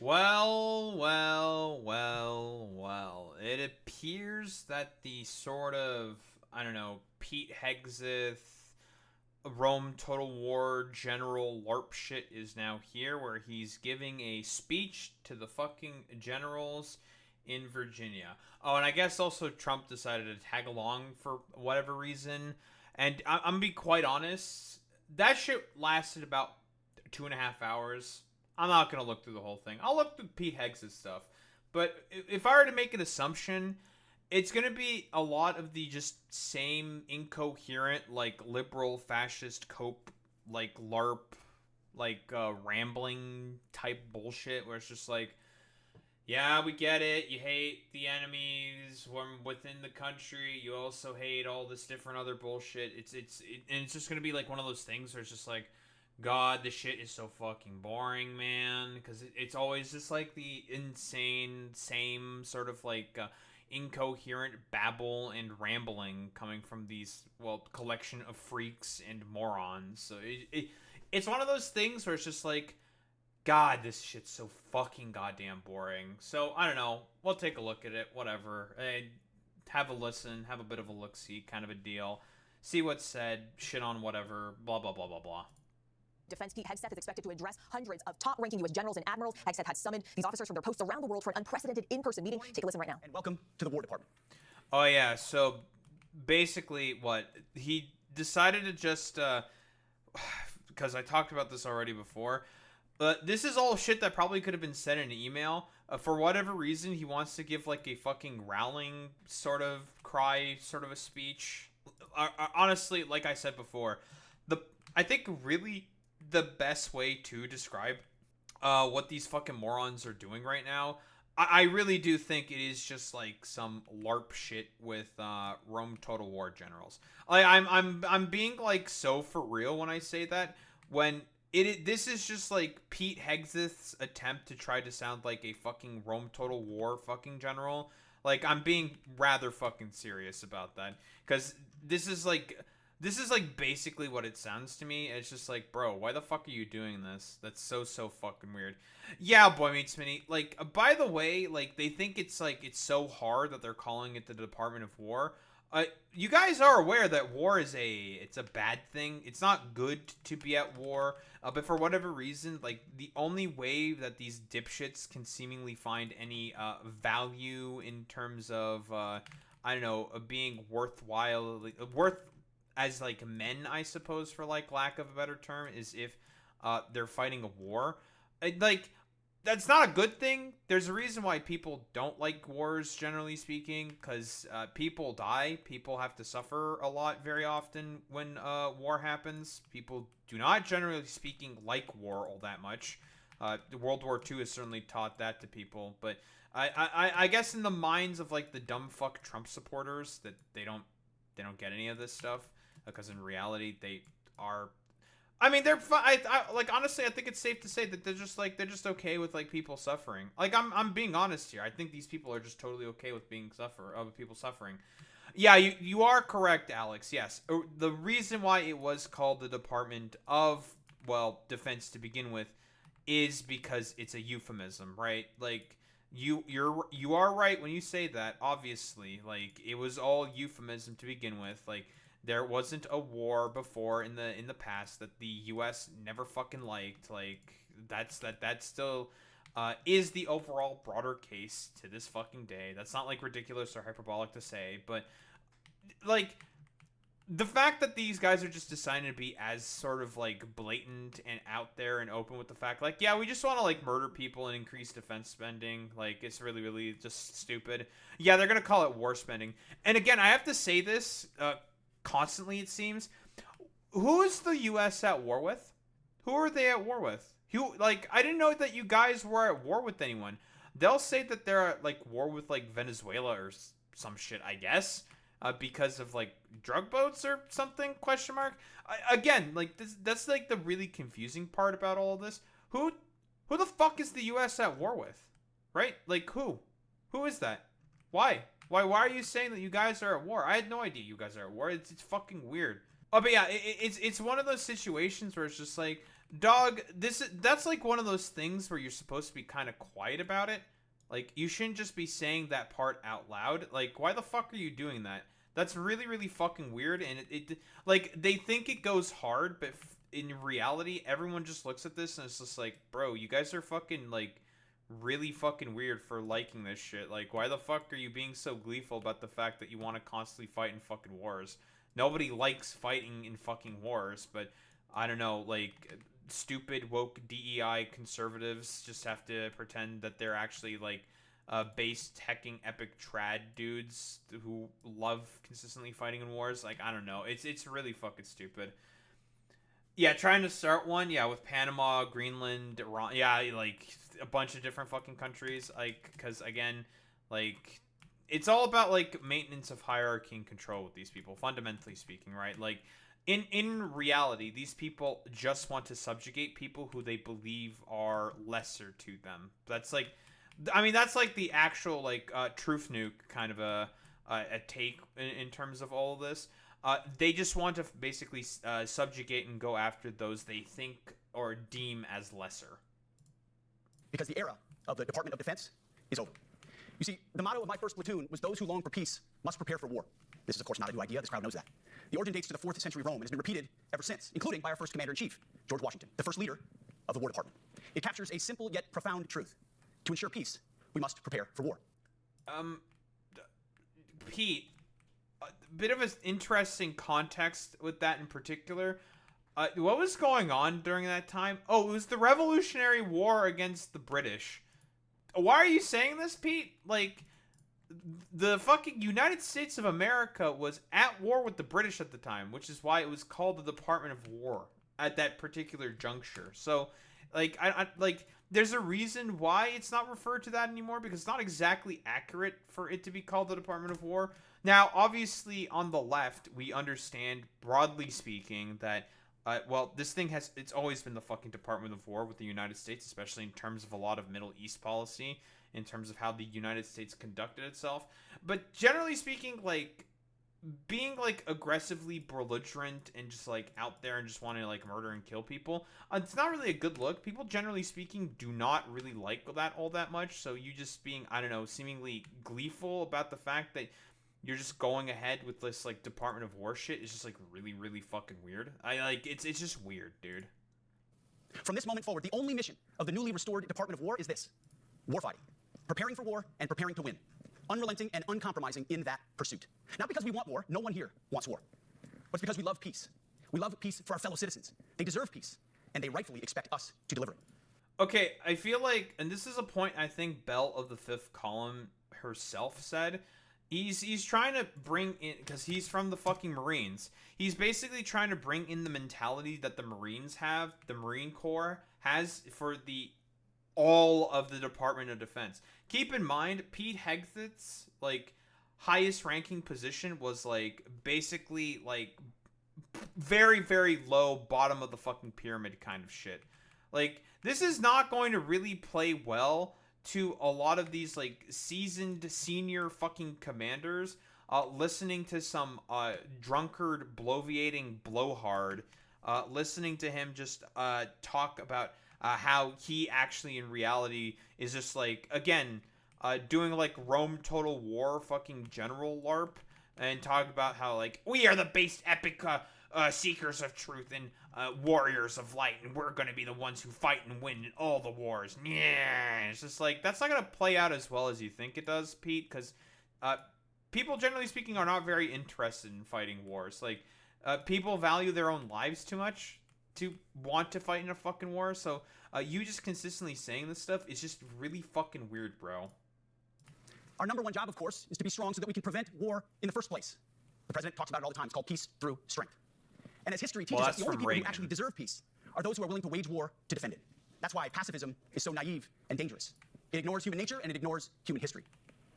Well. It appears that the sort of, I don't know, Pete Hegseth, Rome Total War General LARP shit is now here, where he's giving a speech to the fucking generals in Virginia. Oh, and I guess also Trump decided to tag along for whatever reason. And I'm gonna be quite honest, that shit lasted about 2.5 hours. I'm not gonna look through the whole thing. I'll look through Pete Heggs' stuff. But if I were to make an assumption, it's gonna be a lot of the just same incoherent, like liberal fascist cope, like LARP, like rambling type bullshit, where it's just like, yeah, we get it. You hate the enemies from within the country. You also hate all this different other bullshit. And it's just gonna be like one of those things where it's just like, God, this shit is so fucking boring, man. Because it's always just like the insane, same sort of like incoherent babble and rambling coming from these, well, collection of freaks and morons. So it's one of those things where it's just like, God, this shit's so fucking goddamn boring. So, I don't know. We'll take a look at it. Whatever. Have a listen. Have a bit of a look-see kind of a deal. See what's said. Shit on whatever. Blah, blah, blah, blah, blah. Defense Pete Hegseth is expected to address hundreds of top-ranking U.S. generals and admirals. Hegseth has summoned these officers from their posts around the world for an unprecedented in-person meeting. Take a listen right now. And welcome to the War Department. Oh, yeah. So, basically, what? He decided to just, because I talked about this already before, this is all shit that probably could have been said in an email. For whatever reason, he wants to give like a fucking rallying sort of cry, sort of a speech. Honestly, like I said before, I think really the best way to describe what these fucking morons are doing right now, I really do think it is just like some LARP shit with Rome Total War generals. Like I'm being like so for real when I say that, when this is just like Pete Hegseth's attempt to try to sound like a fucking Rome Total War fucking general. Like, I'm being rather fucking serious about that, because this is like basically what it sounds to me. It's just like, bro, why the fuck are you doing this? That's so fucking weird. Yeah, Boy Meets Minnie. Like, by the way, like, they think it's so hard that they're calling it the Department of War. You guys are aware that war is it's a bad thing. It's not good to be at war. But for whatever reason, like, the only way that these dipshits can seemingly find any value in terms of I don't know, being worthwhile, worth as like men, I suppose, for like lack of a better term, is if they're fighting a war. Like, that's not a good thing. There's a reason why people don't like wars, generally speaking, because people die. People have to suffer a lot very often when war happens. People do not, generally speaking, like war all that much. World War II has certainly taught that to people. But I guess in the minds of like the dumb fuck Trump supporters, that they don't get any of this stuff, because in reality they are. I mean, they're like, honestly, I think it's safe to say that they're just okay with like people suffering. Like, I'm being honest here. I think these people are just totally okay with people suffering. Yeah, you are correct, Alex. Yes, the reason why it was called the Department of, well, Defense to begin with is because it's a euphemism, right? Like, you are right when you say that. Obviously, like, it was all euphemism to begin with. Like, there wasn't a war before in the past that the U.S. never fucking liked. Like, that still is the overall broader case to this fucking day. That's not like ridiculous or hyperbolic to say, but like, the fact that these guys are just deciding to be as sort of like blatant and out there and open with the fact, like, yeah, we just want to like murder people and increase defense spending, like, it's really just stupid. Yeah, they're gonna call it war spending. And again, I have to say this constantly, it seems. Who is the U.S. at war with? Who are they at war with? Like, I didn't know that you guys were at war with anyone. They'll say that they're at like war with like Venezuela or some shit, I guess, because of like drug boats or something, question mark. Again, like, that's like the really confusing part about all of this. Who the fuck is the U.S. at war with? Right? Like, who is that? Why are you saying that you guys are at war? I had no idea you guys are at war. It's fucking weird. Oh, but yeah, it's one of those situations where it's just like, Dog, that's like one of those things where you're supposed to be kind of quiet about it. Like, you shouldn't just be saying that part out loud. Like, why the fuck are you doing that? That's really, really fucking weird. And it like, they think it goes hard, but in reality, everyone just looks at this and it's just like, bro, you guys are fucking, like, really fucking weird for liking this shit. Like, why the fuck are you being so gleeful about the fact that you want to constantly fight in fucking wars? Nobody likes fighting in fucking wars, but I don't know, like, stupid woke DEI conservatives just have to pretend that they're actually like base hecking epic trad dudes who love consistently fighting in wars. Like, I don't know, it's really fucking stupid. Yeah, trying to start one, yeah, with Panama, Greenland, Iran, yeah, like a bunch of different fucking countries, like, because again, like, it's all about like maintenance of hierarchy and control with these people, fundamentally speaking, right? Like, in reality, these people just want to subjugate people who they believe are lesser to them. That's like, I mean, that's like the actual like truth nuke kind of a take in terms of all of this. They just want to basically subjugate and go after those they think or deem as lesser. Because the era of the Department of Defense is over. You see, the motto of my first platoon was those who long for peace must prepare for war. This is, of course, not a new idea. This crowd knows that. The origin dates to the 4th century Rome and has been repeated ever since, including by our first commander-in-chief, George Washington, the first leader of the War Department. It captures a simple yet profound truth. To ensure peace, we must prepare for war. Pete, a bit of an interesting context with that in particular. What was going on during that time? Oh, it was the Revolutionary War against the British. Why are you saying this, Pete? Like, the fucking United States of America was at war with the British at the time, which is why it was called the Department of War at that particular juncture. So, like, I like, there's a reason why it's not referred to that anymore, because it's not exactly accurate for it to be called the Department of War. Now, obviously, on the left, we understand, broadly speaking, that well, this thing it's always been the fucking Department of War with the United States, especially in terms of a lot of Middle East policy, in terms of how the United States conducted itself. But generally speaking, like, being, like, aggressively belligerent and just, like, out there and just wanting to, like, murder and kill people, it's not really a good look. People, generally speaking, do not really like that all that much. So you just being, I don't know, seemingly gleeful about the fact that you're just going ahead with this, like, Department of War shit is just, like, really, really fucking weird. It's just weird, dude. From this moment forward, the only mission of the newly restored Department of War is this: warfighting. Preparing for war and preparing to win. Unrelenting and uncompromising in that pursuit. Not because we want war, no one here wants war, but it's because we love peace. We love peace for our fellow citizens. They deserve peace, and they rightfully expect us to deliver it. Okay, I feel like, and this is a point I think Belle of the Fifth Column herself said, he's trying to bring in, because he's from the fucking Marines, he's basically trying to bring in the mentality that the Marines have, the Marine Corps has for all of the Department of Defense. Keep in mind, Pete Hegseth's, like, highest ranking position was, like, basically, like, very, very low, bottom of the fucking pyramid kind of shit. Like, this is not going to really play well to a lot of these, like, seasoned senior fucking commanders listening to some drunkard bloviating blowhard, listening to him just talk about how he actually in reality is just, like, again, doing, like, Rome Total War fucking general LARP, and talk about how, like, we are the base epic seekers of truth and warriors of light, and we're gonna be the ones who fight and win in all the wars. Yeah, it's just like, that's not gonna play out as well as you think it does, Pete, because people, generally speaking, are not very interested in fighting wars. Like, people value their own lives too much to want to fight in a fucking war, so you just consistently saying this stuff is just really fucking weird, bro. Our number one job, of course, is to be strong so that we can prevent war in the first place. The president talks about it all the time. It's called peace through strength. And as history teaches us, the only people who actually deserve peace are those who are willing to wage war to defend it. That's why pacifism is so naive and dangerous. It ignores human nature and it ignores human history.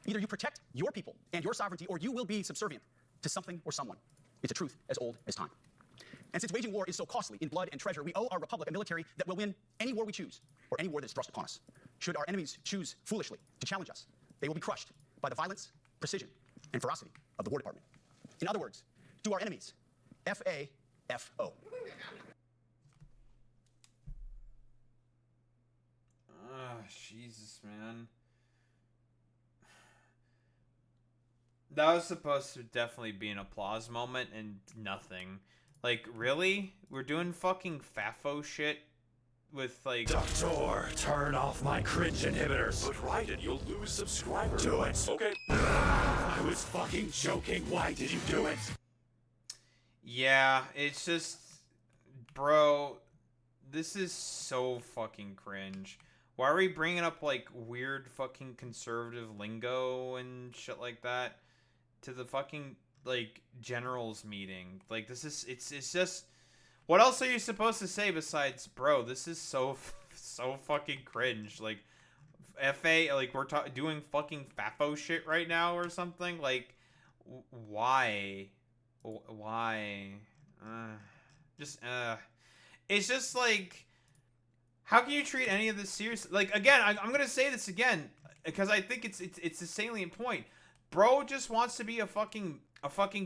Either you protect your people and your sovereignty, or you will be subservient to something or someone. It's a truth as old as time. And since waging war is so costly in blood and treasure, we owe our republic a military that will win any war we choose, or any war that is thrust upon us. Should our enemies choose foolishly to challenge us, they will be crushed by the violence, precision, and ferocity of the War Department. In other words, to our enemies, F-A-F-O. Jesus, man. That was supposed to definitely be an applause moment and nothing. Like, really? We're doing fucking FAFO shit with, like... Doctor, turn off my cringe inhibitors. But Raiden, you'll lose subscribers. Do it. Okay. I was fucking joking. Why did you do it? Yeah, it's just... Bro, this is so fucking cringe. Why are we bringing up, like, weird fucking conservative lingo and shit like that to the fucking, like, generals meeting? Like, this is, it's just, what else are you supposed to say besides, bro, this is so fucking cringe. Like, FA, like, we're doing fucking FAFO shit right now or something? Like, why? It's just, like, how can you treat any of this seriously? Like, again, I'm gonna say this again because I think it's a salient point. Bro just wants to be a fucking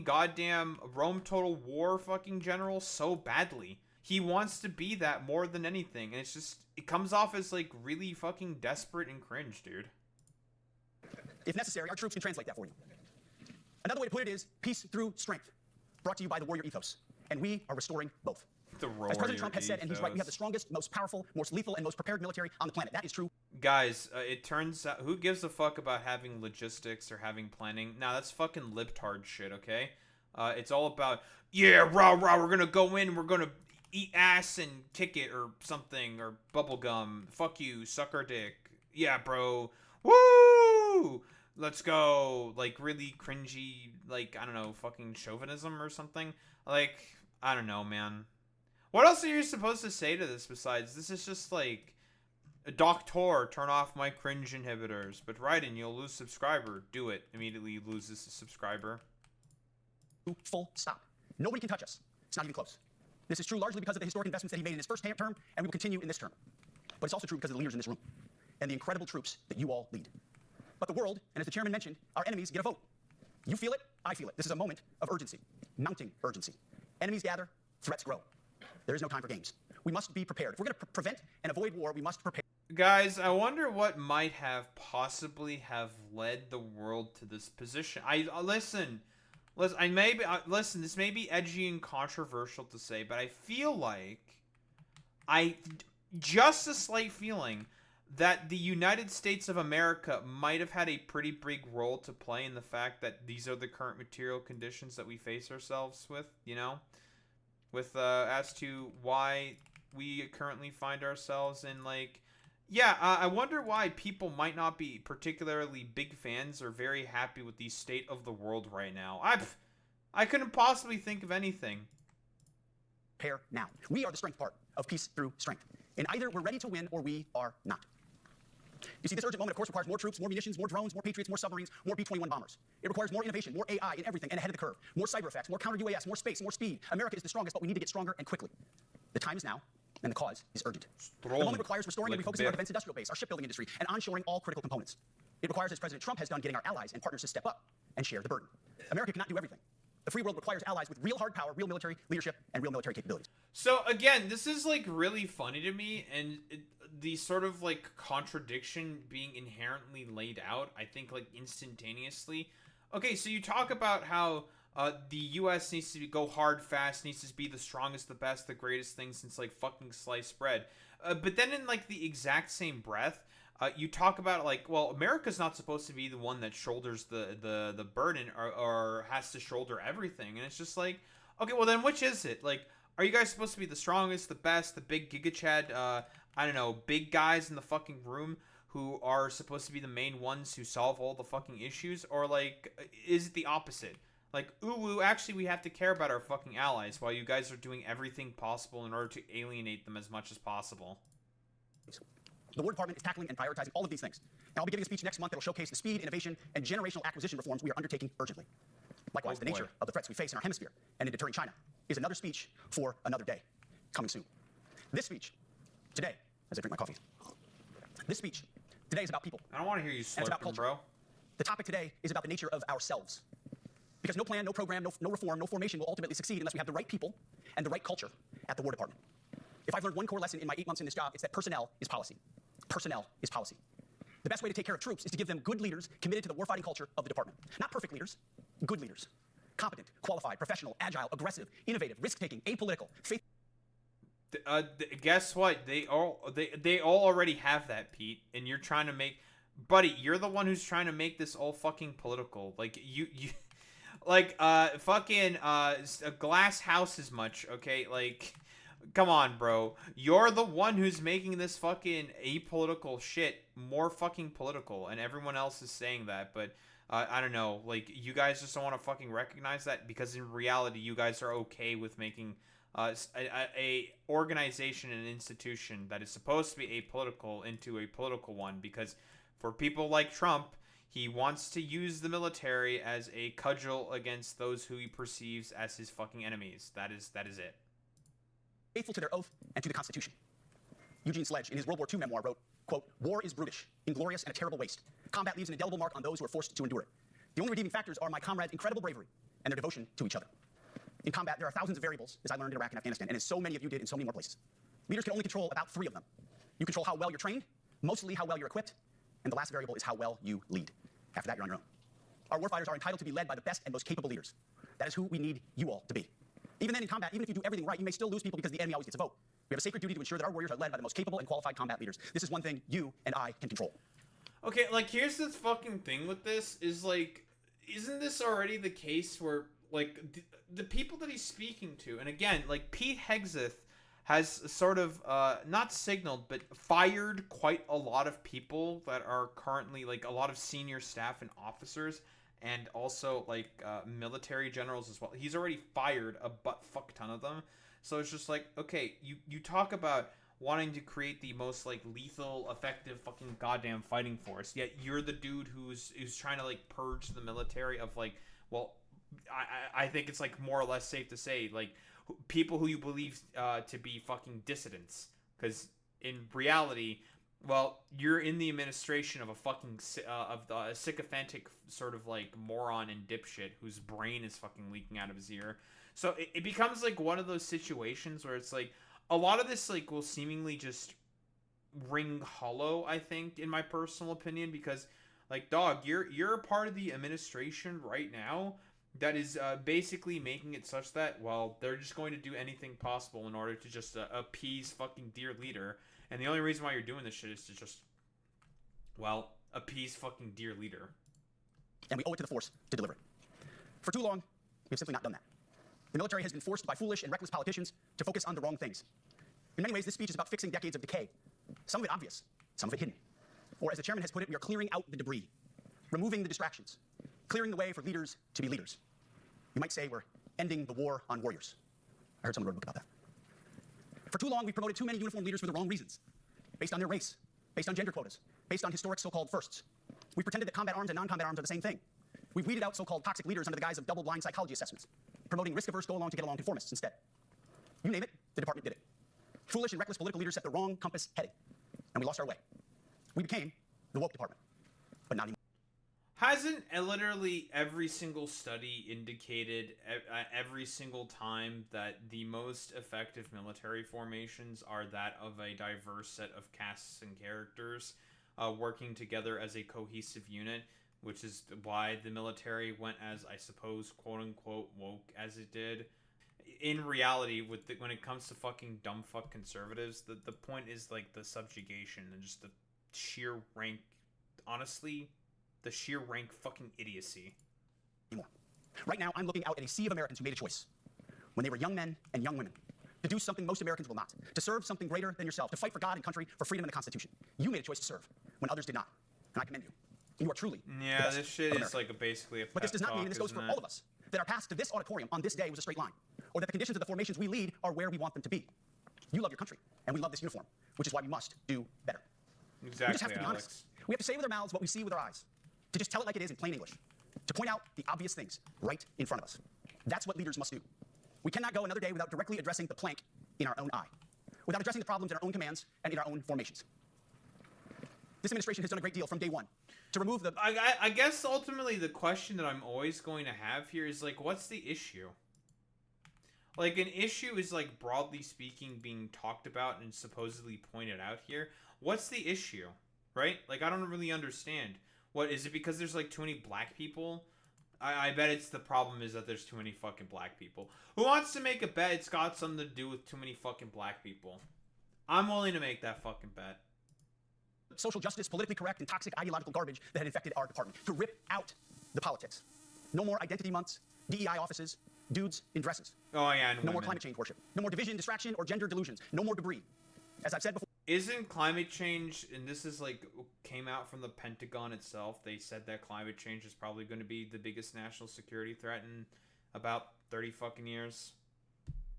goddamn Rome Total War fucking general so badly. He wants to be that more than anything, and it's just, it comes off as, like, really fucking desperate and cringe, dude. If necessary, our troops can translate that for you. Another way to put it is peace through strength, brought to you by the warrior ethos, and we are restoring both. As President Trump has said, and he's right, we have the strongest, most powerful, most lethal, and most prepared military on the planet. That is true. Guys, it turns out, who gives a fuck about having logistics or having planning? Nah, that's fucking libtard shit, okay? It's all about, yeah, rah, rah, we're gonna go in, we're gonna eat ass and kick it or something, or bubblegum. Fuck you, suck our dick. Yeah, bro. Woo! Let's go. Like, really cringy, like, I don't know, fucking chauvinism or something. Like, I don't know, man. What else are you supposed to say to this besides, this is just like, Doctor, turn off my cringe inhibitors. But Raiden, you'll lose subscriber. Do it. Immediately loses a subscriber. Full stop. Nobody can touch us. It's not even close. This is true largely because of the historic investments that he made in his first term, and we will continue in this term. But it's also true because of the leaders in this room and the incredible troops that you all lead. But the world, and as the chairman mentioned, our enemies get a vote. You feel it, I feel it. This is a moment of urgency, mounting urgency. Enemies gather, threats grow. There is no time for games. We must be prepared. If we're going to prevent and avoid war, we must prepare. Guys, I wonder what might have possibly have led the world to this position. Listen, this may be edgy and controversial to say, but I feel like, just a slight feeling that the United States of America might have had a pretty big role to play in the fact that these are the current material conditions that we face ourselves with, you know? With, as to why we currently find ourselves in, like, yeah, I wonder why people might not be particularly big fans or very happy with the state of the world right now. I couldn't possibly think of anything. Prepare now. We are the strength part of peace through strength. And either we're ready to win or we are not. You see, this urgent moment, of course, requires more troops, more munitions, more drones, more Patriots, more submarines, more B-21 bombers. It requires more innovation, more AI in everything and ahead of the curve, more cyber effects, more counter-UAS, more space, more speed. America is the strongest, but we need to get stronger and quickly. The time is now, and the cause is urgent. The moment requires restoring and refocusing our defense industrial base, our shipbuilding industry, and onshoring all critical components. It requires, as President Trump has done, getting our allies and partners to step up and share the burden. America cannot do everything. The free world requires allies with real hard power, real military leadership, and real military capabilities. So, again, this is, like, really funny to me, and the sort of, like, contradiction being inherently laid out, I think, like, instantaneously. Okay, so you talk about how the U.S. needs to go hard, fast, needs to be the strongest, the best, the greatest thing since, like, fucking sliced bread. But then in, like, the exact same breath, you talk about, like, well, America's not supposed to be the one that shoulders the burden or has to shoulder everything. And it's just like, okay, well, then which is it? Like, are you guys supposed to be the strongest, the best, the big Giga Chad, I don't know, big guys in the fucking room who are supposed to be the main ones who solve all the fucking issues? Or, like, is it the opposite? Like, ooh, actually, we have to care about our fucking allies while you guys are doing everything possible in order to alienate them as much as possible. The War Department is tackling and prioritizing all of these things. And I'll be giving a speech next month that will showcase the speed, innovation, and generational acquisition reforms we are undertaking urgently. Likewise, the nature of the threats we face in our hemisphere and in deterring China is another speech for another day, coming soon. This speech, today, as I drink my coffee, this speech today is about people. I don't want to hear you slurping, bro. The topic today is about the nature of ourselves. Because no plan, no program, no reform, no formation will ultimately succeed unless we have the right people and the right culture at the War Department. If I've learned one core lesson in my 8 months in this job, it's that personnel is policy. Personnel is policy. The best way to take care of troops is to give them good leaders committed to the warfighting culture of the department. Not perfect leaders, good leaders. Competent, qualified, professional, agile, aggressive, innovative, risk-taking, apolitical, faith. Guess what? They all already have that, Pete. And you're trying to make, buddy. You're the one who's trying to make this all fucking political. Like you like fucking a glass house as much. Okay, like. Come on, bro. You're the one who's making this fucking apolitical shit more fucking political, and everyone else is saying that, but I don't know. Like, you guys just don't want to fucking recognize that, because in reality, you guys are okay with making a organization and institution that is supposed to be apolitical into a political one, because for people like Trump, he wants to use the military as a cudgel against those who he perceives as his fucking enemies. That is it. Faithful to their oath and to the Constitution. Eugene Sledge, in his World War II memoir, wrote, quote, "War is brutish, inglorious, and a terrible waste. Combat leaves an indelible mark on those who are forced to endure it. The only redeeming factors are my comrades' incredible bravery and their devotion to each other. In combat, there are thousands of variables, as I learned in Iraq and Afghanistan, and as so many of you did in so many more places. Leaders can only control about 3 of them. You control how well you're trained, mostly how well you're equipped, and the last variable is how well you lead. After that, you're on your own. Our warfighters are entitled to be led by the best and most capable leaders. That is who we need you all to be. Even then, in combat, even if you do everything right, you may still lose people because the enemy always gets a vote. We have a sacred duty to ensure that our warriors are led by the most capable and qualified combat leaders. This is one thing you and I can control." Okay, like, here's this fucking thing with this, is, like, isn't this already the case where, like, the people that he's speaking to, and again, like, Pete Hegseth has sort of, not signaled, but fired quite a lot of people that are currently, like, a lot of senior staff and officers, and also, like, military generals as well. He's already fired a fuck ton of them. So it's just like, okay, you talk about wanting to create the most, like, lethal, effective fucking goddamn fighting force, yet you're the dude who's trying to, like, purge the military of, like, well, I think it's, like, more or less safe to say, like, people who you believe to be fucking dissidents. Because in reality, well, you're in the administration of a fucking a sycophantic sort of, like, moron and dipshit whose brain is fucking leaking out of his ear. So it becomes, like, one of those situations where it's like a lot of this, like, will seemingly just ring hollow, I think, in my personal opinion, because, like, dog, you're a part of the administration right now that is basically making it such that, well, they're just going to do anything possible in order to just appease fucking dear leader. And the only reason why you're doing this shit is to just, well, appease fucking dear leader. And we owe it to the force to deliver it. For too long, we've simply not done that. The military has been forced by foolish and reckless politicians to focus on the wrong things. In many ways, this speech is about fixing decades of decay. Some of it obvious, some of it hidden. Or as the chairman has put it, we are clearing out the debris, removing the distractions, clearing the way for leaders to be leaders. You might say we're ending the war on warriors. I heard someone wrote a book about that. For too long, we've promoted too many uniformed leaders for the wrong reasons, based on their race, based on gender quotas, based on historic so-called firsts. We've pretended that combat arms and non-combat arms are the same thing. We've weeded out so-called toxic leaders under the guise of double-blind psychology assessments, promoting risk-averse go-along-to-get-along conformists instead. You name it, the department did it. Foolish and reckless political leaders set the wrong compass heading, and we lost our way. We became the woke department, but not anymore. Hasn't literally every single study indicated every single time that the most effective military formations are that of a diverse set of castes and characters working together as a cohesive unit, which is why the military went as, I suppose, quote-unquote woke as it did. In reality, when it comes to fucking dumb fuck conservatives, the point is, like, the subjugation and just the sheer rank, honestly, the sheer rank fucking idiocy. Right now, I'm looking out at a sea of Americans who made a choice when they were young men and young women to do something most Americans will not, to serve something greater than yourself, to fight for God and country, for freedom and the Constitution. You made a choice to serve when others did not, and I commend you. You are truly yeah. The best This shit of is America. like basically a pep But this does not talk, mean, and this goes for all of us, that our path to this auditorium on this day was a straight line, or that the conditions of the formations we lead are where we want them to be. You love your country, and we love this uniform, which is why we must do better. Exactly, We just have to be Alex. honest. We have to say with our mouths what we see with our eyes, to just tell it like it is in plain English, to point out the obvious things right in front of us. That's what leaders must do. We cannot go another day without directly addressing the plank in our own eye, without addressing the problems in our own commands and in our own formations. This administration has done a great deal from day one to remove the... I guess ultimately the question that I'm always going to have here is, like, what's the issue? Like, an issue is, like, broadly speaking being talked about and supposedly pointed out here. What's the issue? right? Like, I don't really understand. What, is it because there's, like, too many black people? I bet it's the problem is that there's too many fucking black people. Who wants to make a bet it's got something to do with too many fucking black people? I'm willing to make that fucking bet. Social justice, politically correct, and toxic ideological garbage that had infected our department. To rip out the politics. No more identity months, DEI offices, dudes in dresses. Oh, yeah, and no more climate change worship. No more division, distraction, or gender delusions. No more debris. As I've said before. Isn't climate change, and this is like, came out from the Pentagon itself, they said that climate change is probably going to be the biggest national security threat in about 30 fucking years.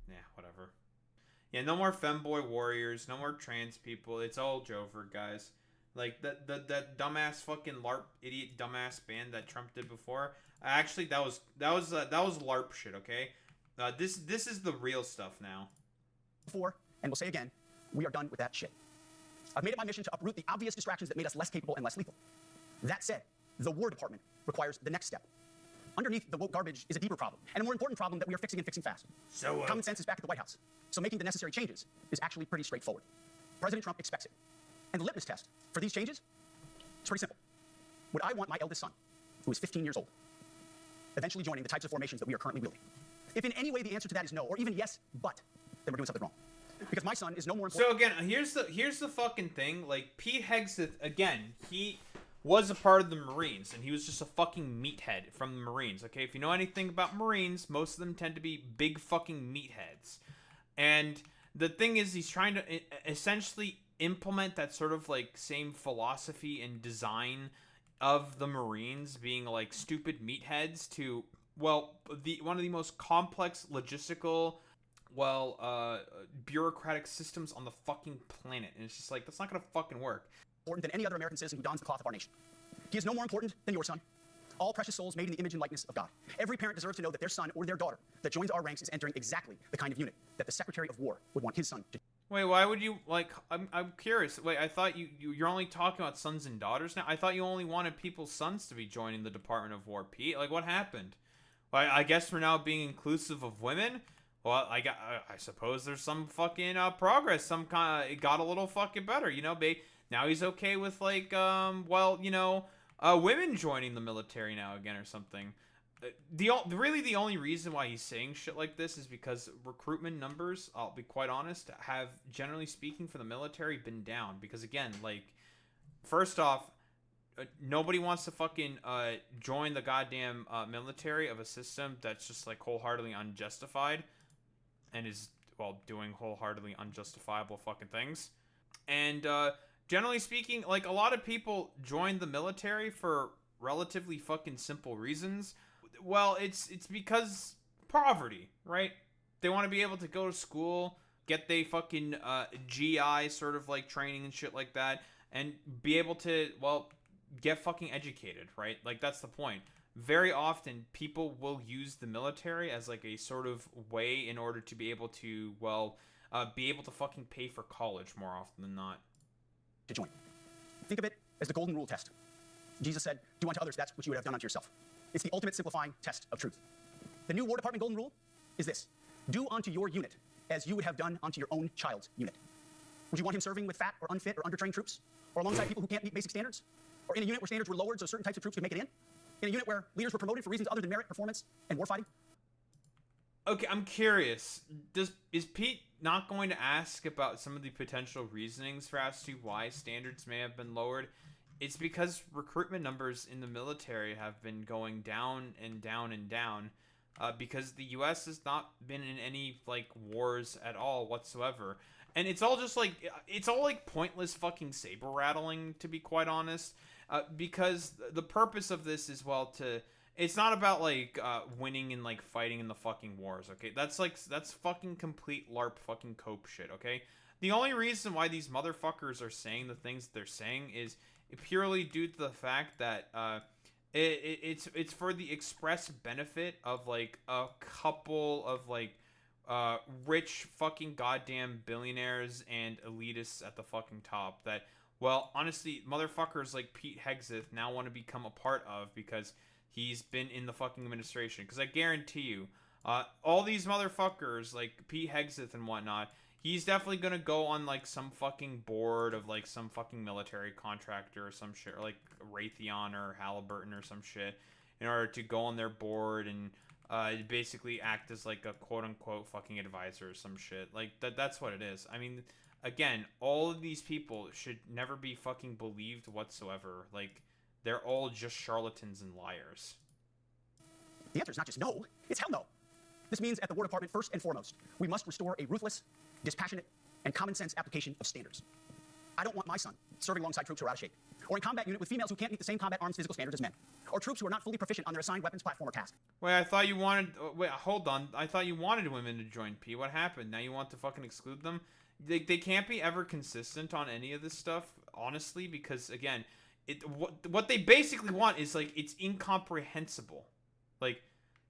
Yeah, whatever. Yeah, no more femboy warriors, no more trans people. It's all Jover, guys. Like, that dumbass fucking LARP idiot dumbass band that Trump did before. Actually, that was LARP shit, okay? This is the real stuff now. Before, and we'll say again, we are done with that shit. I've made it my mission to uproot the obvious distractions that made us less capable and less lethal. That said, the War Department requires the next step. Underneath the woke garbage is a deeper problem, and a more important problem that we are fixing and fixing fast. So, Common sense is back at the White House, so making the necessary changes is actually pretty straightforward. President Trump expects it. And the litmus test for these changes is pretty simple. Would I want my eldest son, who is 15 years old, eventually joining the types of formations that we are currently wielding? If in any way the answer to that is no, or even yes, but, then we're doing something wrong. Because my son is no more important. So again, here's the fucking thing. Like, Pete Hegseth, again, he was a part of the Marines, and he was just a fucking meathead from the Marines. Okay, if you know anything about Marines, most of them tend to be big fucking meatheads. And the thing is, he's trying to essentially implement that sort of like same philosophy and design of the Marines being like stupid meatheads to, well, one of the most complex logistical, bureaucratic systems on the fucking planet. And it's just like, that's not gonna fucking work. Important than any other American citizen who dons the cloth of our nation. He is no more important than your son. All precious souls made in the image and likeness of God. Every parent deserves to know that their son or their daughter that joins our ranks is entering exactly the kind of unit that the Secretary of War would want his son to. Wait, why would you, like, I'm curious. Wait, I thought you're only talking about sons and daughters now? I thought you only wanted people's sons to be joining the Department of War, Pete. Like, what happened? Well, I guess we're now being inclusive of women? Well, I suppose there's some fucking progress. Some kind of, it got a little fucking better, you know, now he's okay with, like, women joining the military now again or something. Really the only reason why he's saying shit like this is because recruitment numbers, I'll be quite honest, have, generally speaking, for the military been down. Because again, like, first off, nobody wants to fucking join the goddamn military of a system that's just like wholeheartedly unjustified and is, well, doing wholeheartedly unjustifiable fucking things. And generally speaking, like, a lot of people join the military for relatively fucking simple reasons. Well, it's because poverty, right? They want to be able to go to school, get they fucking GI sort of like training and shit like that, and be able to, well, get fucking educated, right? Like, that's the point. Very often, people will use the military as like a sort of way in order to be able to, well, be able to fucking pay for college more often than not. To join. Think of it as the golden rule test. Jesus said, do unto others that which you would have done unto yourself. It's the ultimate simplifying test of truth. The new War Department golden rule is this. Do unto your unit as you would have done unto your own child's unit. Would you want him serving with fat or unfit or undertrained troops? Or alongside people who can't meet basic standards? Or in a unit where standards were lowered so certain types of troops could make it in? In a unit where leaders were promoted for reasons other than merit, performance, and warfighting? Okay, I'm curious. Is Pete not going to ask about some of the potential reasonings for as to why standards may have been lowered? It's because recruitment numbers in the military have been going down and down and down because the U.S. has not been in any, like, wars at all whatsoever. And it's all just, like, pointless fucking saber rattling, to be quite honest, because the purpose of this is, well, it's not about, like, winning and, like, fighting in the fucking wars, okay? That's fucking complete LARP fucking cope shit, okay? The only reason why these motherfuckers are saying the things that they're saying is purely due to the fact that it's for the express benefit of, like, a couple of, like, rich fucking goddamn billionaires and elitists at the fucking top that, well, honestly, motherfuckers like Pete Hegseth now want to become a part of because he's been in the fucking administration. Because I guarantee you, all these motherfuckers like Pete Hegseth and whatnot, he's definitely gonna go on like some fucking board of like some fucking military contractor or some shit, or like Raytheon or Halliburton or some shit, in order to go on their board and basically act as like a quote unquote fucking advisor or some shit. Like that's what it is. I mean, again, all of these people should never be fucking believed whatsoever. Like, they're all just charlatans and liars. The answer is not just no, it's hell no. This means at the War Department, first and foremost, we must restore a ruthless, dispassionate, and common sense application of standards. I don't want my son serving alongside troops who are out of shape, or in combat unit with females who can't meet the same combat arms physical standards as men, or troops who are not fully proficient on their assigned weapons, platform, or task. Wait, I thought you wanted... Wait, hold on. I thought you wanted women to join P. What happened? Now you want to fucking exclude them? They can't be ever consistent on any of this stuff, honestly, because, again, what they basically want is, like, it's incomprehensible. Like,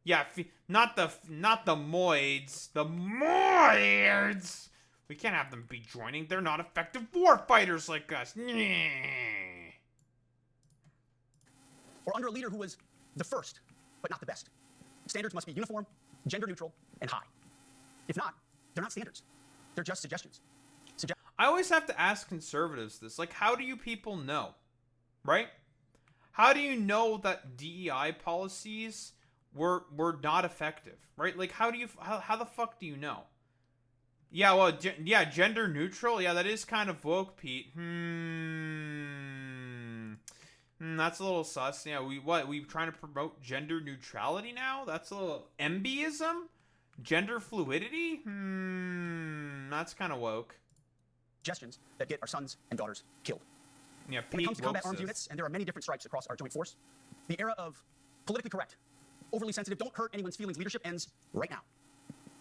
yeah, not the moids. The moids! We can't have them be joining. They're not effective warfighters like us. Or under a leader who was the first, but not the best. Standards must be uniform, gender neutral, and high. If not, they're not standards. They're just suggestions. I always have to ask conservatives this. Like, how do you people know? Right? How do you know that DEI policies were not effective? Right? Like, how the fuck do you know? Yeah, well, gender neutral. Yeah, that is kind of woke, Pete. That's a little sus. Yeah, we trying to promote gender neutrality now? That's a little MBism? Gender fluidity? That's kind of woke. Suggestions that get our sons and daughters killed. Yeah, when it comes to combat arms units, and there are many different stripes across our joint force, the era of politically correct, overly sensitive, don't hurt anyone's feelings leadership ends right now.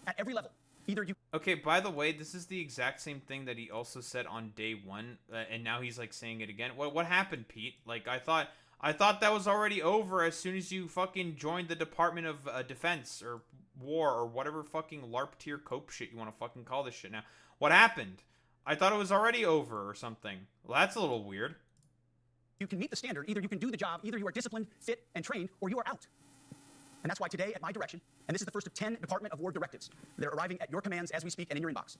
At every level, either you... Okay, by the way, this is the exact same thing that he also said on day one, and now he's, like, saying it again. What happened, Pete? Like, I thought that was already over as soon as you fucking joined the Department of Defense, or War, or whatever fucking LARP tier cope shit you want to fucking call this shit now. What happened? I thought it was already over or something. Well, that's a little weird. You can meet the standard. Either you can do the job, either you are disciplined, fit, and trained, or you are out. And that's why today, at my direction, and this is the first of 10 Department of War directives, they're arriving at your commands as we speak and in your inbox.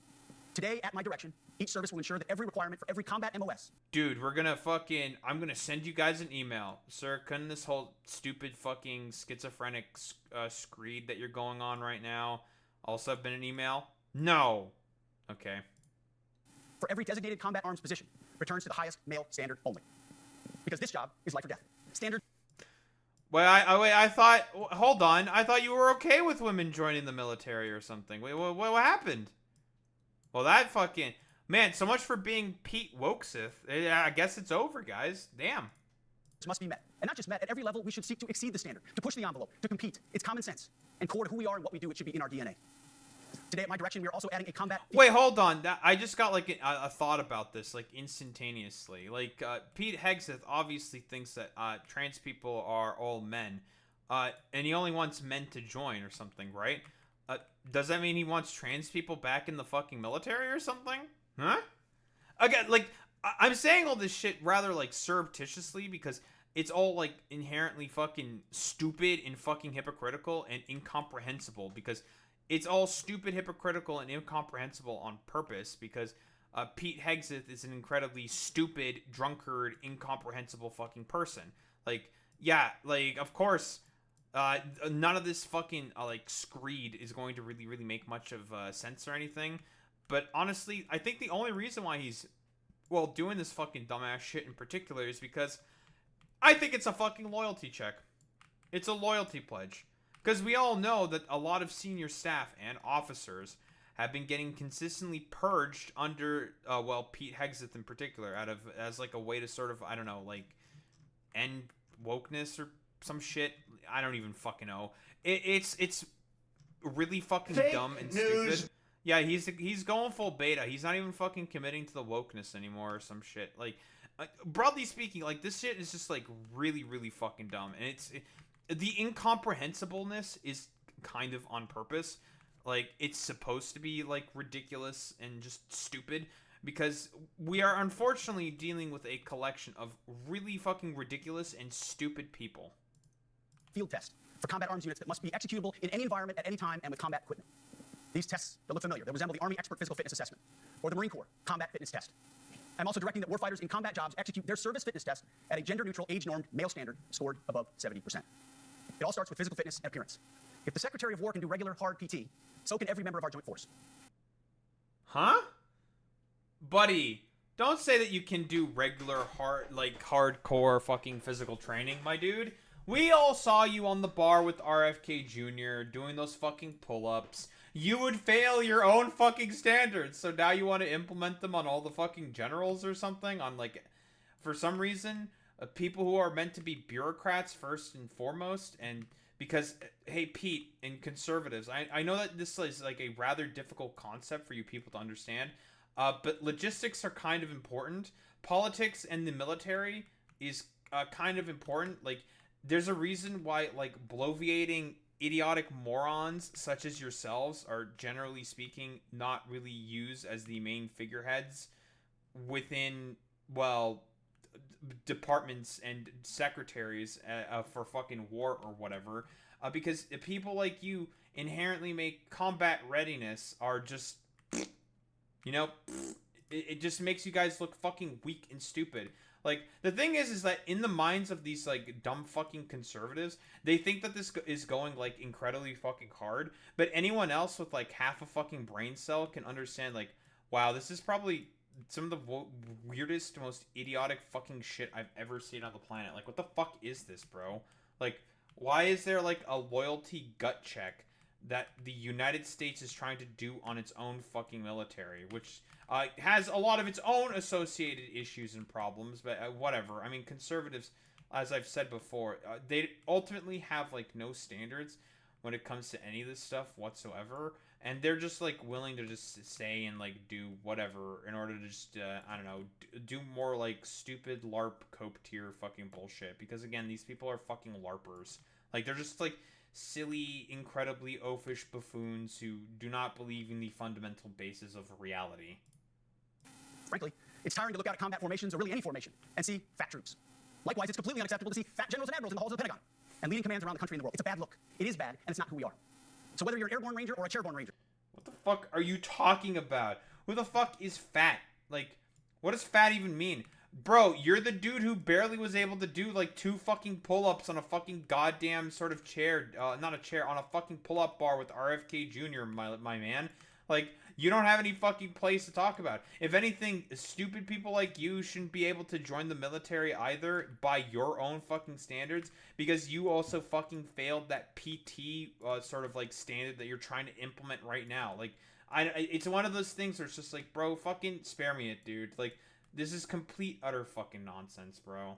Today, at my direction, each service will ensure that every requirement for every combat MOS... Dude, I'm gonna send you guys an email. Sir, couldn't this whole stupid fucking schizophrenic screed that you're going on right now also have been an email? No. Okay. For every designated combat arms position, returns to the highest male standard only. Because this job is life or death. Standard... Wait, I thought... Hold on. I thought you were okay with women joining the military or something. Wait, what happened? Well, that fucking... Man, so much for being Pete Hegseth. I guess it's over, guys. Damn. Must be met. And not just met. At every level, we should seek to exceed the standard, to push the envelope, to compete. It's common sense. And core to who we are and what we do, it should be in our DNA. Today, at my direction, we are also adding a combat... Wait, hold on. I just got, like, a thought about this, like, instantaneously. Like, Pete Hegseth obviously thinks that trans people are all men. And he only wants men to join or something, right? Does that mean he wants trans people back in the fucking military or something? Huh? Again, like, I'm saying all this shit rather, like, surreptitiously because it's all, like, inherently fucking stupid and fucking hypocritical and incomprehensible because... It's all stupid, hypocritical, and incomprehensible on purpose because Pete Hegseth is an incredibly stupid, drunkard, incomprehensible fucking person. Like, yeah, like, of course, none of this fucking, like, screed is going to really, really make much of sense or anything. But honestly, I think the only reason why he's, well, doing this fucking dumbass shit in particular is because I think it's a fucking loyalty check. It's a loyalty pledge. Because we all know that a lot of senior staff and officers have been getting consistently purged under, Pete Hegseth in particular, as like a way to sort of, I don't know, like, end wokeness or some shit. I don't even fucking know. It's really fucking dumb and stupid. Yeah, he's going full beta. He's not even fucking committing to the wokeness anymore or some shit. Like, broadly speaking, like, this shit is just, like, really, really fucking dumb. And the incomprehensibleness is kind of on purpose. Like, it's supposed to be, like, ridiculous and just stupid because we are unfortunately dealing with a collection of really fucking ridiculous and stupid people. Field test for combat arms units that must be executable in any environment at any time and with combat equipment. These tests that look familiar, that resemble the Army Expert Physical Fitness Assessment, or the Marine Corps Combat Fitness Test. I'm also directing that warfighters in combat jobs execute their service fitness test at a gender-neutral, age-normed male standard scored above 70%. It all starts with physical fitness and appearance. If the Secretary of War can do regular, hard PT, so can every member of our joint force. Huh? Buddy, don't say that you can do regular, hardcore fucking physical training, my dude. We all saw you on the bar with RFK Jr. doing those fucking pull-ups. You would fail your own fucking standards, so now you want to implement them on all the fucking generals or something? On, like, for some reason, people who are meant to be bureaucrats first and foremost, and because, hey, Pete, and conservatives, I know that this is, like, a rather difficult concept for you people to understand, but logistics are kind of important. Politics and the military is kind of important. Like, there's a reason why, like, bloviating idiotic morons such as yourselves are, generally speaking, not really used as the main figureheads within, well, departments and secretaries for fucking war or whatever, because people like you inherently make combat readiness are just, you know, it just makes you guys look fucking weak and stupid. Like, the thing is that in the minds of these, like, dumb fucking conservatives, they think that this is going, like, incredibly fucking hard, but anyone else with, like, half a fucking brain cell can understand, like, wow, this is probably some of the weirdest, most idiotic fucking shit I've ever seen on the planet. Like, what the fuck is this, bro? Like, why is there, like, a loyalty gut check that the United States is trying to do on its own fucking military, which has a lot of its own associated issues and problems, but whatever. I mean, conservatives, as I've said before, they ultimately have, like, no standards when it comes to any of this stuff whatsoever, and they're just, like, willing to just say and, like, do whatever in order to just, I don't know, do more, like, stupid LARP cope tier fucking bullshit, because, again, these people are fucking LARPers. Like, they're just, like, silly, incredibly oafish buffoons who do not believe in the fundamental basis of reality. Frankly, it's tiring to look out at combat formations, or really any formation, and see fat troops. Likewise, it's completely unacceptable to see fat generals and admirals in the halls of the Pentagon and leading commands around the country and the world. It's a bad look. It is bad, and it's not who we are. So whether you're an airborne ranger or a chairborne ranger. What the fuck are you talking about? Who the fuck is fat? Like, what does fat even mean? Bro, you're the dude who barely was able to do, like, 2 fucking pull-ups on a fucking goddamn sort of chair, not a chair, on a fucking pull-up bar with RFK Jr., my man. Like, you don't have any fucking place to talk about. If anything, stupid people like you shouldn't be able to join the military either by your own fucking standards, because you also fucking failed that PT sort of, like, standard that you're trying to implement right now. Like, it's one of those things where it's just like, bro, fucking spare me it, dude. Like, this is complete, utter fucking nonsense, bro.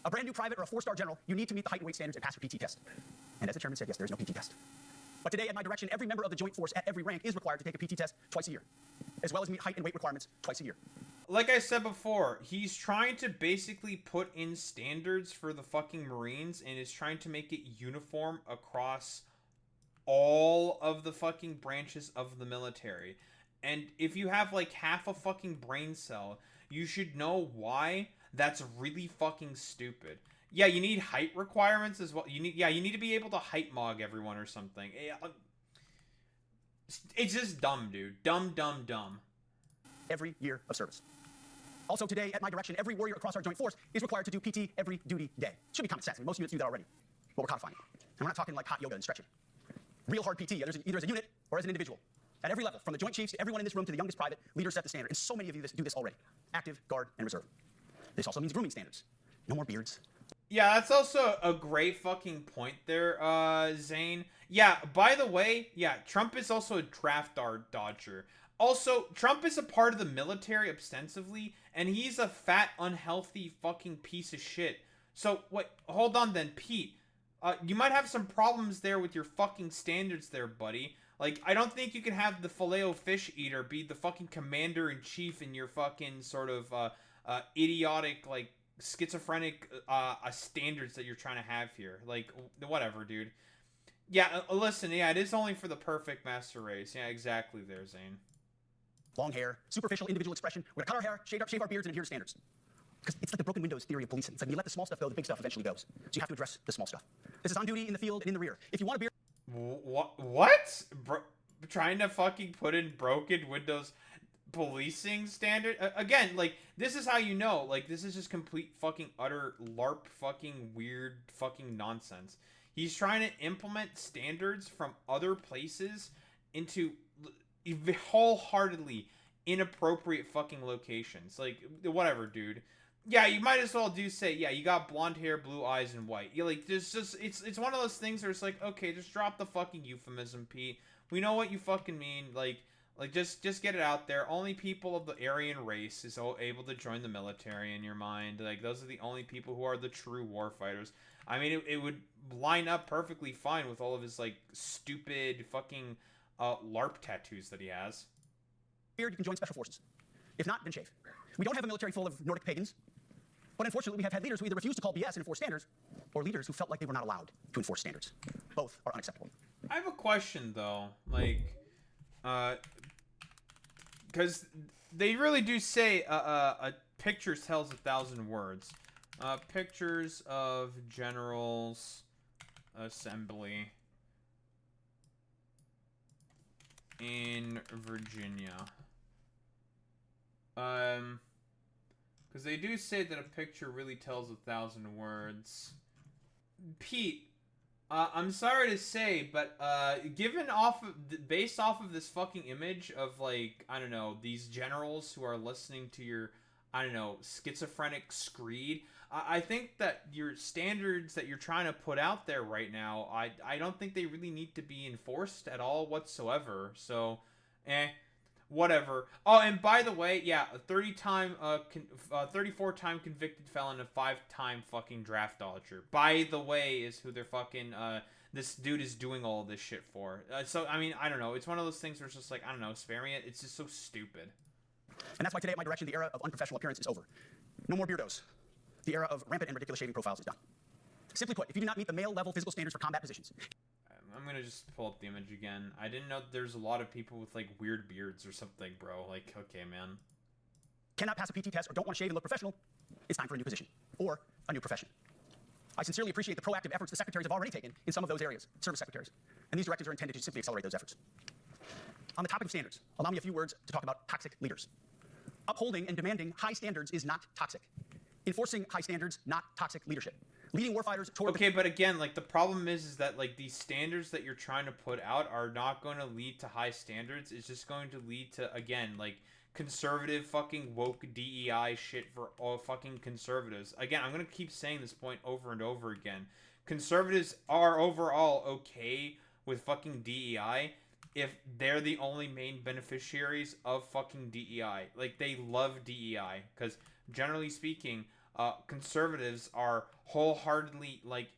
A brand new private or a 4-star general, you need to meet the height and weight standards and pass your PT test. And as the chairman said, yes, there is no PT test. But today, at my direction, every member of the joint force at every rank is required to take a PT test twice a year, as well as meet height and weight requirements twice a year. Like I said before, he's trying to basically put in standards for the fucking Marines and is trying to make it uniform across all of the fucking branches of the military. And if you have, like, half a fucking brain cell, you should know why that's really fucking stupid. Yeah, you need height requirements as well. You need to be able to height mog everyone or something. It's just dumb, dude. Dumb. Every year of service. Also today, at my direction, every warrior across our joint force is required to do PT every duty day. Should be common sense. I mean, most units do that already. But we're codifying it. And we're not talking like hot yoga and stretching. Real hard PT, either as a unit or as an individual. At every level, from the Joint Chiefs to everyone in this room to the youngest private, leaders set the standard. And so many of you do this already. Active, Guard, and Reserve. This also means grooming standards. No more beards. Yeah, that's also a great fucking point there, Zane. Yeah, by the way, yeah, Trump is also a draft dodger. Also, Trump is a part of the military ostensibly, and he's a fat, unhealthy fucking piece of shit. So, wait, hold on then, Pete. You might have some problems there with your fucking standards there, buddy. Like, I don't think you can have the Filet-O-Fish eater be the fucking commander-in-chief in your fucking sort of idiotic, like, schizophrenic standards that you're trying to have here. Like, whatever, dude. Yeah, listen, yeah, it is only for the perfect master race. Yeah, exactly there, Zane. Long hair, superficial individual expression. We're gonna cut our hair, shave our beards, and adhere to standards. Because it's like the broken windows theory of policing. It's like when you let the small stuff go, the big stuff eventually goes. So you have to address the small stuff. This is on duty, in the field, and in the rear. If you want a beard... What? Bro, trying to fucking put in broken Windows policing standard. Again, like, this is how you know. Like, this is just complete fucking utter LARP fucking weird fucking nonsense. He's trying to implement standards from other places into wholeheartedly inappropriate fucking locations. Like, whatever, dude. Yeah, you might as well do say, yeah, you got blonde hair, blue eyes, and white. You like, there's just, it's one of those things where it's like, okay, just drop the fucking euphemism, Pete. We know what you fucking mean. Like just get it out there. Only people of the Aryan race is able to join the military in your mind. Like, those are the only people who are the true warfighters. I mean, it would line up perfectly fine with all of his, like, stupid fucking LARP tattoos that he has. Here, you can join special forces. If not, then shave. We don't have a military full of Nordic pagans, but unfortunately, we have had leaders who either refused to call BS and enforce standards, or leaders who felt like they were not allowed to enforce standards. Both are unacceptable. I have a question, though. Like, because they really do say a picture tells 1,000 words. Pictures of Generals Assembly in Virginia. Because they do say that a picture really tells 1,000 words. Pete, I'm sorry to say, but based off of this fucking image of, like, I don't know, these generals who are listening to your, I don't know, schizophrenic screed, I think that your standards that you're trying to put out there right now, I don't think they really need to be enforced at all whatsoever. So, whatever. Oh, and by the way, yeah, a 34-time convicted felon, a 5-time fucking draft dodger. By the way, is who they're fucking, this dude is doing all this shit for. So, I mean, I don't know. It's one of those things where it's just like, I don't know, sparing it. It's just so stupid. And that's why today, at my direction, the era of unprofessional appearance is over. No more beardos. The era of rampant and ridiculous shaving profiles is done. Simply put, if you do not meet the male-level physical standards for combat positions... I'm gonna just pull up the image again. I didn't know that there's a lot of people with, like, weird beards or something, bro. Like, okay, man. Cannot pass a PT test or don't want to shave and look professional, it's time for a new position. Or a new profession. I sincerely appreciate the proactive efforts the secretaries have already taken in some of those areas, service secretaries. And these directives are intended to simply accelerate those efforts. On the topic of standards, allow me a few words to talk about toxic leaders. Upholding and demanding high standards is not toxic. Enforcing high standards, not toxic leadership. Leading warfighters toward... Okay, but again, like, the problem is that, like, these standards that you're trying to put out are not going to lead to high standards. It's just going to lead to, again, like, conservative fucking woke DEI shit for all fucking conservatives. Again, I'm going to keep saying this point over and over again. Conservatives are overall okay with fucking DEI if they're the only main beneficiaries of fucking DEI. Like, they love DEI, because generally speaking, conservatives are wholeheartedly, like,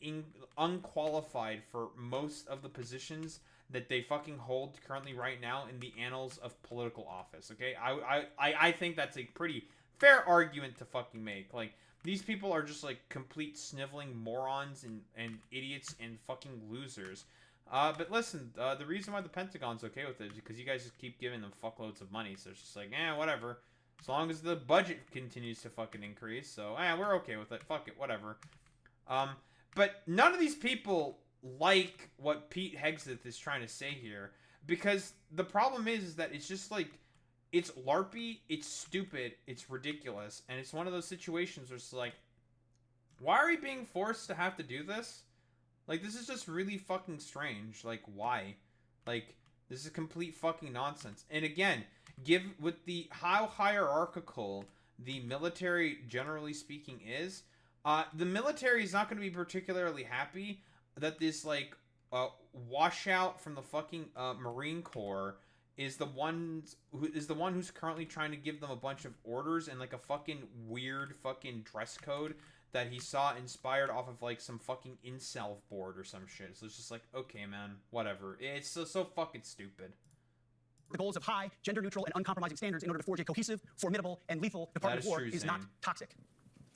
unqualified for most of the positions that they fucking hold currently right now in the annals of political office. Okay, I think that's a pretty fair argument to fucking make. Like, these people are just, like, complete sniveling morons and idiots and fucking losers. But listen, the reason why the Pentagon's okay with it is because you guys just keep giving them fuckloads of money. So it's just like, whatever. As long as the budget continues to fucking increase. So, we're okay with it. Fuck it, whatever. But none of these people like what Pete Hegseth is trying to say here. Because the problem is that it's just like, it's LARPy, it's stupid, it's ridiculous. And it's one of those situations where it's like, why are we being forced to have to do this? Like, this is just really fucking strange. Like, why? Like, this is complete fucking nonsense. And again, with the how hierarchical the military, generally speaking, is, the military is not going to be particularly happy that this, like, washout from the fucking Marine Corps is the one who's currently trying to give them a bunch of orders and, like, a fucking weird fucking dress code that he saw inspired off of, like, some fucking incel board or some shit. So it's just like, okay, man, whatever. It's so fucking stupid. The goals of high, gender-neutral, and uncompromising standards in order to forge a cohesive, formidable, and lethal Department of War is not toxic.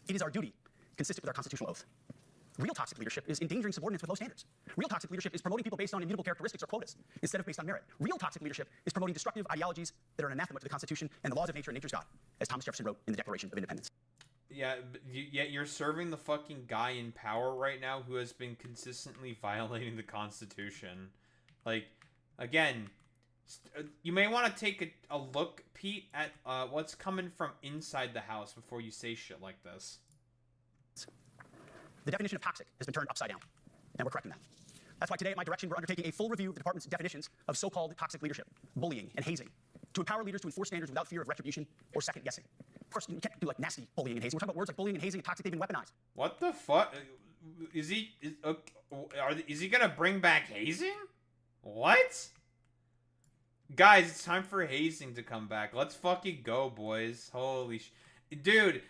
It is our duty, consistent with our constitutional oath. Real toxic leadership is endangering subordinates with low standards. Real toxic leadership is promoting people based on immutable characteristics or quotas, instead of based on merit. Real toxic leadership is promoting destructive ideologies that are an anathema to the Constitution and the laws of nature and nature's God, as Thomas Jefferson wrote in the Declaration of Independence. Yeah, yet you're serving the fucking guy in power right now who has been consistently violating the Constitution. Like, again, You may want to take a look, Pete, at what's coming from inside the house before you say shit like this. The definition of toxic has been turned upside down, and we're correcting that. That's why today, at my direction, we're undertaking a full review of the department's definitions of so-called toxic leadership, bullying, and hazing, to empower leaders to enforce standards without fear of retribution or second guessing. Of course, you can't do like nasty bullying and hazing. We're talking about words like bullying and hazing and toxic they've been weaponized. What the fuck? Is he gonna bring back hazing? What? Guys, it's time for hazing to come back. Let's fucking go, boys. Holy dude,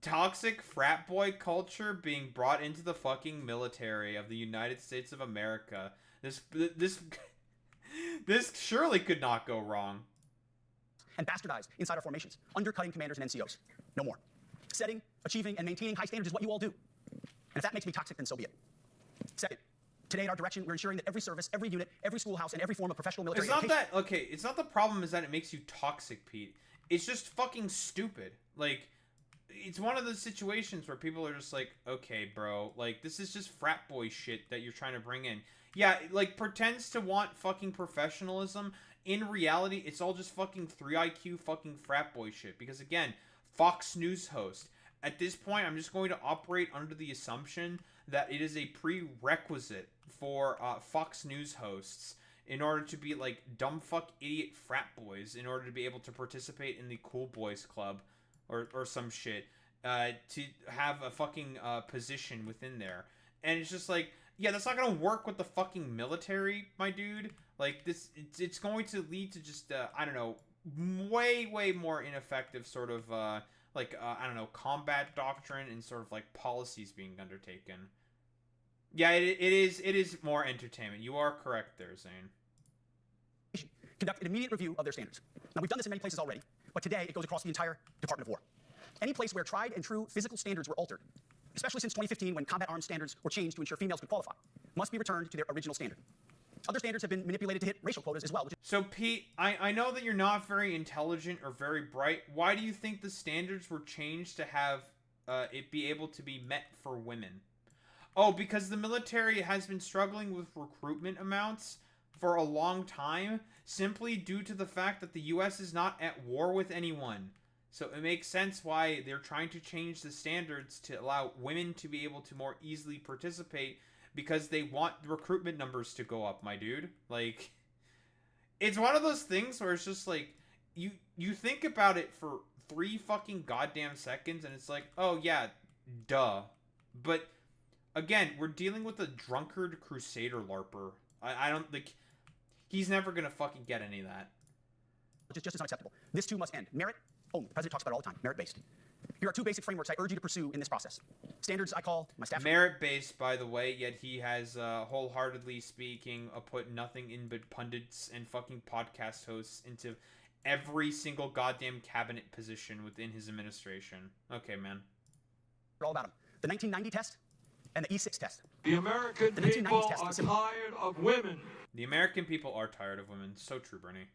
toxic frat boy culture being brought into the fucking military of the United States of America. This surely could not go wrong. And bastardized inside our formations, undercutting commanders and NCOs. No more. Setting, achieving, and maintaining high standards is what you all do. And if that makes me toxic, then so be it. Second, today at our direction, we're ensuring that every service, every unit, every schoolhouse, and every form of professional military it's not the problem is that it makes you toxic, Pete. It's just fucking stupid. Like, it's one of those situations where people are just like, okay, bro, like, this is just frat boy shit that you're trying to bring in. Yeah, like, pretends to want fucking professionalism. In reality, it's all just fucking 3 IQ fucking frat boy shit. Because, again, Fox News host. At this point, I'm just going to operate under the assumption that it is a prerequisite for Fox News hosts in order to be, like, dumb fuck idiot frat boys in order to be able to participate in the Cool Boys Club or some shit to have a fucking position within there. And it's just like, yeah, that's not going to work with the fucking military, my dude. Like, it's going to lead to just, I don't know, way more ineffective sort of, I don't know, combat doctrine and sort of, like, policies being undertaken. Yeah, it is more entertainment. You are correct there, Zane. Conduct an immediate review of their standards. Now, we've done this in many places already, but today it goes across the entire Department of War. Any place where tried and true physical standards were altered, especially since 2015 when combat arms standards were changed to ensure females could qualify, must be returned to their original standard. Other standards have been manipulated to hit racial quotas as well. So, Pete, I know that you're not very intelligent or very bright. Why do you think the standards were changed to have it be able to be met for women? Oh, because the military has been struggling with recruitment amounts for a long time, simply due to the fact that the U.S. is not at war with anyone. So it makes sense why they're trying to change the standards to allow women to be able to more easily participate, because they want the recruitment numbers to go up, my dude. Like, it's one of those things where it's just like, you think about it for 3 fucking goddamn seconds, and it's like, oh yeah, duh. But, again, we're dealing with a drunkard crusader LARPer. I don't think, he's never gonna fucking get any of that. Which is just as unacceptable. This too must end. Merit only. The president talks about it all the time. Merit-based. Here are 2 basic frameworks I urge you to pursue in this process. Standards I call my staff. Merit-based, by the way, yet he has, wholeheartedly speaking, put nothing in but pundits and fucking podcast hosts into every single goddamn cabinet position within his administration. Okay, man. All about them. The 1990 test and the E6 test. The American people are tired of women. The American people are tired of women. So true, Bernie.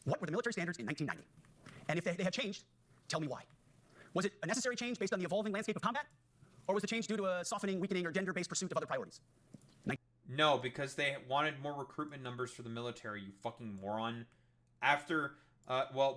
What were the military standards in 1990? And if they have changed, tell me why. Was it a necessary change based on the evolving landscape of combat? Or was the change due to a softening, weakening, or gender-based pursuit of other priorities? No, because they wanted more recruitment numbers for the military, you fucking moron. After,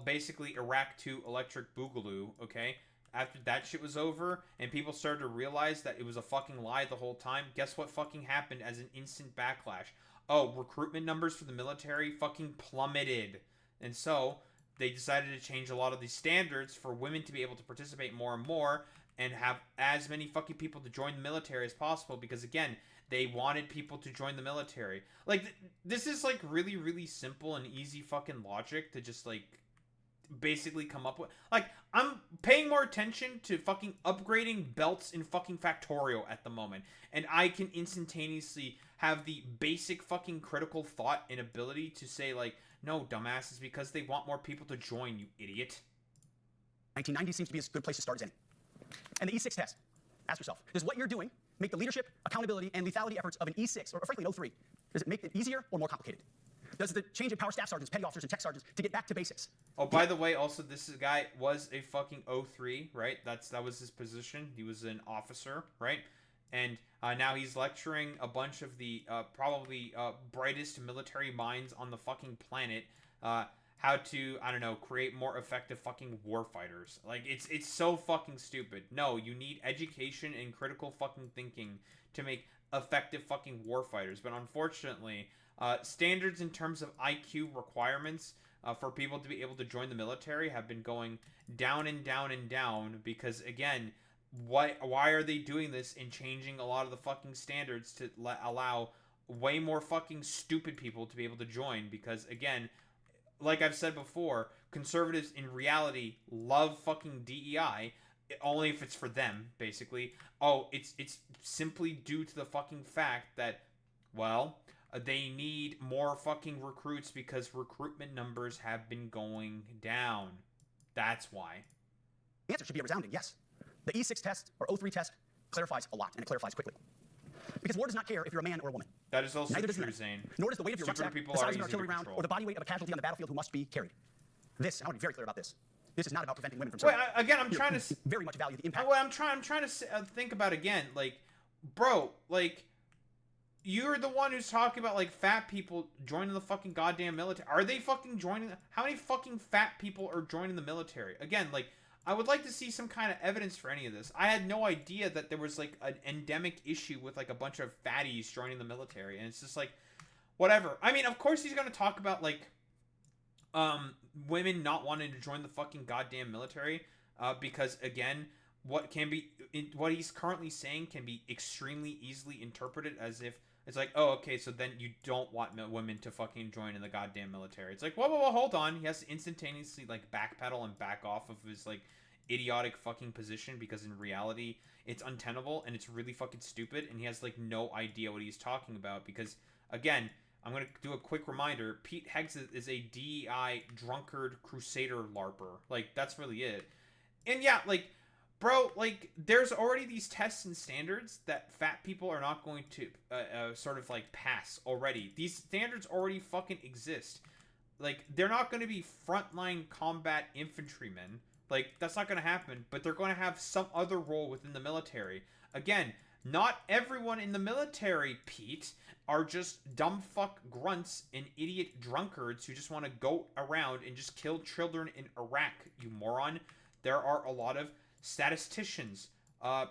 basically Iraq 2 Electric Boogaloo, okay? After that shit was over, and people started to realize that it was a fucking lie the whole time, guess what fucking happened as an instant backlash? Oh, recruitment numbers for the military fucking plummeted. And so, they decided to change a lot of these standards for women to be able to participate more and more and have as many fucking people to join the military as possible, because, again, they wanted people to join the military. Like, this is, like, really, really simple and easy fucking logic to just, like, basically come up with. Like, I'm paying more attention to fucking upgrading belts in fucking Factorio at the moment, and I can instantaneously have the basic fucking critical thought and ability to say, like, no, dumbass, it's because they want more people to join, you idiot. 1990 seems to be as good a place to start as any. And the E6 test. Ask yourself, does what you're doing make the leadership, accountability, and lethality efforts of an E6, or frankly an O3, does it make it easier or more complicated? Does the change in power staff sergeants, petty officers, and tech sergeants to get back to basics? Oh, by the way, also, this guy was a fucking O3, right? That was his position. He was an officer, right? And now he's lecturing a bunch of the probably brightest military minds on the fucking planet how to, I don't know, create more effective fucking warfighters. Like, it's so fucking stupid. No, you need education and critical fucking thinking to make effective fucking warfighters. But unfortunately, standards in terms of IQ requirements for people to be able to join the military have been going down and down and down because, again, why are they doing this and changing a lot of the fucking standards to allow way more fucking stupid people to be able to join? Because, again, like I've said before, conservatives in reality love fucking DEI, only if it's for them, basically. Oh, it's simply due to the fucking fact that, well, they need more fucking recruits because recruitment numbers have been going down. That's why. The answer should be a resounding yes. The E6 test or O3 test clarifies a lot, and it clarifies quickly. Because war does not care if you're a man or a woman. That is also Neither does true, it. Zane. Nor does the weight of your Stupider rucksack, people the are size of an easy to artillery round, control. or the body weight of a casualty on the battlefield who must be carried. This, I want to be very clear about this. This is not about preventing women from serving. Wait, again, I'm trying to very much value the impact. Well, I'm trying to think about again, like, bro, like, you're the one who's talking about, like, fat people joining the fucking goddamn military. Are they fucking joining? How many fucking fat people are joining the military? Again, like, I would like to see some kind of evidence for any of this. I had no idea that there was, like, an endemic issue with, like, a bunch of fatties joining the military. And it's just, like, whatever. I mean, of course he's going to talk about, like, women not wanting to join the fucking goddamn military. Because, again, what he's currently saying can be extremely easily interpreted as if it's like, oh, okay, so then you don't want women to fucking join in the goddamn military. It's like, whoa, hold on. He has to instantaneously, like, backpedal and back off of his, like, idiotic fucking position because in reality it's untenable and it's really fucking stupid and he has, like, no idea what he's talking about because, again, I'm going to do a quick reminder. Pete Hegseth is a DEI drunkard crusader LARPer. Like, that's really it. And yeah, like, bro, like, there's already these tests and standards that fat people are not going to sort of, like, pass already. These standards already fucking exist. Like, they're not going to be frontline combat infantrymen. Like, that's not going to happen, but they're going to have some other role within the military. Again, not everyone in the military, Pete, are just dumb fuck grunts and idiot drunkards who just want to go around and just kill children in Iraq, you moron. There are a lot of statisticians,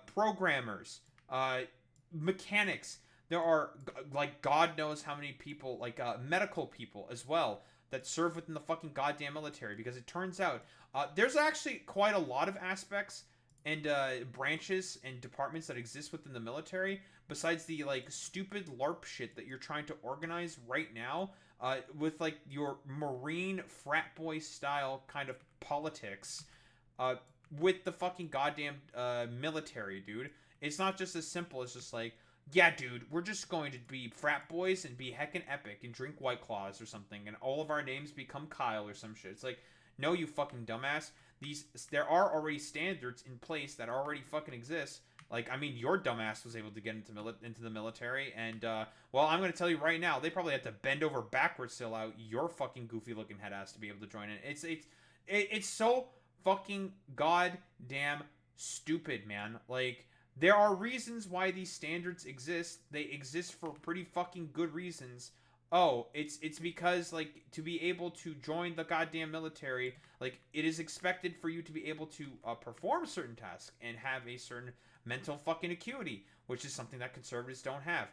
programmers, mechanics. There are, like, God knows how many people, like, medical people as well that serve within the fucking goddamn military, because it turns out there's actually quite a lot of aspects and branches and departments that exist within the military besides the, like, stupid LARP shit that you're trying to organize right now with, like, your Marine frat boy style kind of politics with the fucking goddamn military, dude. It's not just as simple as just like, yeah, dude, we're just going to be frat boys and be heckin' epic and drink White Claws or something, and all of our names become Kyle or some shit. It's like, no, you fucking dumbass. There are already standards in place that already fucking exist. Like, I mean, your dumbass was able to get into the military, and, well, I'm going to tell you right now, they probably had to bend over backwards to allow your fucking goofy-looking head ass to be able to join in. It's so fucking goddamn stupid, man. Like, there are reasons why these standards exist. They exist for pretty fucking good reasons. Oh, it's because, like, to be able to join the goddamn military, like, it is expected for you to be able to perform certain tasks and have a certain mental fucking acuity, which is something that conservatives don't have.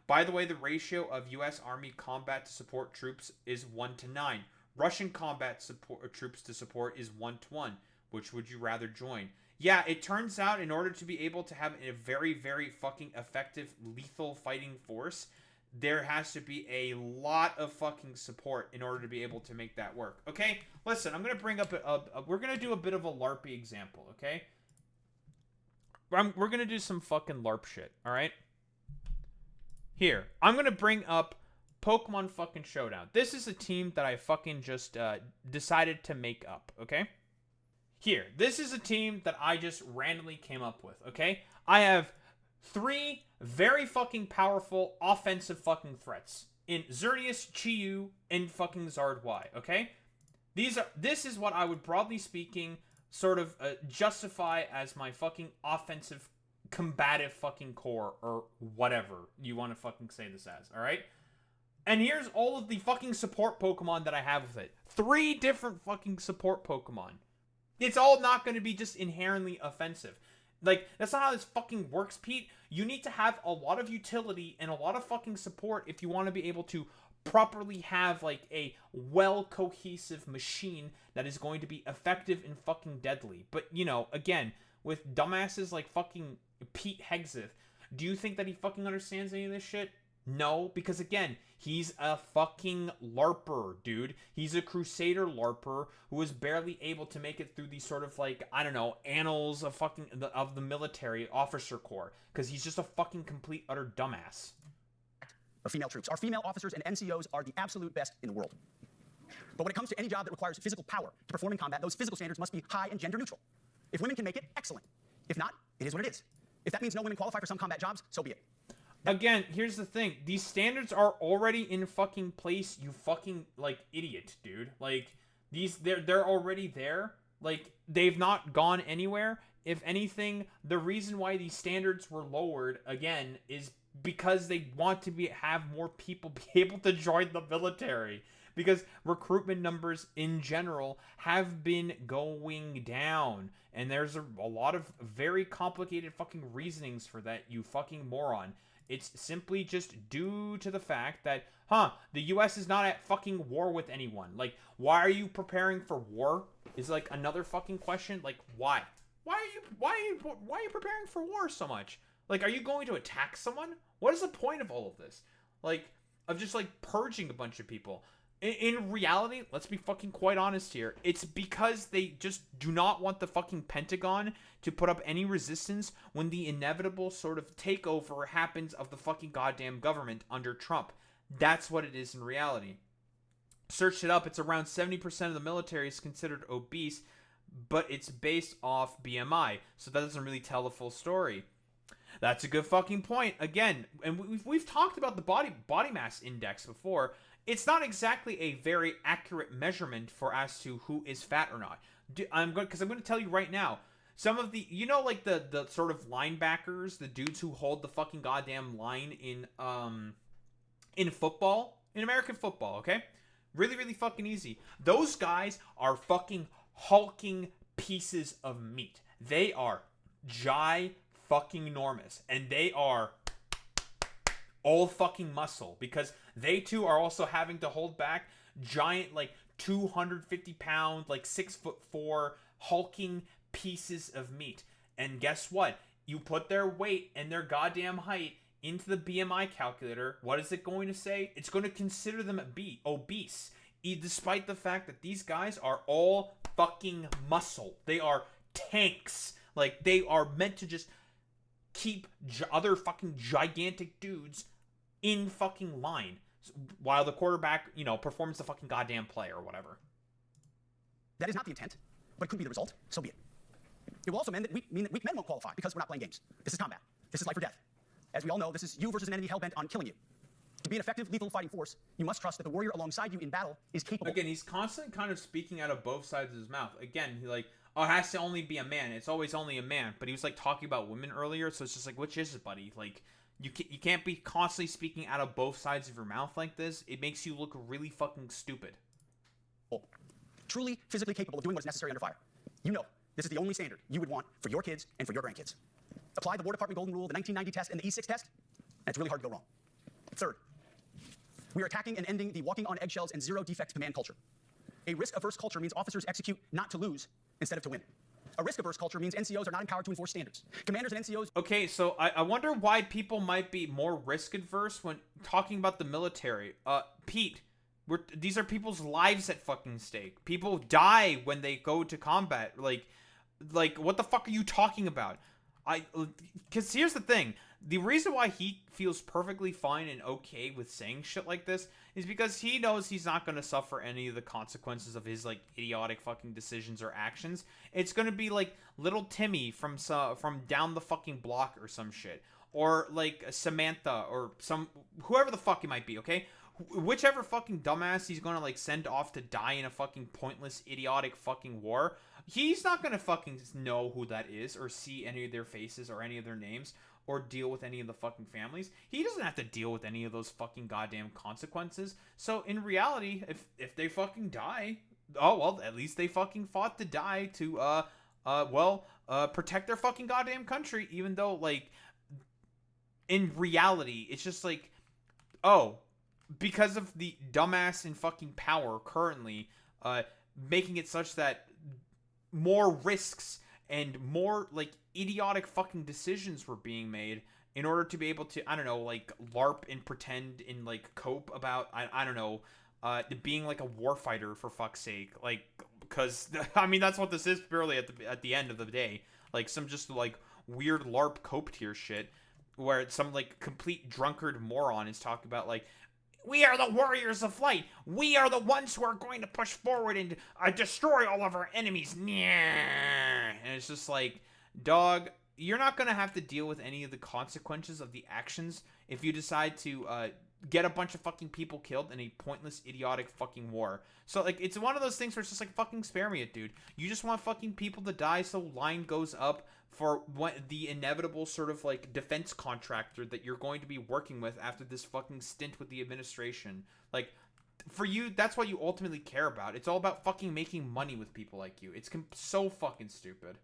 By the way, the ratio of U.S. Army combat to support troops is 1-9. Russian combat troops to support is 1-1. Which would you rather join? Yeah, it turns out in order to be able to have a very, very fucking effective, lethal fighting force, there has to be a lot of fucking support in order to be able to make that work. Okay? Listen, I'm going to bring up we're going to do a bit of a LARPy example, okay? We're going to do some fucking LARP shit, alright? Here, I'm going to bring up Pokemon fucking Showdown. This is a team that I fucking just decided to make up, okay? Here, this is a team that I just randomly came up with, okay? I have 3 very fucking powerful offensive fucking threats in Xerneas, Chi-Yu, and fucking Zard Y, okay? This is what I would, broadly speaking, sort of justify as my fucking offensive combative fucking corps, or whatever you want to fucking say this as, alright? And here's all of the fucking support Pokemon that I have with it. 3 different fucking support Pokemon. It's all not going to be just inherently offensive. Like, that's not how this fucking works, Pete. You need to have a lot of utility and a lot of fucking support if you want to be able to properly have, like, a well-cohesive machine that is going to be effective and fucking deadly. But, you know, again, with dumbasses like fucking Pete Hegseth, do you think that he fucking understands any of this shit? No, because again, he's a fucking LARPer, dude. He's a Crusader LARPer who was barely able to make it through these sort of, like, I don't know, annals of fucking of the military officer corps, because he's just a fucking complete utter dumbass. Of female troops. Our female officers and NCOs are the absolute best in the world. But when it comes to any job that requires physical power to perform in combat, those physical standards must be high and gender neutral. If women can make it, excellent. If not, it is what it is. If that means no women qualify for some combat jobs, so be it. Again, here's the thing. These standards are already in fucking place, you fucking, like, idiot, dude. Like, they're already there. Like, they've not gone anywhere. If anything, the reason why these standards were lowered, again, is because they want to have more people be able to join the military. Because recruitment numbers in general have been going down. And there's a lot of very complicated fucking reasonings for that, you fucking moron. It's simply just due to the fact that, the U.S. is not at fucking war with anyone. Like, why are you preparing for war? Is, like, another fucking question. Like, why? Why are you preparing for war so much? Like, are you going to attack someone? What is the point of all of this? Like, of just, like, purging a bunch of people? In reality, let's be fucking quite honest here. It's because they just do not want the fucking Pentagon to put up any resistance when the inevitable sort of takeover happens of the fucking goddamn government under Trump. That's what it is in reality. Searched it up. It's around 70% of the military is considered obese, but it's based off BMI. So that doesn't really tell the full story. That's a good fucking point. Again, and we've talked about the body mass index before. It's not exactly a very accurate measurement for as to who is fat or not. I'm going to tell you right now, some of the, you know, like the sort of linebackers, the dudes who hold the fucking goddamn line in football, in American football, okay? Really, really fucking easy. Those guys are fucking hulking pieces of meat. They are fucking enormous, and they are all fucking muscle, because they too are also having to hold back giant, like, 250 pound, like 6'4" hulking pieces of meat. And guess what? You put their weight and their goddamn height into the BMI calculator. What is it going to say? It's going to consider them obese, despite the fact that these guys are all fucking muscle. They are tanks. Like, they are meant to just keep other fucking gigantic dudes in fucking line while the quarterback, you know, performs the fucking goddamn play or whatever. That is not the intent, but it could be the result. So be it. It will also mean that weak men won't qualify because we're not playing games. This is combat. This is life or death. As we all know, this is you versus an enemy hell-bent on killing you. To be an effective, lethal fighting force, you must trust that the warrior alongside you in battle is capable. Again, he's constantly kind of speaking out of both sides of his mouth. Again, he's like, oh, it has to only be a man. It's always only a man. But he was, like, talking about women earlier, so it's just like, which is it, buddy? Like, you can't be constantly speaking out of both sides of your mouth like this. It makes you look really fucking stupid. Truly physically capable of doing what's necessary under fire. You know, this is the only standard you would want for your kids and for your grandkids. Apply the War Department Golden Rule, the 1990 test, and the E6 test, and it's really hard to go wrong. Third, we are attacking and ending the walking on eggshells and zero defect command culture. A risk-averse culture means officers execute not to lose instead of to win. A risk-averse culture means NCOs are not empowered to enforce standards. Commanders and NCOs... Okay, so I wonder why people might be more risk-averse when talking about the military. Pete, these are people's lives at fucking stake. People die when they go to combat. Like, what the fuck are you talking about? Because here's the thing. The reason why he feels perfectly fine and okay with saying shit like this is because he knows he's not going to suffer any of the consequences of his, like, idiotic fucking decisions or actions. It's going to be like little Timmy from down the fucking block or some shit. Or, like, Samantha or whoever the fuck it might be, okay? Whichever fucking dumbass he's going to, like, send off to die in a fucking pointless, idiotic fucking war. He's not gonna fucking know who that is or see any of their faces or any of their names or deal with any of the fucking families. He doesn't have to deal with any of those fucking goddamn consequences. So in reality, if they fucking die, oh well, at least they fucking fought to die to protect their fucking goddamn country, even though, like, in reality, it's just like, oh, because of the dumbass in fucking power currently, making it such that more risks and more, like, idiotic fucking decisions were being made in order to be able to, I don't know, like, LARP and pretend and, like, cope about, I don't know, being, like, a warfighter, for fuck's sake. Like, because, I mean, that's what this is purely at the end of the day. Like, some just, like, weird LARP cope tier shit where some, like, complete drunkard moron is talking about, like, we are the warriors of light. We are the ones who are going to push forward and destroy all of our enemies. And it's just like, dog, you're not going to have to deal with any of the consequences of the actions if you decide to get a bunch of fucking people killed in a pointless, idiotic fucking war. So, like, it's one of those things where it's just like, fucking spare me it, dude. You just want fucking people to die so line goes up for what the inevitable sort of, like, defense contractor that you're going to be working with after this fucking stint with the administration. Like, for you, that's what you ultimately care about. It's all about fucking making money with people like you. It's so fucking stupid.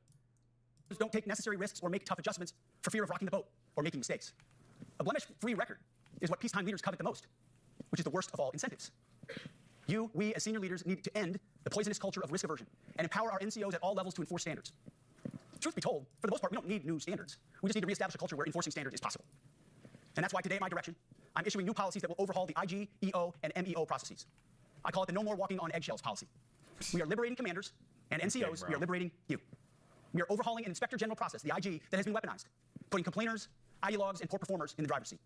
Don't take necessary risks or make tough adjustments for fear of rocking the boat or making mistakes. A blemish-free record is what peacetime leaders covet the most, which is the worst of all incentives. We, as senior leaders, need to end the poisonous culture of risk aversion and empower our NCOs at all levels to enforce standards. Truth be told, for the most part, we don't need new standards. We just need to reestablish a culture where enforcing standards is possible. And that's why today, at my direction, I'm issuing new policies that will overhaul the IG, EO, and MEO processes. I call it the no more walking on eggshells policy. We are liberating commanders, and NCOs, we are liberating you. We are overhauling an inspector general process, the IG, that has been weaponized, putting complainers, ideologues, and poor performers in the driver's seat.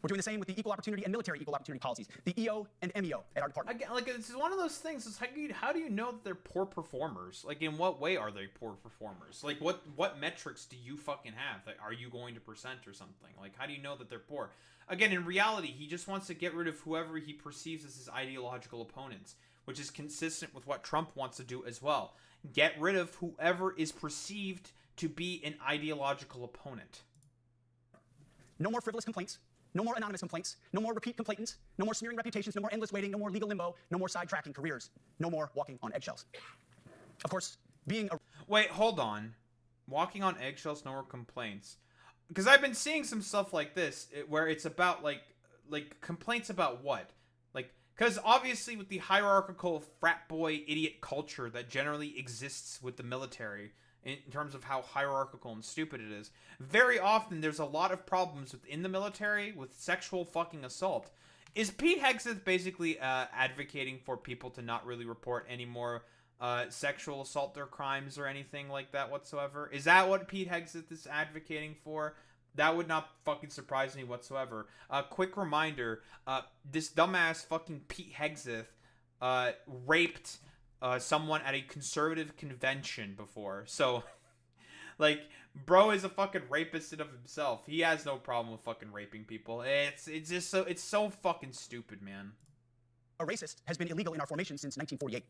We're doing the same with the equal opportunity and military equal opportunity policies, the EO and MEO at our department. Again, like, this is one of those things. It's like, how do you know that they're poor performers? Like, in what way are they poor performers? Like, what metrics do you fucking have? Like, are you going to percent or something? Like, how do you know that they're poor? Again, in reality, he just wants to get rid of whoever he perceives as his ideological opponents, which is consistent with what Trump wants to do as well. Get rid of whoever is perceived to be an ideological opponent. No more frivolous complaints. No more anonymous complaints. No more repeat complainants. No more smearing reputations. No more endless waiting. No more legal limbo. No more sidetracking careers. No more walking on eggshells. Of course, being a... Wait, hold on. Walking on eggshells, no more complaints. Because I've been seeing some stuff like this where it's about, like complaints about what? Like, because obviously with the hierarchical frat boy idiot culture that generally exists with the military, in terms of how hierarchical and stupid it is, very often there's a lot of problems within the military with sexual fucking assault. Is Pete Hegseth basically advocating for people to not really report any more sexual assault or crimes or anything like that whatsoever? Is that what Pete Hegseth is advocating for? That would not fucking surprise me whatsoever. Quick reminder, this dumbass fucking Pete Hegseth raped someone at a conservative convention before. So, like, bro is a fucking rapist in of himself. He has no problem with fucking raping people. It's just so, it's so fucking stupid, man. A racist has been illegal in our formation since 1948.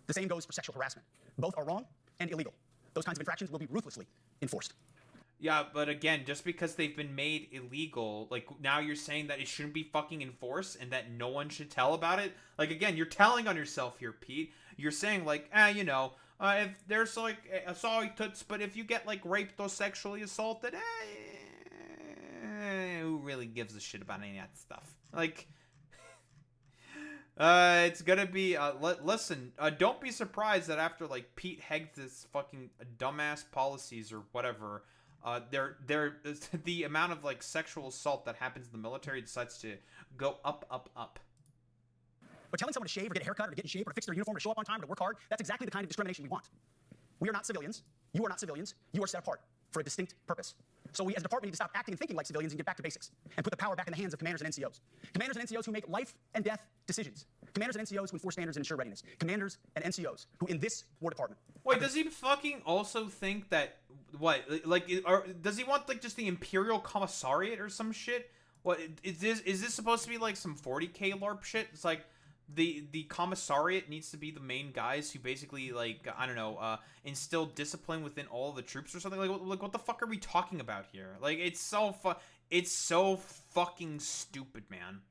The same goes for sexual harassment. Both are wrong and illegal. Those kinds of infractions will be ruthlessly enforced. Yeah, but again, just because they've been made illegal, like, now you're saying that it shouldn't be fucking enforced and that no one should tell about it? Like, again, you're telling on yourself here, Pete. You're saying, like, if there's, like, sorry toots, but if you get, like, raped or sexually assaulted, who really gives a shit about any of that stuff? Like, it's gonna be, listen, don't be surprised that after, like, Pete Hegseth's fucking dumbass policies or whatever, the amount of, like, sexual assault that happens in the military decides to go up, up, up. But telling someone to shave or get a haircut or to get in shape or to fix their uniform or to show up on time or to work hard, that's exactly the kind of discrimination we want. We are not civilians. You are not civilians. You are set apart for a distinct purpose. So we as a department need to stop acting and thinking like civilians and get back to basics and put the power back in the hands of commanders and NCOs. Commanders and NCOs who make life and death decisions. Commanders and NCOs who enforce standards and ensure readiness. Commanders and NCOs who in this War Department... Wait, does he fucking also think that... What? Like, does he want, like, just the Imperial Commissariat or some shit? What, is this supposed to be, like, some 40k LARP shit? It's like... the commissariat needs to be the main guys who basically, like, I don't know, instill discipline within all the troops or something. Like what the fuck are we talking about here? Like, it's so fucking stupid, man.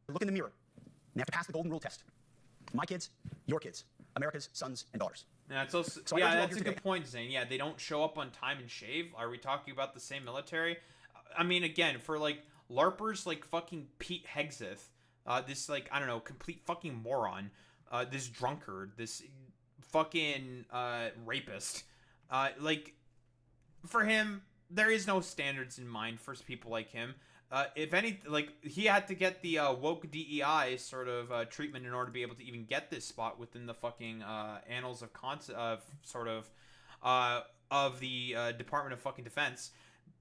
Look in the mirror. And you have to pass the golden rule test. My kids, your kids, America's sons and daughters. Yeah, it's also, So yeah, that's a good point, Zane. Yeah, they don't show up on time and shave. Are we talking about the same military? I mean, again, for, like, LARPers like fucking Pete Hegseth, this, like, I don't know, complete fucking moron, this drunkard, this fucking rapist, like, for him, there is no standards in mind for people like him. If any, like, he had to get the woke DEI sort of treatment in order to be able to even get this spot within the fucking annals of the Department of fucking Defense.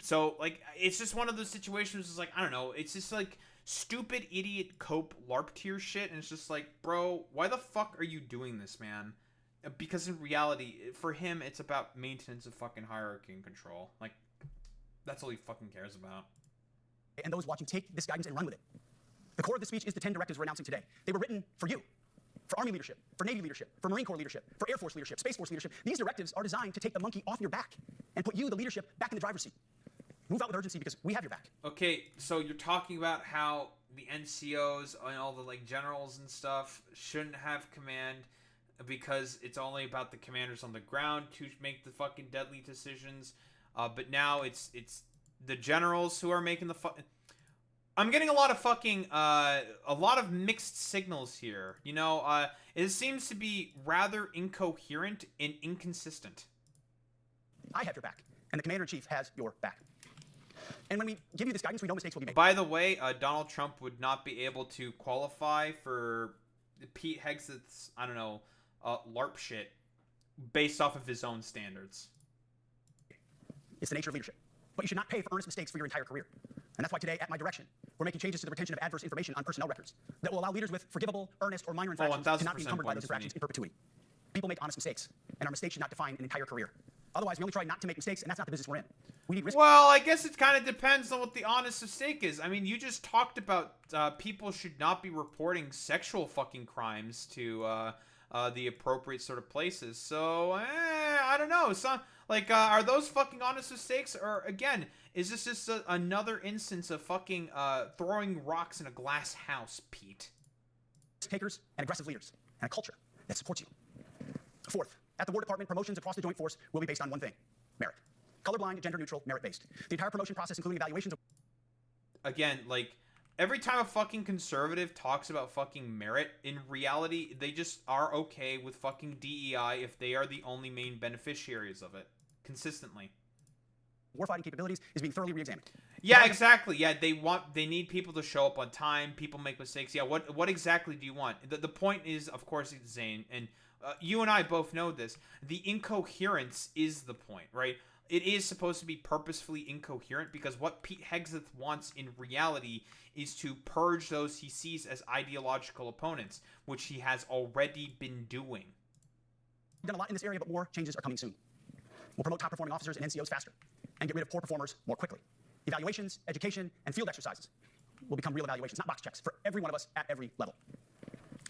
So, like, it's just one of those situations. It's like, I don't know. It's just like stupid idiot cope LARP tier shit, and it's just like, bro, why the fuck are you doing this, man? Because in reality, for him, it's about maintenance of fucking hierarchy and control. Like, that's all he fucking cares about. And those watching take this guidance and run with it. The core of the speech is the 10 directives we're announcing today. They were written for you, for Army leadership, for Navy leadership, for Marine Corps leadership, for Air Force leadership, Space Force leadership. These directives are designed to take the monkey off your back and put you, the leadership, back in the driver's seat. Move out with urgency because we have your back. Okay, so you're talking about how the NCOs and all the, like, generals and stuff shouldn't have command because it's only about the commanders on the ground to make the fucking deadly decisions. But now it's the generals who are making the I'm getting a lot of fucking a lot of mixed signals here. You know, it seems to be rather incoherent and inconsistent. I have your back, and the commander-in-chief has your back. And when we give you this guidance, we know mistakes will be made. By the way, Donald Trump would not be able to qualify for Pete Hegseth's, I don't know, LARP shit based off of his own standards. It's the nature of leadership. But you should not pay for earnest mistakes for your entire career. And that's why today, at my direction, we're making changes to the retention of adverse information on personnel records that will allow leaders with forgivable, earnest, or minor infractions to not be encumbered by those infractions in perpetuity. People make honest mistakes, and our mistakes should not define an entire career. Otherwise, we only try not to make mistakes, and that's not the business we're in. We need risk. Well, I guess it kind of depends on what the honest mistake is. I mean, you just talked about people should not be reporting sexual fucking crimes to the appropriate sort of places. So, I don't know. Some, like, are those fucking honest mistakes? Or, again, is this just another instance of fucking throwing rocks in a glass house, Pete? Takers and aggressive leaders, and a culture that supports you. Fourth, at the War Department, promotions across the Joint Force will be based on one thing: merit. Colorblind, gender-neutral, merit-based. The entire promotion process, including evaluations of... Again, like, every time a fucking conservative talks about fucking merit, in reality, they just are okay with fucking DEI if they are the only main beneficiaries of it. Consistently. Warfighting capabilities is being thoroughly re-examined. Yeah, exactly. Yeah, they need people to show up on time. People make mistakes. Yeah, what exactly do you want? The point is, of course, Zane, and you and I both know this. The incoherence is the point, right? It is supposed to be purposefully incoherent because what Pete Hegseth wants in reality is to purge those he sees as ideological opponents, which he has already been doing. We've done a lot in this area, but more changes are coming soon. We'll promote top-performing officers and NCOs faster and get rid of poor performers more quickly. Evaluations, education, and field exercises will become real evaluations, not box checks, for every one of us at every level.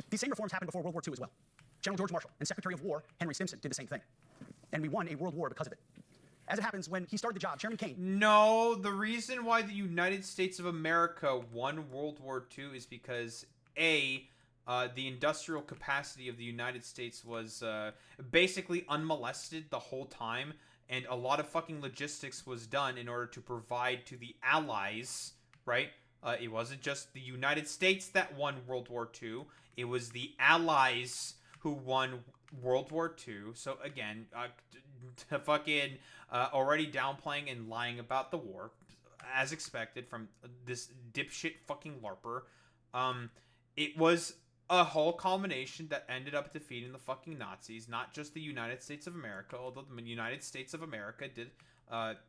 These same reforms happened before World War II as well. General George Marshall and Secretary of War Henry Stimson did the same thing. And we won a world war because of it. As it happens, when he started the job, Chairman Kane... No, the reason why the United States of America won World War II is because, A, the industrial capacity of the United States was basically unmolested the whole time, and a lot of fucking logistics was done in order to provide to the Allies, right? It wasn't just the United States that won World War II. It was the Allies who won World War II. So, again, fucking already downplaying and lying about the war, as expected from this dipshit fucking LARPer. It was a whole culmination that ended up defeating the fucking Nazis, not just the United States of America, although the United States of America did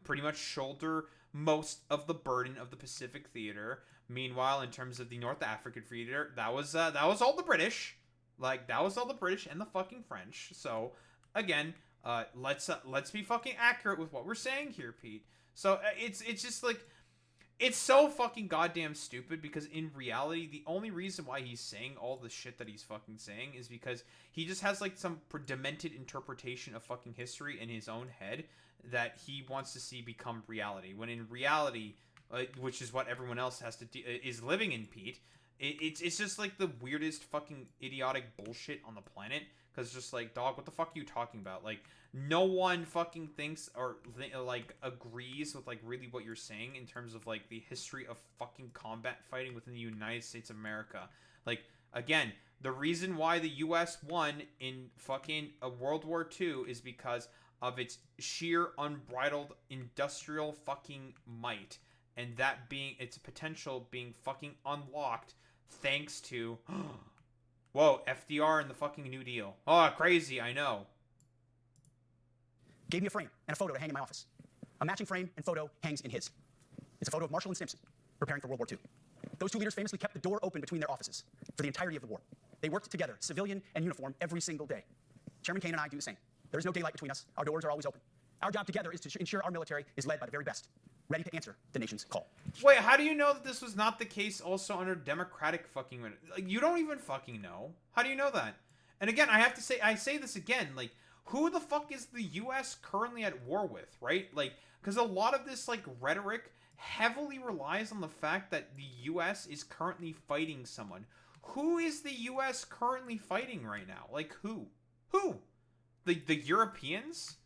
pretty much shoulder most of the burden of the Pacific theater. Meanwhile, in terms of the North African theater, that was all the British. Like, that was all the British and the fucking French. So, again, let's be fucking accurate with what we're saying here, Pete. So, it's just like, it's so fucking goddamn stupid because in reality, the only reason why he's saying all the shit that he's fucking saying is because he just has like some demented interpretation of fucking history in his own head that he wants to see become reality. When in reality, which is what everyone else has to do, is living in, Pete. It's just like the weirdest fucking idiotic bullshit on the planet. Because just like, dog, what the fuck are you talking about? Like, no one fucking thinks or like agrees with like really what you're saying in terms of like the history of fucking combat fighting within the United States of America. Like, again, the reason why the U.S. won in fucking World War II is because of its sheer unbridled industrial fucking might. And that being its potential being fucking unlocked thanks to whoa, FDR and the fucking New Deal. Oh, crazy, I know. Gave me a frame and a photo to hang in my office. A matching frame and photo hangs in his. It's a photo of Marshall and Simpson preparing for World War II. Those two leaders famously kept the door open between their offices for the entirety of the war. They worked together, civilian and uniform, every single day. Chairman Kane and I do the same. There is no daylight between us. Our doors are always open. Our job together is to ensure our military is led by the very best, ready to answer the nation's call. Wait, how do you know that this was not the case also under Democratic fucking... Like, you don't even fucking know. How do you know that? And again, I say this again, like, who the fuck is the U.S. currently at war with, right? Like, because a lot of this, like, rhetoric heavily relies on the fact that the U.S. is currently fighting someone. Who is the U.S. currently fighting right now? Like, who? Who? The Europeans?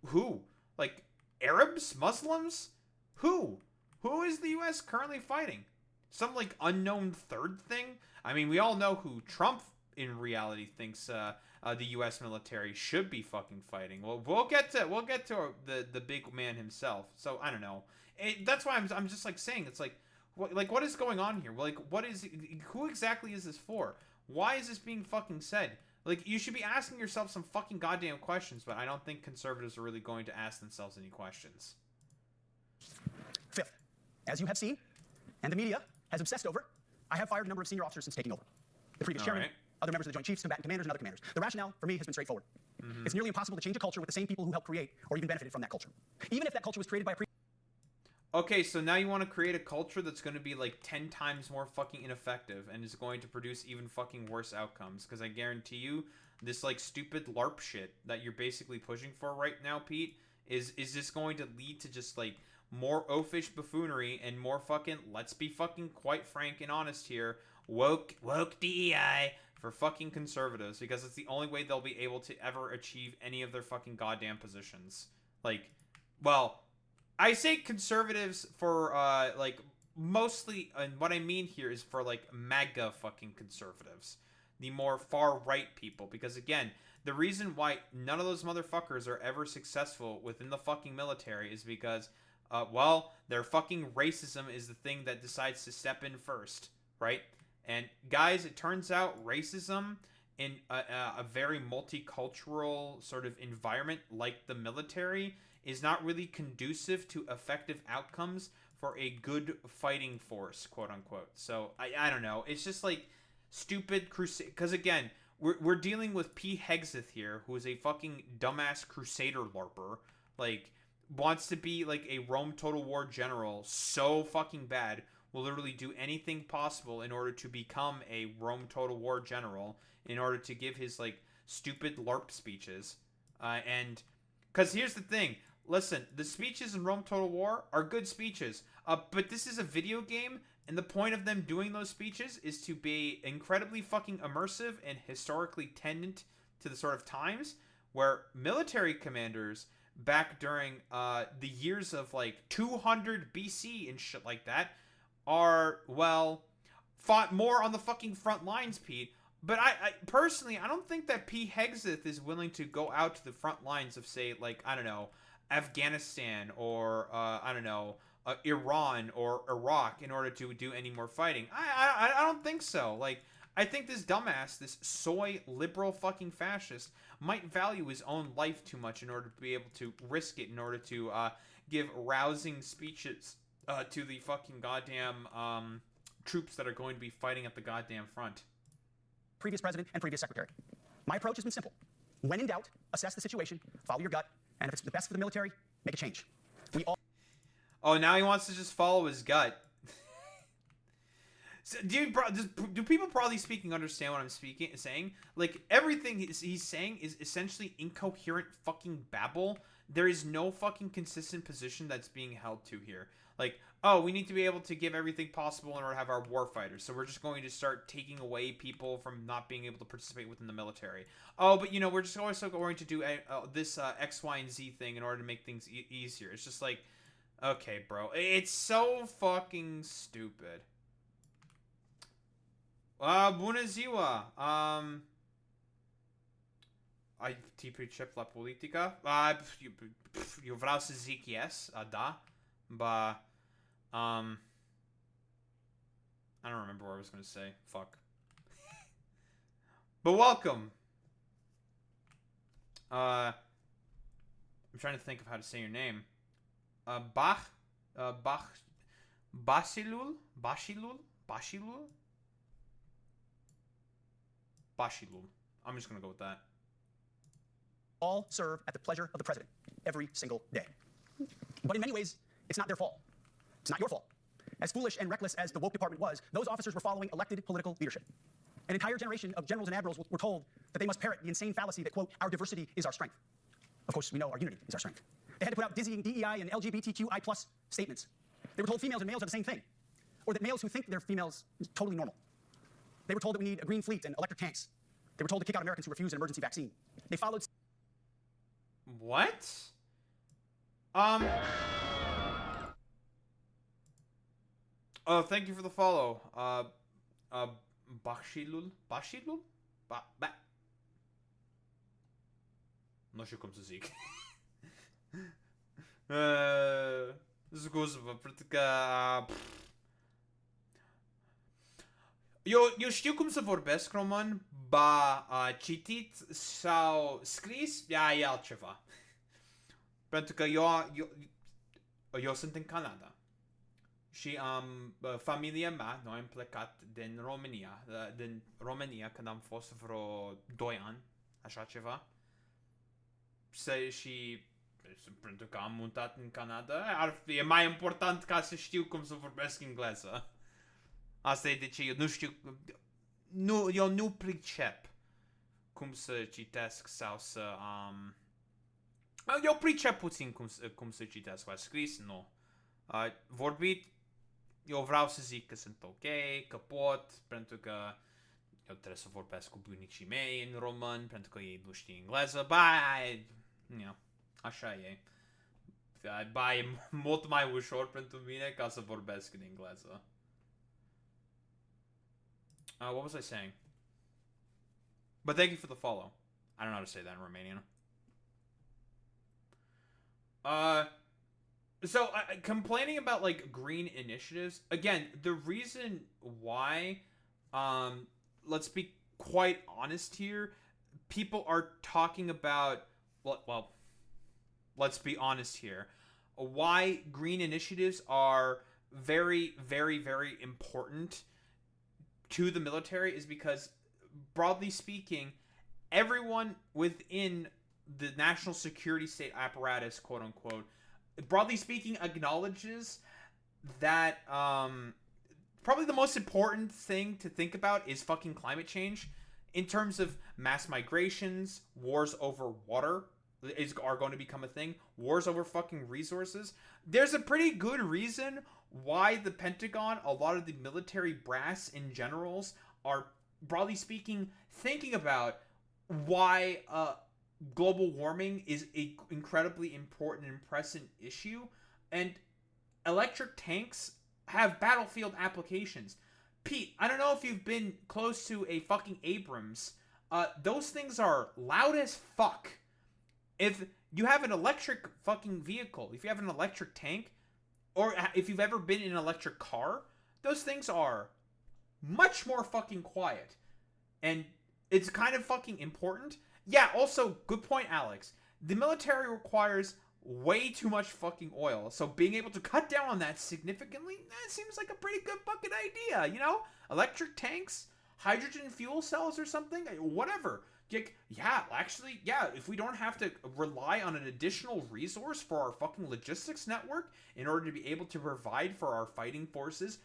Who? Like, Arabs? Muslims? Who? Who is the U.S. currently fighting? Some, like, unknown third thing? I mean, we all know who Trump, in reality, thinks the U.S. military should be fucking fighting. Well, we'll get to the big man himself. So, I don't know. That's why I'm just, like, saying, it's like, what is going on here? Like, who exactly is this for? Why is this being fucking said? Like, you should be asking yourself some fucking goddamn questions, but I don't think conservatives are really going to ask themselves any questions. Fifth, as you have seen, and the media has obsessed over, I have fired a number of senior officers since taking over. The previous chairman, other members of the Joint Chiefs, combatant commanders, and other commanders. The rationale, for me, has been straightforward. It's nearly impossible to change a culture with the same people who helped create or even benefited from that culture. Even if that culture was created by a Okay, so now you want to create a culture that's going to be like 10 times more fucking ineffective and is going to produce even fucking worse outcomes. Because I guarantee you, this like stupid LARP shit that you're basically pushing for right now, Pete, is just going to lead to just like more oafish buffoonery and more fucking, let's be fucking quite frank and honest here, woke DEI for fucking conservatives. Because it's the only way they'll be able to ever achieve any of their fucking goddamn positions. Like, well... I say conservatives for, like, mostly, and what I mean here is for, like, MAGA fucking conservatives. The more far-right people. Because, again, the reason why none of those motherfuckers are ever successful within the fucking military is because, well, their fucking racism is the thing that decides to step in first, right? And, guys, it turns out racism in a very multicultural sort of environment like the military is not really conducive to effective outcomes for a good fighting force, quote unquote. So I don't know. It's just like stupid crusade. Because again, we're dealing with Pete Hegseth here, who is a fucking dumbass crusader LARPer. Like, wants to be like a Rome Total War general so fucking bad, will literally do anything possible in order to become a Rome Total War general, in order to give his like stupid LARP speeches. And because here's the thing. Listen, the speeches in Rome Total War are good speeches, but this is a video game, and the point of them doing those speeches is to be incredibly fucking immersive and historically tendant to the sort of times where military commanders back during the years of like 200 BC and shit like that are, well, fought more on the fucking front lines, Pete. But I personally, I don't think that Pete Hegseth is willing to go out to the front lines of, say, like, I don't know, Afghanistan or, I don't know, Iran or Iraq in order to do any more fighting. I don't think so. Like, I think this dumbass, this soy liberal fucking fascist, might value his own life too much in order to be able to risk it in order to give rousing speeches to the fucking goddamn troops that are going to be fighting at the goddamn front. Previous president and previous secretary. My approach has been simple. When in doubt, assess the situation, follow your gut, and if it's the best for the military, make a change. We all... Oh, now he wants to just follow his gut. So, do people broadly speaking understand what I'm saying? Like, everything he's saying is essentially incoherent fucking babble. There is no fucking consistent position that's being held to here. Like, oh, we need to be able to give everything possible in order to have our warfighters, so we're just going to start taking away people from not being able to participate within the military. Oh, but, you know, we're just also going to do this X, Y, and Z thing in order to make things easier. It's just like, okay, bro. It's so fucking stupid. Bună ziua. Ai ti pricep la politică? Eu vreau să zic yes, da, but I don't remember what I was going to say. Fuck. But welcome. I'm trying to think of how to say your name. Bashilul? I'm just going to go with that. All serve at the pleasure of the president every single day. But in many ways, it's not their fault. It's not your fault. As foolish and reckless as the woke department was, those officers were following elected political leadership. An entire generation of generals and admirals were told that they must parrot the insane fallacy that, quote, our diversity is our strength. Of course, we know our unity is our strength. They had to put out dizzying DEI and LGBTQI+ statements. They were told females and males are the same thing, or that males who think they're females is totally normal. They were told that we need a green fleet and electric tanks. They were told to kick out Americans who refuse an emergency vaccine. They followed... What? Oh, thank you for the follow. Bashilul? Nu știu cum să zic. Scuză-mă, pentru că... Eu știu cum să vorbesc român, citit sau scris, e altceva. Pentru că eu sunt în Canada. Și familia mea, noi am plecat din România când am fost vreo 2 ani, așa ceva. Și pentru că am mutat în Canada, e mai important ca să știu cum să vorbesc engleză. Asta e de ce eu nu știu, eu nu pricep cum să citesc sau să... eu pricep puțin cum să citesc, la scris, nu. Vorbit, eu vreau să zic că sunt ok, că pot, pentru că eu trebuie să vorbesc cu bunicii mei în român, pentru că ei nu știu engleză, așa e. E mult mai ușor pentru mine ca să vorbesc în engleză. What was I saying? But thank you for the follow. I don't know how to say that in Romanian. So complaining about like green initiatives, again, the reason why, let's be quite honest here, people are talking about, well, let's be honest here, why green initiatives are very, very, very important to the military is because, broadly speaking, everyone within the national security state apparatus, quote unquote, broadly speaking, acknowledges that probably the most important thing to think about is fucking climate change in terms of mass migrations, wars over water are going to become a thing, wars over fucking resources. There's a pretty good reason why the Pentagon, a lot of the military brass and generals are, broadly speaking, thinking about why global warming is an incredibly important and pressing issue, and electric tanks have battlefield applications. Pete, I don't know if you've been close to a fucking Abrams. Those things are loud as fuck. If you have an electric fucking vehicle, if you have an electric tank, or if you've ever been in an electric car, those things are much more fucking quiet. And it's kind of fucking important. Yeah, also, good point, Alex. The military requires way too much fucking oil. So being able to cut down on that significantly, that seems like a pretty good fucking idea, you know? Electric tanks, hydrogen fuel cells or something, whatever. Yeah, actually, yeah, if we don't have to rely on an additional resource for our fucking logistics network in order to be able to provide for our fighting forces,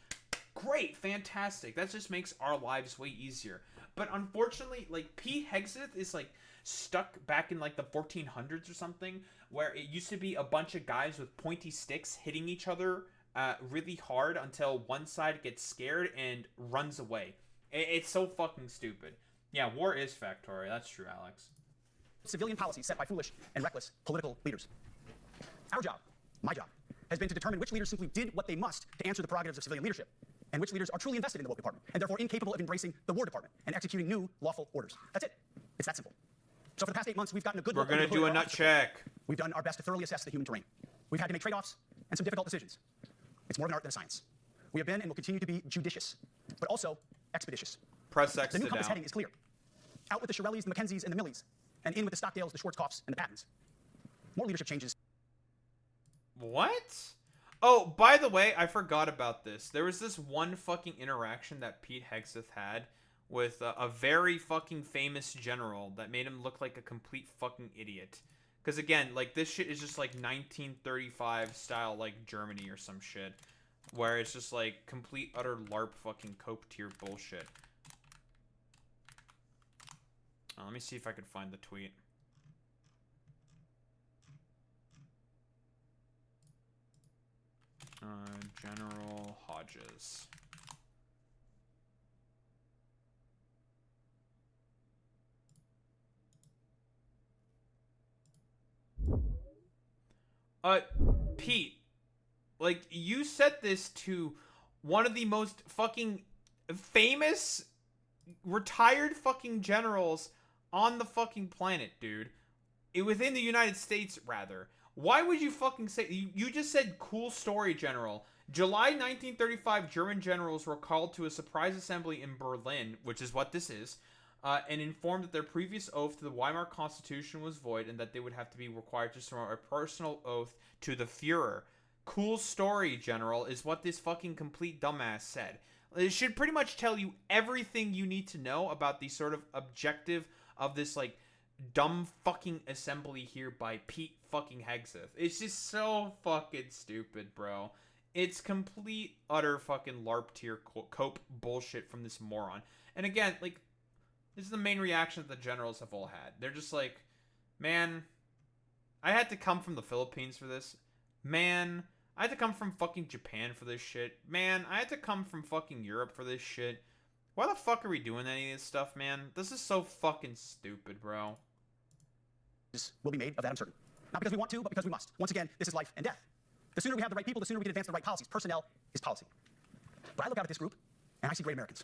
great, fantastic. That just makes our lives way easier. But unfortunately, like, Pete Hegseth is, like, stuck back in, like, the 1400s or something, where it used to be a bunch of guys with pointy sticks hitting each other really hard until one side gets scared and runs away. It's so fucking stupid. Yeah, war is factorial. That's true, Alex. Civilian policies set by foolish and reckless political leaders. Our job, my job, has been to determine which leaders simply did what they must to answer the prerogatives of civilian leadership, and which leaders are truly invested in the woke department, and therefore incapable of embracing the war department and executing new lawful orders. That's it. It's that simple. So for the past 8 months, we've gotten a good look. We're going to do a nut check. We've done our best to thoroughly assess the human terrain. We've had to make trade-offs and some difficult decisions. It's more of an art than a science. We have been and will continue to be judicious, but also expeditious. Press X The new to compass down. heading is clear. Out with the Shirellis, the Mackenzies, and the Millies, and in with the Stockdales, the Schwarzkopfs, and the Pattons. More leadership changes. What? Oh, by the way, I forgot about this. There was this one fucking interaction that Pete Hegseth had with a very fucking famous general that made him look like a complete fucking idiot. Because again, like, this shit is just like 1935 style, like, Germany or some shit. Where it's just like complete utter LARP fucking cope tier bullshit. Let me see if I could find the tweet. General Hodges. Pete, like, you said this to one of the most fucking famous retired fucking generals on the fucking planet, dude. Within the United States, rather. Why would you fucking say... You just said cool story, General. July 1935, German generals were called to a surprise assembly in Berlin, which is what this is, and informed that their previous oath to the Weimar Constitution was void and that they would have to be required to swear a personal oath to the Fuhrer. Cool story, General, is what this fucking complete dumbass said. It should pretty much tell you everything you need to know about the sort of objective of this, like, dumb fucking assembly here by Pete fucking Hegseth. It's just so fucking stupid, bro. It's complete, utter fucking LARP tier cope bullshit from this moron. And again, like, this is the main reaction that the generals have all had. They're just like, man, I had to come from the Philippines for this. Man, I had to come from fucking Japan for this shit. Man, I had to come from fucking Europe for this shit. Why the fuck are we doing any of this stuff, man? This is so fucking stupid, bro. Will be made of that uncertain. Not because we want to, but because we must. Once again, this is life and death. The sooner we have the right people, the sooner we can advance the right policies. Personnel is policy. But I look out at this group, and I see great Americans.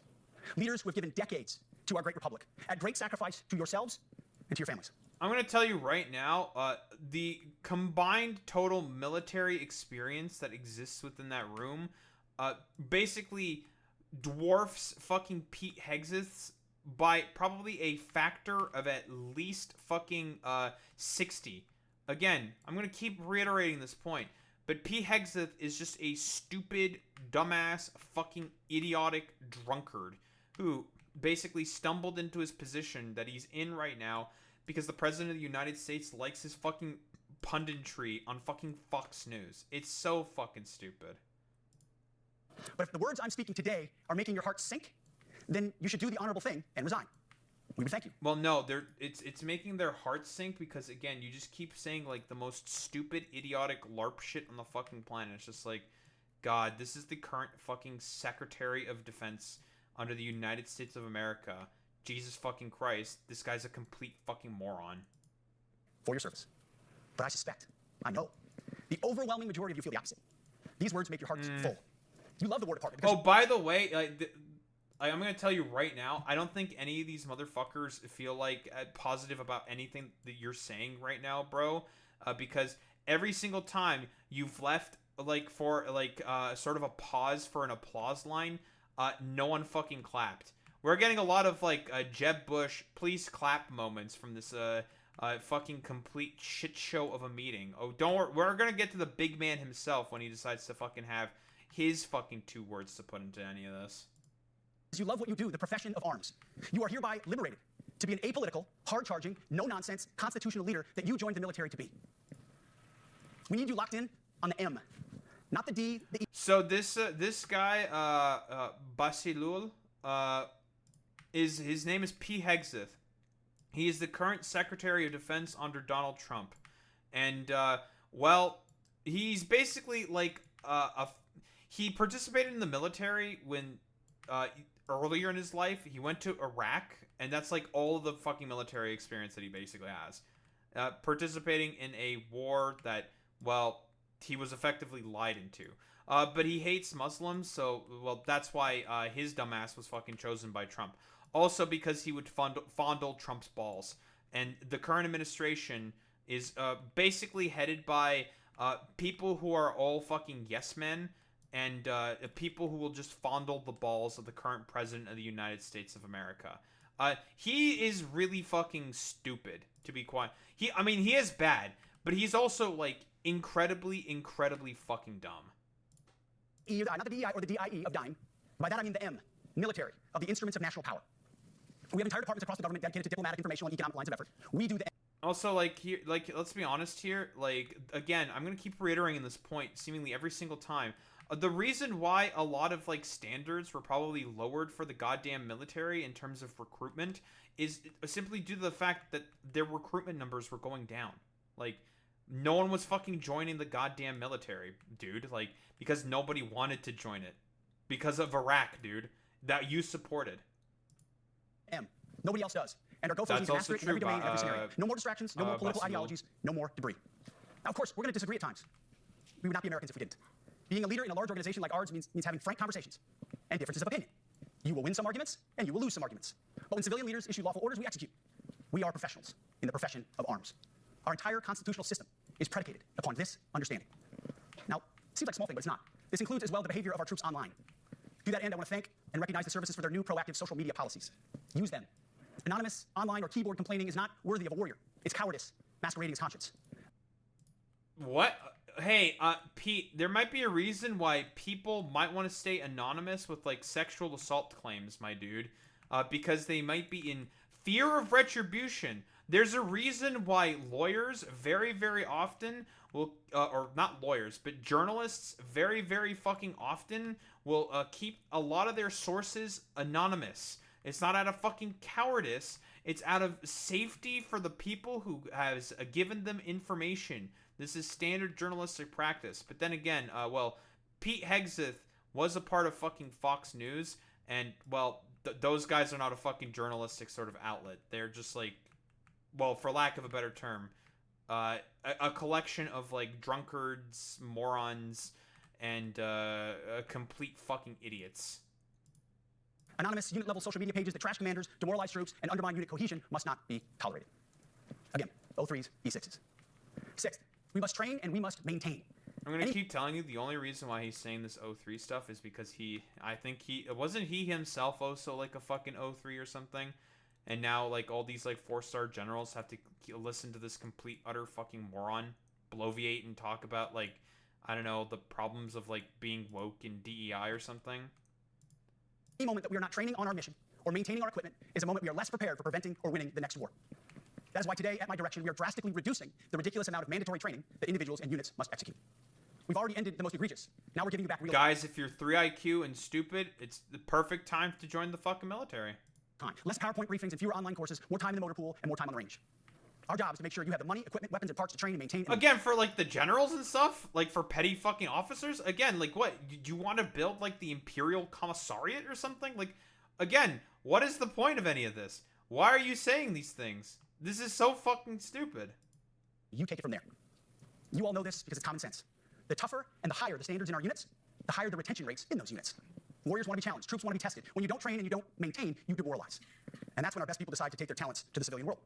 Leaders who have given decades to our great republic, at great sacrifice to yourselves and to your families. I'm going to tell you right now, the combined total military experience that exists within that room basically dwarfs fucking Pete Hegseth's by probably a factor of at least fucking 60. Again, I'm going to keep reiterating this point, but Pete Hegseth is just a stupid, dumbass, fucking idiotic drunkard who basically stumbled into his position that he's in right now because the president of the United States likes his fucking punditry on fucking Fox News. It's so fucking stupid. But if the words I'm speaking today are making your heart sink, then you should do the honorable thing and resign. We would thank you. Well, no, it's making their hearts sink because, again, you just keep saying, like, the most stupid, idiotic LARP shit on the fucking planet. It's just like, God, this is the current fucking Secretary of Defense under the United States of America. Jesus fucking Christ, this guy's a complete fucking moron. For your service. But I suspect, I know, the overwhelming majority of you feel the opposite. These words make your hearts full. You love the War Department. Oh, by the way, I'm going to tell you right now, I don't think any of these motherfuckers feel like positive about anything that you're saying right now, bro. Because every single time you've left, like, for, like, sort of a pause for an applause line, no one fucking clapped. We're getting a lot of, like, Jeb Bush, please clap moments from this, fucking complete shit show of a meeting. Oh, don't worry. We're going to get to the big man himself when he decides to fucking have his fucking 2 words to put into any of this. You love what you do, the profession of arms. You are hereby liberated to be an apolitical, hard-charging, no-nonsense constitutional leader that you joined the military to be. We need you locked in on the M, not the D, the E. So this guy, Basilul, his name is Pete Hegseth. He is the current Secretary of Defense under Donald Trump, and well, he's basically like he participated in the military when earlier in his life. He went to Iraq, and that's like all of the fucking military experience that he basically has. Participating in a war that, well, he was effectively lied into. But he hates Muslims, so, well, that's why his dumbass was fucking chosen by Trump. Also because he would fondle Trump's balls. And the current administration is basically headed by people who are all fucking yes men, and people who will just fondle the balls of the current president of the United States of America. He is really fucking stupid, to be quiet. He is bad, but he's also, like, incredibly fucking dumb. Not the DEI or the DIE of dime. By that I mean the M, military, of the instruments of national power. We have entire departments across the government dedicated to diplomatic, informational, and economic lines of effort. We do the Also, like, here, like, let's be honest here. Like, again, I'm gonna keep reiterating this point seemingly every single time. The reason why a lot of, like, standards were probably lowered for the goddamn military in terms of recruitment is simply due to the fact that their recruitment numbers were going down. Like, no one was fucking joining the goddamn military, dude. Like, because nobody wanted to join it. Because of Iraq, dude. That you supported. M. Nobody else does. And our go-forward is master in every domain, every scenario. No more distractions, no more political ideologies, no more debris. Now, of course, we're going to disagree at times. We would not be Americans if we didn't. Being a leader in a large organization like ours means having frank conversations and differences of opinion. You will win some arguments, and you will lose some arguments. But when civilian leaders issue lawful orders, we execute. We are professionals in the profession of arms. Our entire constitutional system is predicated upon this understanding. Now, it seems like a small thing, but it's not. This includes as well the behavior of our troops online. To that end, I want to thank and recognize the services for their new proactive social media policies. Use them. Anonymous, online, or keyboard complaining is not worthy of a warrior. It's cowardice, masquerading as conscience. What? Hey, Pete, there might be a reason why people might want to stay anonymous with, like, sexual assault claims, my dude. Because they might be in fear of retribution. There's a reason why lawyers very, very often will, or not lawyers, but journalists very, very fucking often will keep a lot of their sources anonymous. It's not out of fucking cowardice. It's out of safety for the people who has given them information. This is standard journalistic practice. But then again, well, Pete Hegseth was a part of fucking Fox News, and, well, those guys are not a fucking journalistic sort of outlet. They're just like, well, for lack of a better term, a collection of, like, drunkards, morons, and complete fucking idiots. Anonymous unit-level social media pages that trash commanders, demoralize troops, and undermine unit cohesion must not be tolerated. Again, O3s, E6s. Sixth, we must train and we must maintain. I'm going to keep telling you the only reason why he's saying this O3 stuff is because wasn't he himself also like a fucking O3 or something? And now, like, all these, like, 4-star generals have to listen to this complete, utter fucking moron bloviate and talk about, like, I don't know, the problems of, like, being woke in DEI or something. Any moment that we are not training on our mission or maintaining our equipment is a moment we are less prepared for preventing or winning the next war. That is why today, at my direction, we are drastically reducing the ridiculous amount of mandatory training that individuals and units must execute. We've already ended the most egregious. Now we're giving you back real Guys, if you're 3 IQ and stupid, it's the perfect time to join the fucking military. time. Less PowerPoint briefings and fewer online courses, more time in the motor pool, and more time on the range. Our job is to make sure you have the money, equipment, weapons, and parts to train and maintain. Again, for, like, the generals and stuff? Like, for petty fucking officers? Again, like, what? Do you want to build, like, the Imperial Commissariat or something? Like, again, what is the point of any of this? Why are you saying these things? This is so fucking stupid. You take it from there. You all know this because it's common sense. The tougher and the higher the standards in our units, the higher the retention rates in those units. Warriors want to be challenged. Troops want to be tested. When you don't train and you don't maintain, you demoralize. And that's when our best people decide to take their talents to the civilian world.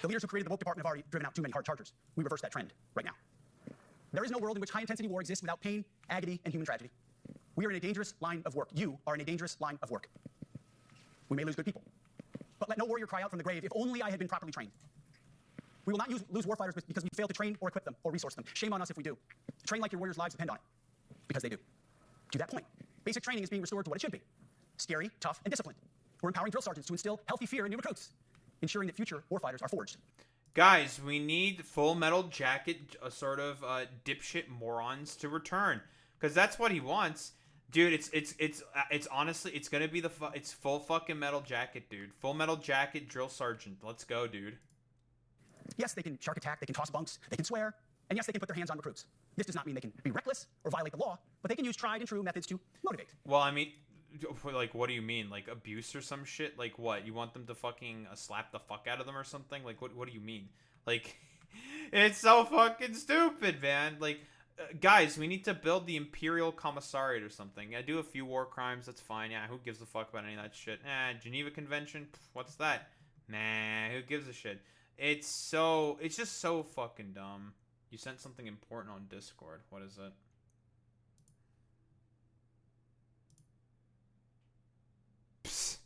The leaders who created the woke department have already driven out too many hard chargers. We reverse that trend right now. There is no world in which high-intensity war exists without pain, agony, and human tragedy. We are in a dangerous line of work. You are in a dangerous line of work. We may lose good people. But let no warrior cry out from the grave, if only I had been properly trained. We will not lose warfighters because we fail to train or equip them or resource them. Shame on us if we do. Train like your warriors' lives depend on it. Because they do. To that point, basic training is being restored to what it should be. Scary, tough, and disciplined. We're empowering drill sergeants to instill healthy fear in new recruits. ensuring that future warfighters are forged. Guys, we need Full Metal Jacket, sort of dipshit morons to return, because that's what he wants, dude. It's honestly, it's gonna be it's full fucking Metal Jacket, dude. Full Metal Jacket, drill sergeant. Let's go, dude. Yes, they can shark attack, they can toss bunks, they can swear, and yes, they can put their hands on recruits. This does not mean they can be reckless or violate the law, but they can use tried and true methods to motivate. Well, I mean, like, what do you mean? Like, abuse or some shit? Like, what? You want them to fucking slap the fuck out of them or something? Like, what do you mean? Like, it's so fucking stupid, man. Like, guys, we need to build the Imperial Commissariat or something. Yeah, do a few war crimes, that's fine. Yeah, who gives a fuck about any of that shit? Geneva Convention? What's that? Nah, who gives a shit? It's just so fucking dumb. You sent something important on Discord. What is it? Psst.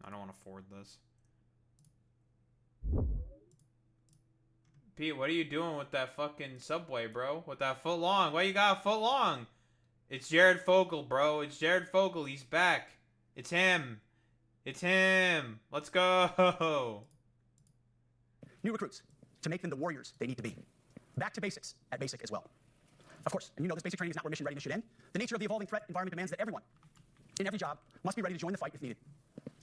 I don't want to forward this. Pete, what are you doing with that fucking subway, bro? With that foot long? Why you got a foot long? It's Jared Fogle, bro. It's Jared Fogle. He's back. It's him. It's him. Let's go. New recruits, to make them the warriors they need to be. Back to basics at basic as well. Of course, and you know this basic training is not where mission readiness should end. The nature of the evolving threat environment demands that everyone, in every job, must be ready to join the fight if needed.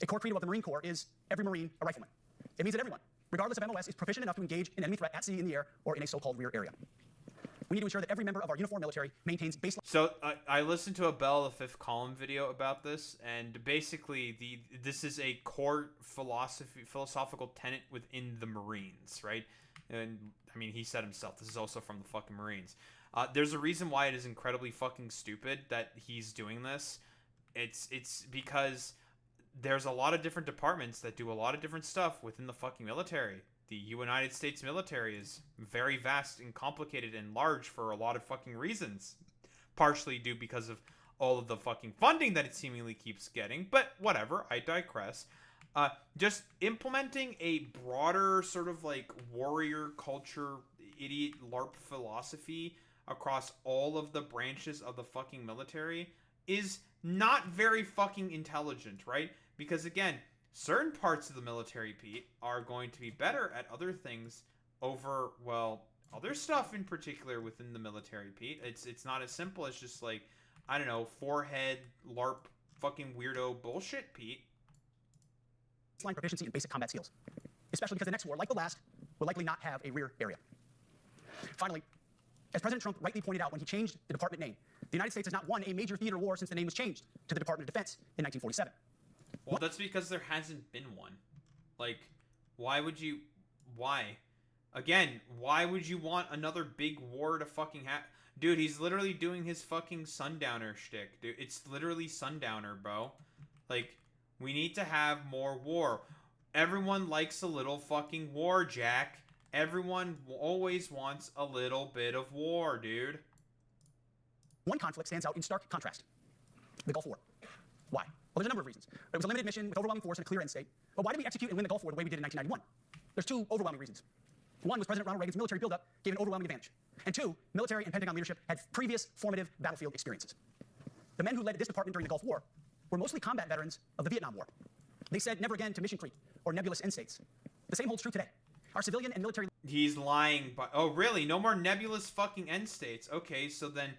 A core credo of the Marine Corps is every Marine a rifleman. It means that everyone, regardless of MOS, is proficient enough to engage an enemy threat at sea, in the air, or in a so-called rear area. We need to ensure that every member of our uniformed military maintains baseline. So I listened to a Bell the Fifth Column video about this, and basically this is a core philosophical tenet within the Marines, right? And I mean, he said himself, this is also from the fucking Marines. There's a reason why it is incredibly fucking stupid that he's doing this. It's because there's a lot of different departments that do a lot of different stuff within the fucking military. The United States military is very vast and complicated and large for a lot of fucking reasons. Partially due because of all of the fucking funding that it seemingly keeps getting. But whatever, I digress. Just implementing a broader sort of like warrior culture, idiot LARP philosophy across all of the branches of the fucking military is not very fucking intelligent, right? Because again, certain parts of the military, Pete, are going to be better at other things over, well, other stuff in particular within the military, Pete. It's not as simple as just like, I don't know, forehead LARP fucking weirdo bullshit, Pete. Baseline proficiency in basic combat skills, especially because the next war, like the last, will likely not have a rear area. Finally, as President Trump rightly pointed out when he changed the department name, the United States has not won a major theater war since the name was changed to the Department of Defense in 1947. Well, that's because there hasn't been one. Like, why? Again, why would you want another big war to fucking have? Dude, he's literally doing his fucking Sundowner shtick, dude. It's literally Sundowner, bro. Like, we need to have more war. Everyone likes a little fucking war, Jack. Everyone always wants a little bit of war, dude. One conflict stands out in stark contrast. The Gulf War. Why? Well, there's a number of reasons. It was a limited mission with overwhelming force and a clear end state. But why did we execute and win the Gulf War the way we did in 1991? There's two overwhelming reasons. One was President Ronald Reagan's military buildup gave an overwhelming advantage. And two, military and Pentagon leadership had previous formative battlefield experiences. The men who led this department during the Gulf War were mostly combat veterans of the Vietnam War. They said never again to mission creep or nebulous end states. The same holds true today. Our civilian and military... He's lying. Oh, really? No more nebulous fucking end states. Okay, so then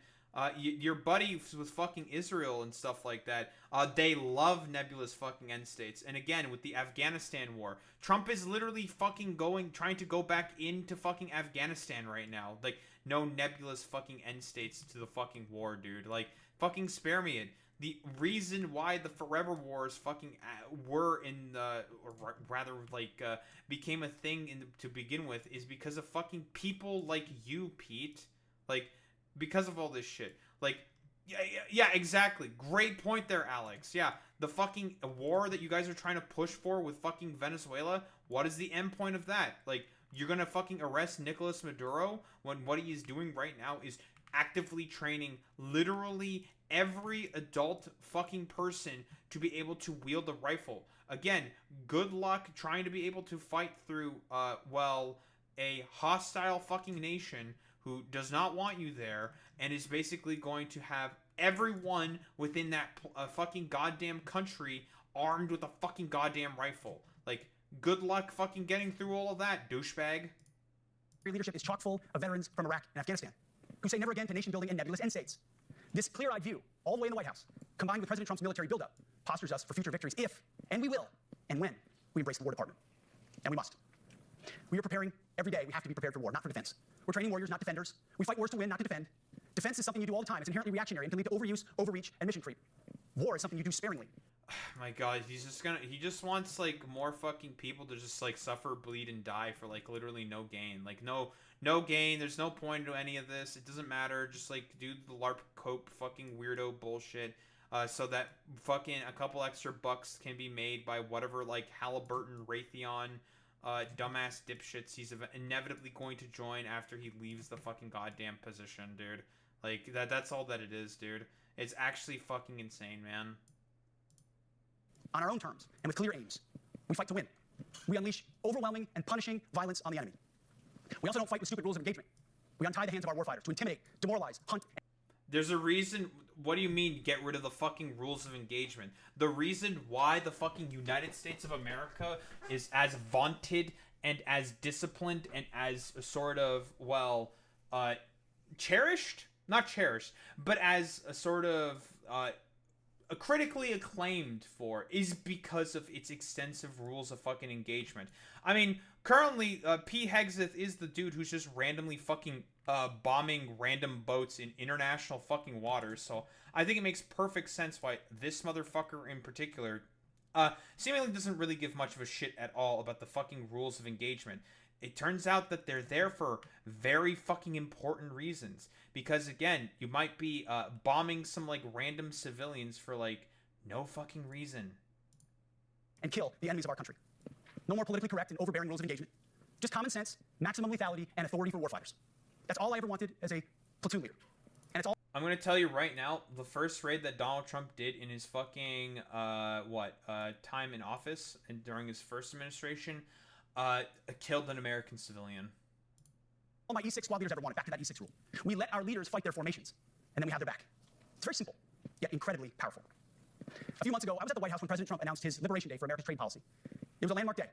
your buddy with fucking Israel and stuff like that, they love nebulous fucking end states. And again, with the Afghanistan war, Trump is literally fucking trying to go back into fucking Afghanistan right now. Like, no nebulous fucking end states to the fucking war, dude. Like, fucking spare me it. The reason why the Forever Wars fucking were in the, or rather like became a thing to begin with is because of fucking people like you, Pete. Like, because of all this shit. Like, yeah, exactly. Great point there, Alex. Yeah, the fucking war that you guys are trying to push for with fucking Venezuela, what is the end point of that? Like, you're gonna fucking arrest Nicolas Maduro when what he is doing right now is actively training literally every adult fucking person to be able to wield a rifle. Again, good luck trying to be able to fight through, a hostile fucking nation who does not want you there and is basically going to have everyone within that fucking goddamn country armed with a fucking goddamn rifle. Like, good luck fucking getting through all of that, douchebag. Leadership is chock full of veterans from Iraq and Afghanistan who say never again to nation building and nebulous end states. This clear-eyed view, all the way in the White House, combined with President Trump's military buildup, postures us for future victories if, and we will, and when, we embrace the War Department. And we must. We are preparing every day. We have to be prepared for war, not for defense. We're training warriors, not defenders. We fight wars to win, not to defend. Defense is something you do all the time. It's inherently reactionary and can lead to overuse, overreach, and mission creep. War is something you do sparingly. My God, he just wants, like, more fucking people to just, like, suffer, bleed, and die for, like, literally no gain. Like, no gain. There's no point to any of this. It doesn't matter. Just, like, do the LARP cope fucking weirdo bullshit, so that fucking a couple extra bucks can be made by whatever, like, Halliburton, Raytheon, dumbass dipshits he's inevitably going to join after he leaves the fucking goddamn position, dude. Like, that's all that it is, dude. It's actually fucking insane, man. On our own terms, and with clear aims. We fight to win. We unleash overwhelming and punishing violence on the enemy. We also don't fight with stupid rules of engagement. We untie the hands of our warfighters to intimidate, demoralize, hunt. There's a reason. What do you mean, get rid of the fucking rules of engagement? The reason why the fucking United States of America is as vaunted and as disciplined and as sort of, well, cherished? Not cherished, but as a sort of, critically acclaimed for is because of its extensive rules of fucking engagement. I mean, currently, Pete Hegseth is the dude who's just randomly fucking bombing random boats in international fucking waters, so I think it makes perfect sense why this motherfucker in particular seemingly doesn't really give much of a shit at all about the fucking rules of engagement. It turns out that they're there for very fucking important reasons. Because, again, you might be bombing some, like, random civilians for, like, no fucking reason. And kill the enemies of our country. No more politically correct and overbearing rules of engagement. Just common sense, maximum lethality, and authority for warfighters. That's all I ever wanted as a platoon leader. And it's all... I'm going to tell you right now, the first raid that Donald Trump did in his fucking, time in office and during his first administration, killed an American civilian. All my E6 squad leaders ever wanted, back to that E6 rule. We let our leaders fight their formations, and then we have their back. It's very simple, yet incredibly powerful. A few months ago, I was at the White House when President Trump announced his Liberation Day for America's trade policy. It was a landmark day.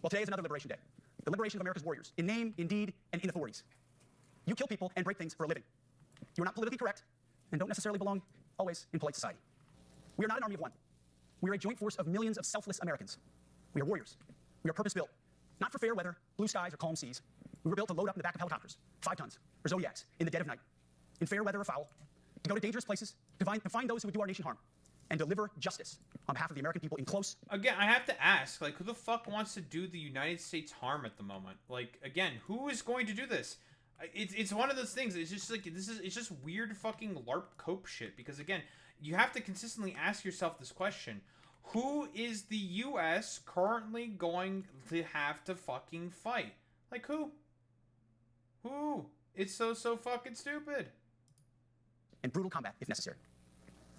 Well, today is another Liberation Day. The liberation of America's warriors, in name, in deed, and in authorities. You kill people and break things for a living. You are not politically correct, and don't necessarily belong always in polite society. We are not an army of one. We are a joint force of millions of selfless Americans. We are warriors. We are purpose-built, not for fair weather, blue skies, or calm seas. We were built to load up in the back of helicopters, 5 tons, or Zodiacs, in the dead of night, in fair weather or foul, to go to dangerous places, to find those who would do our nation harm, and deliver justice on behalf of the American people in close... Again, I have to ask, like, who the fuck wants to do the United States harm at the moment? Like, again, who is going to do this? It's one of those things. It's just like, it's just weird fucking LARP cope shit, because, again, you have to consistently ask yourself this question. Who is the U.S. currently going to have to fucking fight? Like, who? Who? It's so fucking stupid. And brutal combat, if necessary.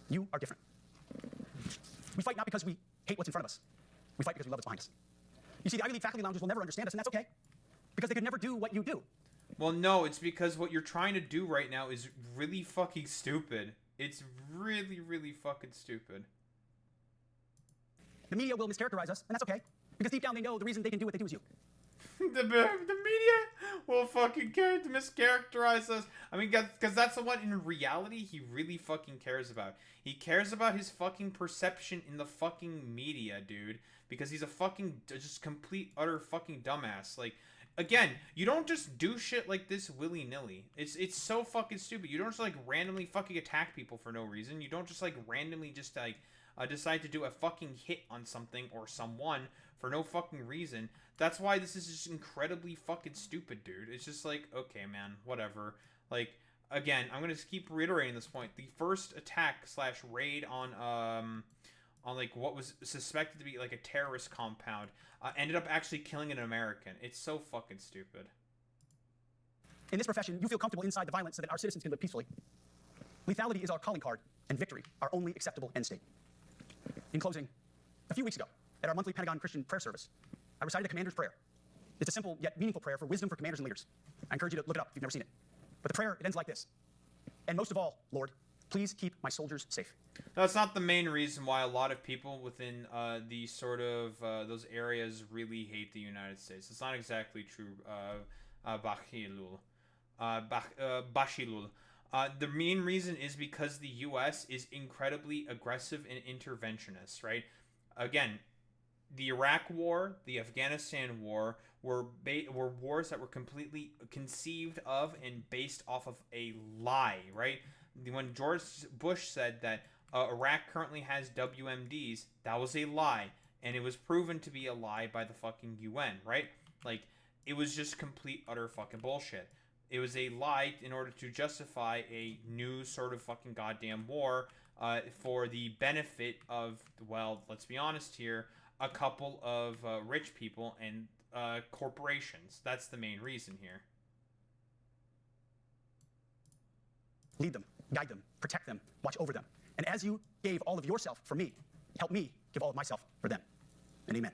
You are different. We fight not because we hate what's in front of us. We fight because we love what's behind us. You see, the Ivy League faculty lounges will never understand us, and that's okay. Because they could never do what you do. Well, no, it's because what you're trying to do right now is really fucking stupid. It's really, really fucking stupid. The media will mischaracterize us, and that's okay. Because deep down they know the reason they can do what they do is you. The media will fucking mischaracterize us. I mean, because that's what in reality he really fucking cares about. He cares about his fucking perception in the fucking media, dude. Because he's a fucking just complete utter fucking dumbass. Like, again, you don't just do shit like this willy-nilly. It's so fucking stupid. You don't just like randomly fucking attack people for no reason. You don't just like randomly just like decide to do a fucking hit on something or someone for no fucking reason. That's why this is just incredibly fucking stupid, dude. It's just like, okay, man, whatever. Like, again, I'm gonna just keep reiterating this point. The first attack / raid on like what was suspected to be like a terrorist compound ended up actually killing an American. It's so fucking stupid. In this profession, you feel comfortable inside the violence so that our citizens can live peacefully. Lethality is our calling card, and victory our only acceptable end state. In closing, a few weeks ago, at our monthly Pentagon Christian prayer service, I recited the Commander's Prayer. It's a simple yet meaningful prayer for wisdom for commanders and leaders. I encourage you to look it up if you've never seen it. But the prayer, it ends like this. And most of all, Lord, Please keep my soldiers safe. That's not the main reason why a lot of people within the sort of those areas really hate the United States. It's not exactly true, Bashilul. The main reason is because the U.S. is incredibly aggressive and interventionist, right? Again, the Iraq War, the Afghanistan War were wars that were completely conceived of and based off of a lie, right? When George Bush said that Iraq currently has WMDs, that was a lie, and it was proven to be a lie by the fucking UN, right? Like, it was just complete, utter fucking bullshit. It was a lie in order to justify a new sort of fucking goddamn war for the benefit of, well, let's be honest here, a couple of rich people and corporations. That's the main reason here. Lead them, guide them, protect them, watch over them. And as you gave all of yourself for me, help me give all of myself for them. And amen.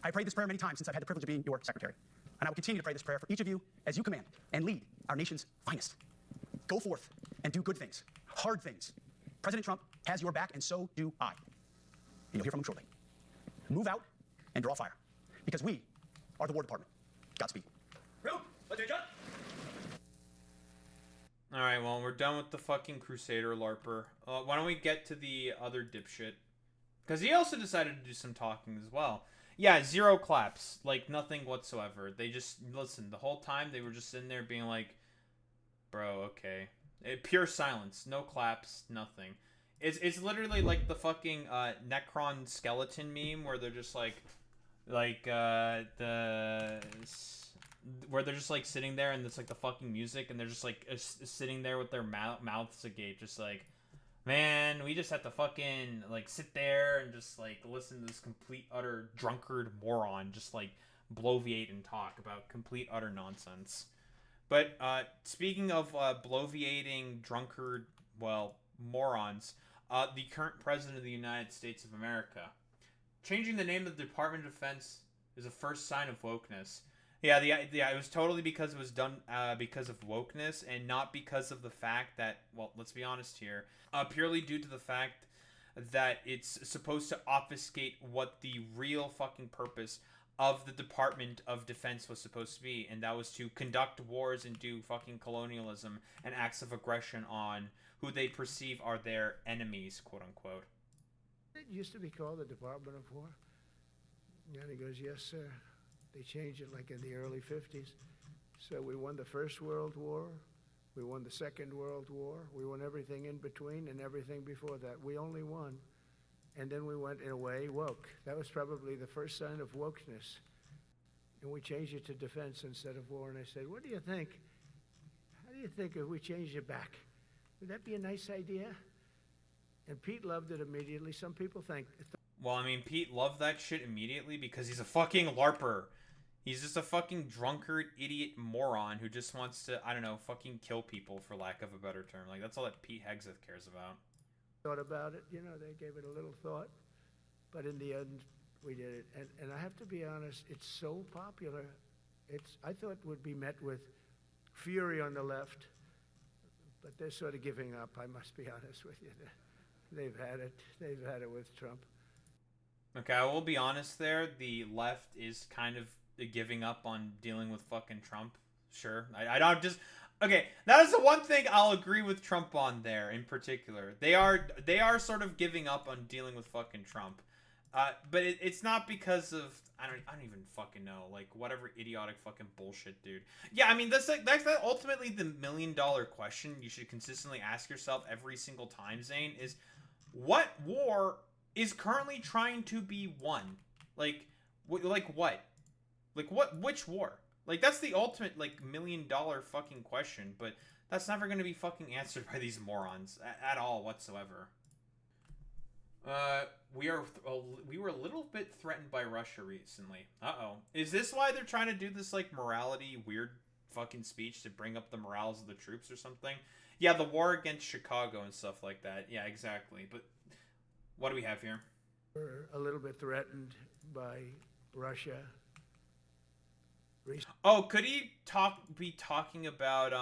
I prayed this prayer many times since I've had the privilege of being your secretary. And I will continue to pray this prayer for each of you as you command and lead our nation's finest. Go forth and do good things, hard things. President Trump has your back, and so do I. And you'll hear from him shortly. Move out and draw fire, because we are the War Department. Godspeed. Alright, well, we're done with the fucking Crusader LARPer. Why don't we get to the other dipshit? Because he also decided to do some talking as well. Yeah, zero claps. Like, nothing whatsoever. They just, listen, the whole time they were just sitting there being like, bro, okay. Pure silence. No claps, nothing. It's literally like the fucking Necron skeleton meme where they're just like where they're just like sitting there and it's like the fucking music and they're just like sitting there with their mouths agape, just like, man, we just have to fucking like sit there and just like listen to this complete utter drunkard moron just like bloviate and talk about complete utter nonsense. But speaking of bloviating drunkard, well, morons, the current president of the United States of America changing the name of the Department of Defense is a first sign of wokeness. Yeah, it was totally because it was done because of wokeness and not because of the fact that, well, let's be honest here, purely due to the fact that it's supposed to obfuscate what the real fucking purpose of the Department of Defense was supposed to be, and that was to conduct wars and do fucking colonialism and acts of aggression on who they perceive are their enemies, quote unquote. It used to be called the Department of War. And he goes, yes, sir. They changed it like in the early 50s. So we won the First World War. We won the Second World War. We won everything in between and everything before that. We only won. And then we went, in a way, woke. That was probably the first sign of wokeness. And we changed it to defense instead of war. And I said, what do you think? How do you think if we changed it back? Would that be a nice idea? And Pete loved it immediately. Some people think... Well, I mean, Pete loved that shit immediately because he's a fucking LARPer. He's just a fucking drunkard, idiot moron who just wants to, I don't know, fucking kill people, for lack of a better term. Like, that's all that Pete Hegseth cares about. Thought about it, you know, they gave it a little thought. But in the end, we did it. And I have to be honest, it's so popular. I thought it would be met with fury on the left, but they're sort of giving up, I must be honest with you. They've had it. They've had it with Trump. Okay, I will be honest there. The left is kind of giving up on dealing with fucking Trump. Sure. I don't just... Okay, that is the one thing I'll agree with Trump on there in particular. They are sort of giving up on dealing with fucking Trump. But it's not because of... I don't even fucking know. Like, whatever idiotic fucking bullshit, dude. Yeah, I mean, that's ultimately the $1 million question you should consistently ask yourself every single time, Zane, is what war is currently trying to be won? Like what? Like, what? Which war? Like, that's the ultimate, like, $1 million fucking question, but that's never going to be fucking answered by these morons at all whatsoever. We were a little bit threatened by Russia recently. Uh-oh. Is this why they're trying to do this, like, morality weird fucking speech to bring up the morals of the troops or something? Yeah, the war against Chicago and stuff like that. Yeah, exactly. But what do we have here? We're a little bit threatened by Russia. Oh, could he be talking about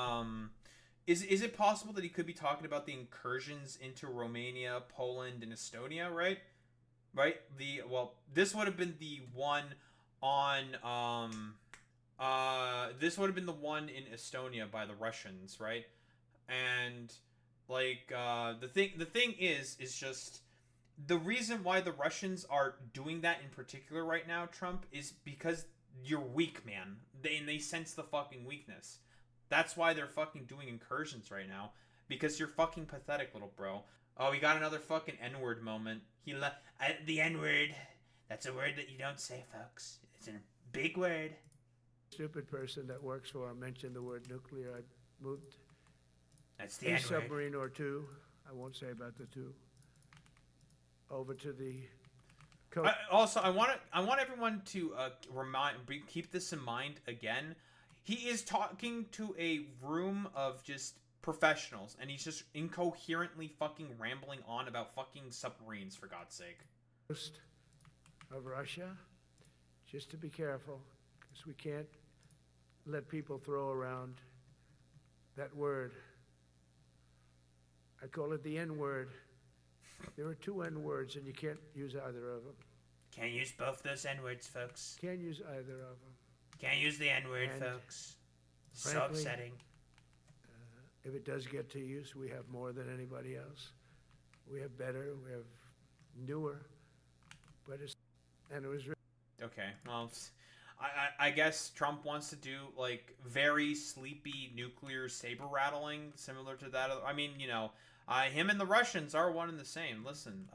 Is it possible that he could be talking about the incursions into Romania, Poland, and Estonia, right? Right? This would have been the one on this would have been the one in Estonia by the Russians, right? And like the thing is just the reason why the Russians are doing that in particular right now, Trump, is because you're weak, man. They sense the fucking weakness. That's why they're fucking doing incursions right now. Because you're fucking pathetic, little bro. Oh, we got another fucking N-word moment. The N-word. That's a word that you don't say, folks. It's a big word. Stupid person that works for him mentioned the word nuclear. I moved That's the a N-word. submarine or two. I won't say about the two. Over to the coast. Also, I want everyone to keep this in mind again. He is talking to a room of just professionals, and he's just incoherently fucking rambling on about fucking submarines, for God's sake. Coast of Russia, just to be careful, because we can't let people throw around that word. I call it the N-word. There are two N-words, and you can't use either of them. Can't use both those N-words, folks. Can't use either of them. Can't use the N-word, folks. So frankly, upsetting. If it does get to use, we have more than anybody else. We have better, we have newer, but it was. Okay, well, I guess Trump wants to do like very sleepy nuclear saber rattling, similar to that. I mean, you know, him and the Russians are one and the same. Listen,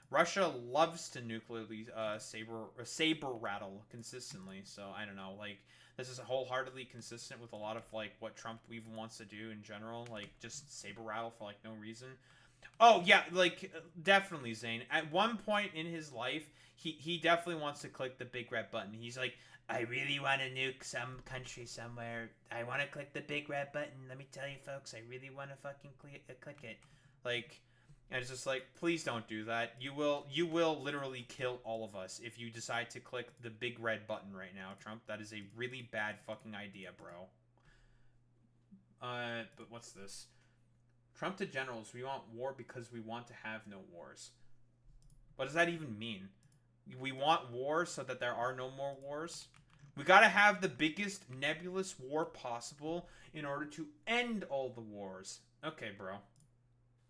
Russia loves to nuclearly saber rattle consistently. So I don't know, like this is wholeheartedly consistent with a lot of like what Trump even wants to do in general, like just saber rattle for like no reason. Oh yeah, like definitely Zane. At one point in his life, he definitely wants to click the big red button. He's like, I really want to nuke some country somewhere. I want to click the big red button. Let me tell you, folks, I really want to fucking click it. Like, and it's just like, please don't do that. You will literally kill all of us if you decide to click the big red button right now, Trump. That is a really bad fucking idea, bro. But what's this? Trump to generals, we want war because we want to have no wars. What does that even mean? We want war so that there are no more wars? We gotta have the biggest nebulous war possible in order to end all the wars. Okay, bro.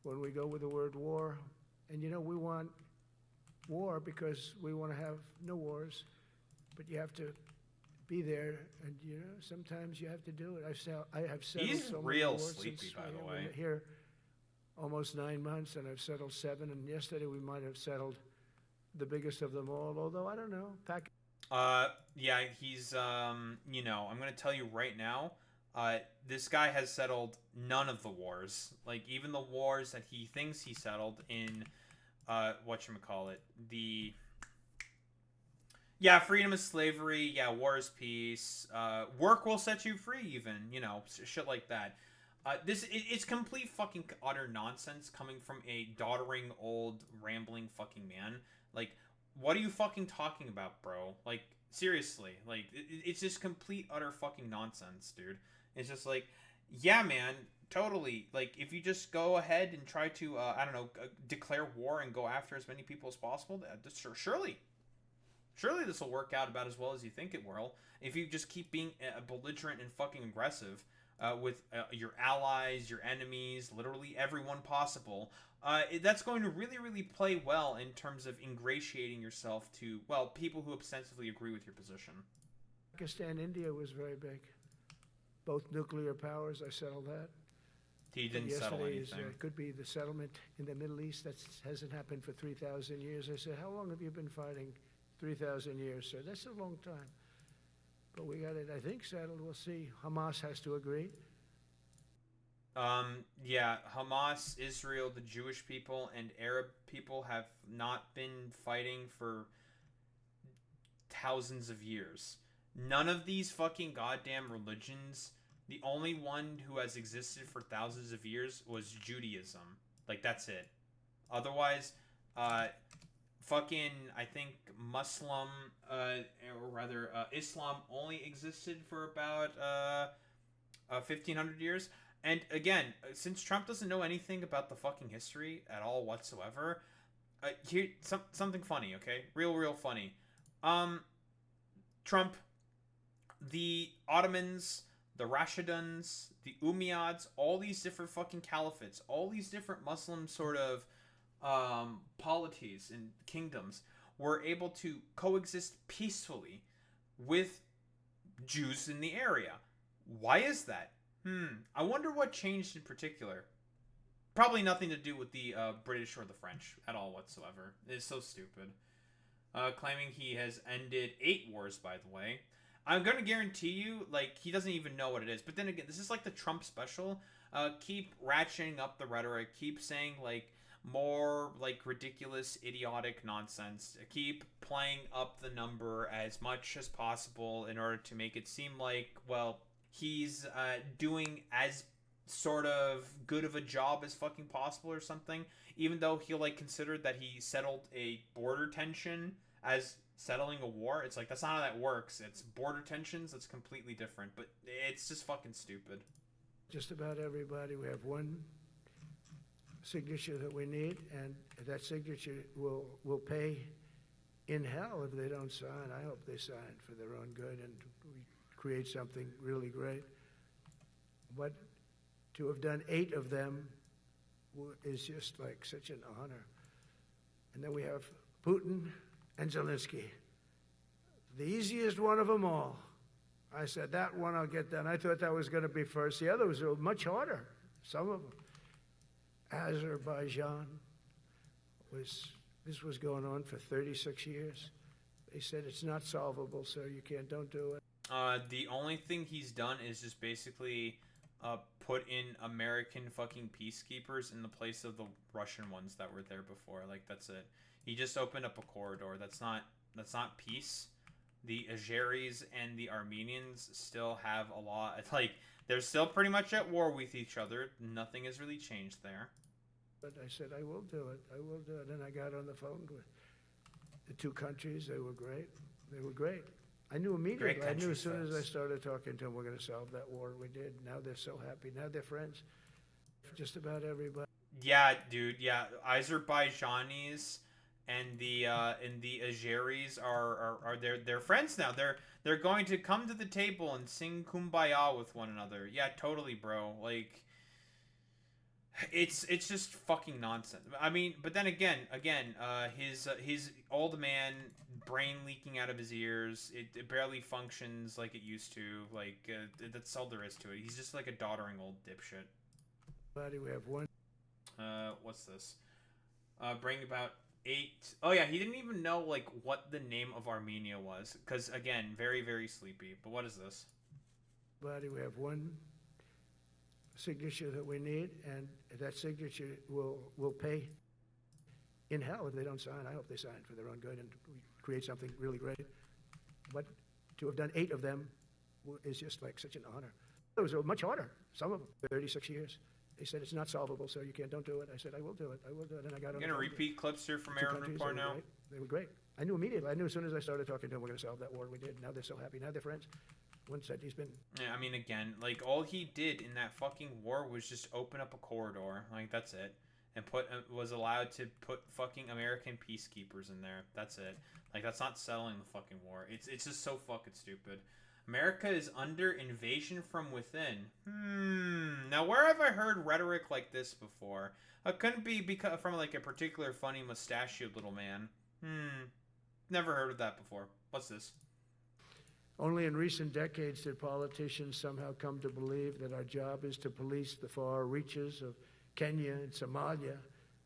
When we go with the word war, and you know, we want war because we want to have no wars, but you have to be there, and you know, sometimes you have to do it. I have settled He's so real many wars sleepy, since by the I've way. been here almost 9 months, and I've settled 7, and yesterday we might have settled the biggest of them all, although I don't know. Yeah, he's, you know, I'm gonna tell you right now, this guy has settled none of the wars. Like, even the wars that he thinks he settled in, whatchamacallit, yeah, freedom is slavery, yeah, war is peace, work will set you free even, you know, shit like that. It's complete fucking utter nonsense coming from a doddering, old, rambling fucking man. Like, what are you fucking talking about, bro? Like, seriously. Like, it's just complete, utter fucking nonsense, dude. It's just like, yeah, man, totally. Like, if you just go ahead and try to, I don't know, declare war and go after as many people as possible, surely this will work out about as well as you think it will. If you just keep being belligerent and fucking aggressive with your allies, your enemies, literally everyone possible, that's going to really, really play well in terms of ingratiating yourself to, well, people who ostensibly agree with your position. Pakistan, India was very big. Both nuclear powers, I settled that. He didn't settle anything. Could be the settlement in the Middle East. That hasn't happened for 3,000 years. I said, how long have you been fighting? 3,000 years, sir. That's a long time. But we got it, I think, settled. We'll see. Hamas has to agree. Yeah, Hamas, Israel, the Jewish people, and Arab people have not been fighting for thousands of years. None of these fucking goddamn religions, the only one who has existed for thousands of years was Judaism. Like, that's it. Otherwise, fucking, I think Muslim, or rather, Islam only existed for about 1,500 years. And again, since Trump doesn't know anything about the fucking history at all whatsoever, here something funny, okay? Real funny. Trump, the Ottomans, the Rashiduns, the Umayyads, all these different fucking caliphates, all these different Muslim sort of polities and kingdoms were able to coexist peacefully with Jews in the area. Why is that? I wonder what changed in particular. Probably nothing to do with the British or the French at all whatsoever. It's so stupid. Claiming he has ended 8 wars, by the way. I'm going to guarantee you, like, he doesn't even know what it is. But then again, this is like the Trump special. Keep ratcheting up the rhetoric. Keep saying, like, more, like, ridiculous, idiotic nonsense. Keep playing up the number as much as possible in order to make it seem like, well, he's doing as sort of good of a job as fucking possible or something, even though he'll, like, consider that he settled a border tension as settling a war. It's like, that's not how that works. It's border tensions, that's completely different, but it's just fucking stupid. Just about everybody. We have one signature that we need, and that signature will pay in hell if they don't sign. I hope they sign for their own good and we create something really great. But to have done 8 of them is just like such an honor. And then we have Putin and Zelensky. The easiest one of them all. I said, that one I'll get done. I thought that was going to be first. The others are much harder, some of them. Azerbaijan this was going on for 36 years. They said it's not solvable, so don't do it. The only thing he's done is just basically put in American fucking peacekeepers in the place of the Russian ones that were there before. Like, that's it. He just opened up a corridor. That's not peace. The Azeris and the Armenians still have a lot. It's like, they're still pretty much at war with each other. Nothing has really changed there. But I said, I will do it. I will do it. And I got on the phone with the 2 countries. They were great. They were great. I knew immediately. I knew as soon as I started talking to them, we're going to solve that war. We did. Now they're so happy. Now they're friends. Just about everybody. Yeah, dude. Yeah, Azerbaijanis and the Azeris are they're friends now. They're going to come to the table and sing Kumbaya with one another. Yeah, totally, bro. Like, it's just fucking nonsense. I mean, but then again, his old man brain leaking out of his ears. It barely functions like it used to. Like, that's all there is to it. He's just like a doddering old dipshit. We have one. What's this? Bring about 8. Oh yeah, he didn't even know like what the name of Armenia was, because again, very very sleepy. But what is this? We have one signature that we need, and that signature will pay in hell if they don't sign. I hope they sign for their own good and we create something really great. But to have done 8 of them is just like such an honor. Those are much harder, some of them, 36 years. They said it's not solvable, so don't do it. I said, I will do it. I will do it. And I got on. I'm going to repeat clips here from Aaron Report now. They were great. I knew immediately. I knew as soon as I started talking to them, we're going to solve that war. We did. Now they're so happy. Now they're friends. One said he's been... Yeah, I mean, again, like, all he did in that fucking war was just open up a corridor. Like, that's it. And was allowed to put fucking American peacekeepers in there. That's it. Like, that's not settling the fucking war. It's just so fucking stupid. America is under invasion from within. Now, where have I heard rhetoric like this before? It couldn't be from, like, a particular funny mustachioed little man. Never heard of that before. What's this? Only in recent decades did politicians somehow come to believe that our job is to police the far reaches of Kenya and Somalia,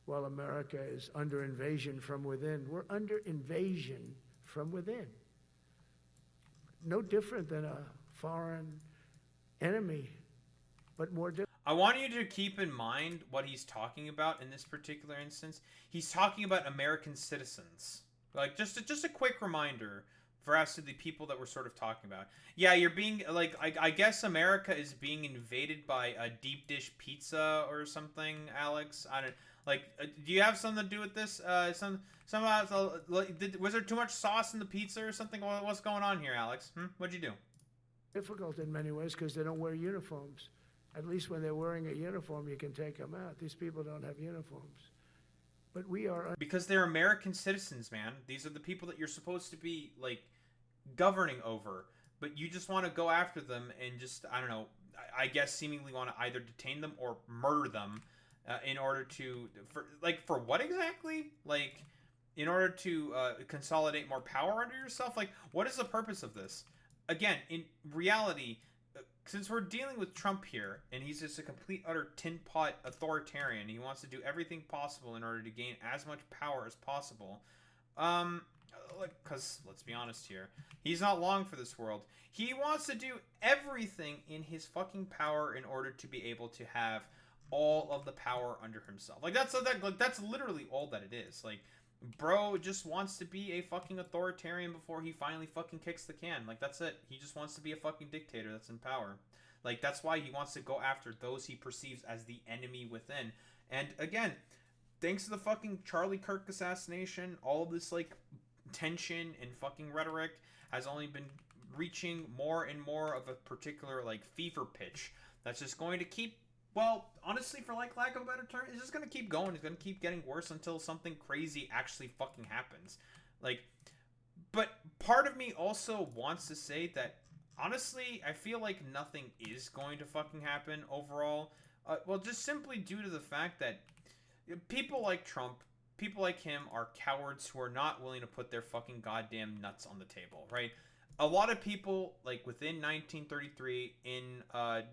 while America is under invasion from within. We're under invasion from within. No different than a foreign enemy, but more different. I want you to keep in mind what he's talking about in this particular instance. He's talking about American citizens. Like, just a quick reminder for us to the people that we're sort of talking about. Yeah, you're being, like, I guess America is being invaded by a deep dish pizza or something, Alex. I don't, like, do you have something to do with this? Was there too much sauce in the pizza or something? What's going on here, Alex? What'd you do? Difficult in many ways because they don't wear uniforms. At least when they're wearing a uniform, you can take them out. These people don't have uniforms. But we are... Because they're American citizens, man. These are the people that you're supposed to be, like, governing over. But you just want to go after them and just, I don't know, I guess seemingly want to either detain them or murder them in order to... For what exactly? Like, in order to consolidate more power under yourself? Like, what is the purpose of this? Again, in reality... Since we're dealing with Trump here, and he's just a complete, utter tin pot authoritarian, he wants to do everything possible in order to gain as much power as possible. Because, let's be honest here, he's not long for this world. He wants to do everything in his fucking power in order to be able to have all of the power under himself. Like, that's literally all that it is. Like, bro just wants to be a fucking authoritarian before he finally fucking kicks the can. Like, that's it. He just wants to be a fucking dictator that's in power. Like, that's why he wants to go after those he perceives as the enemy within. And again, thanks to the fucking Charlie Kirk assassination, all of this, like, tension and fucking rhetoric has only been reaching more and more of a particular, like, fever pitch that's just going to keep... Well, honestly, for lack of a better term, it's just going to keep going. It's going to keep getting worse until something crazy actually fucking happens. Like, but part of me also wants to say that, honestly, I feel like nothing is going to fucking happen overall. Well, just simply due to the fact that people like Trump, people like him are cowards who are not willing to put their fucking goddamn nuts on the table, right? A lot of people, like, within 1933 in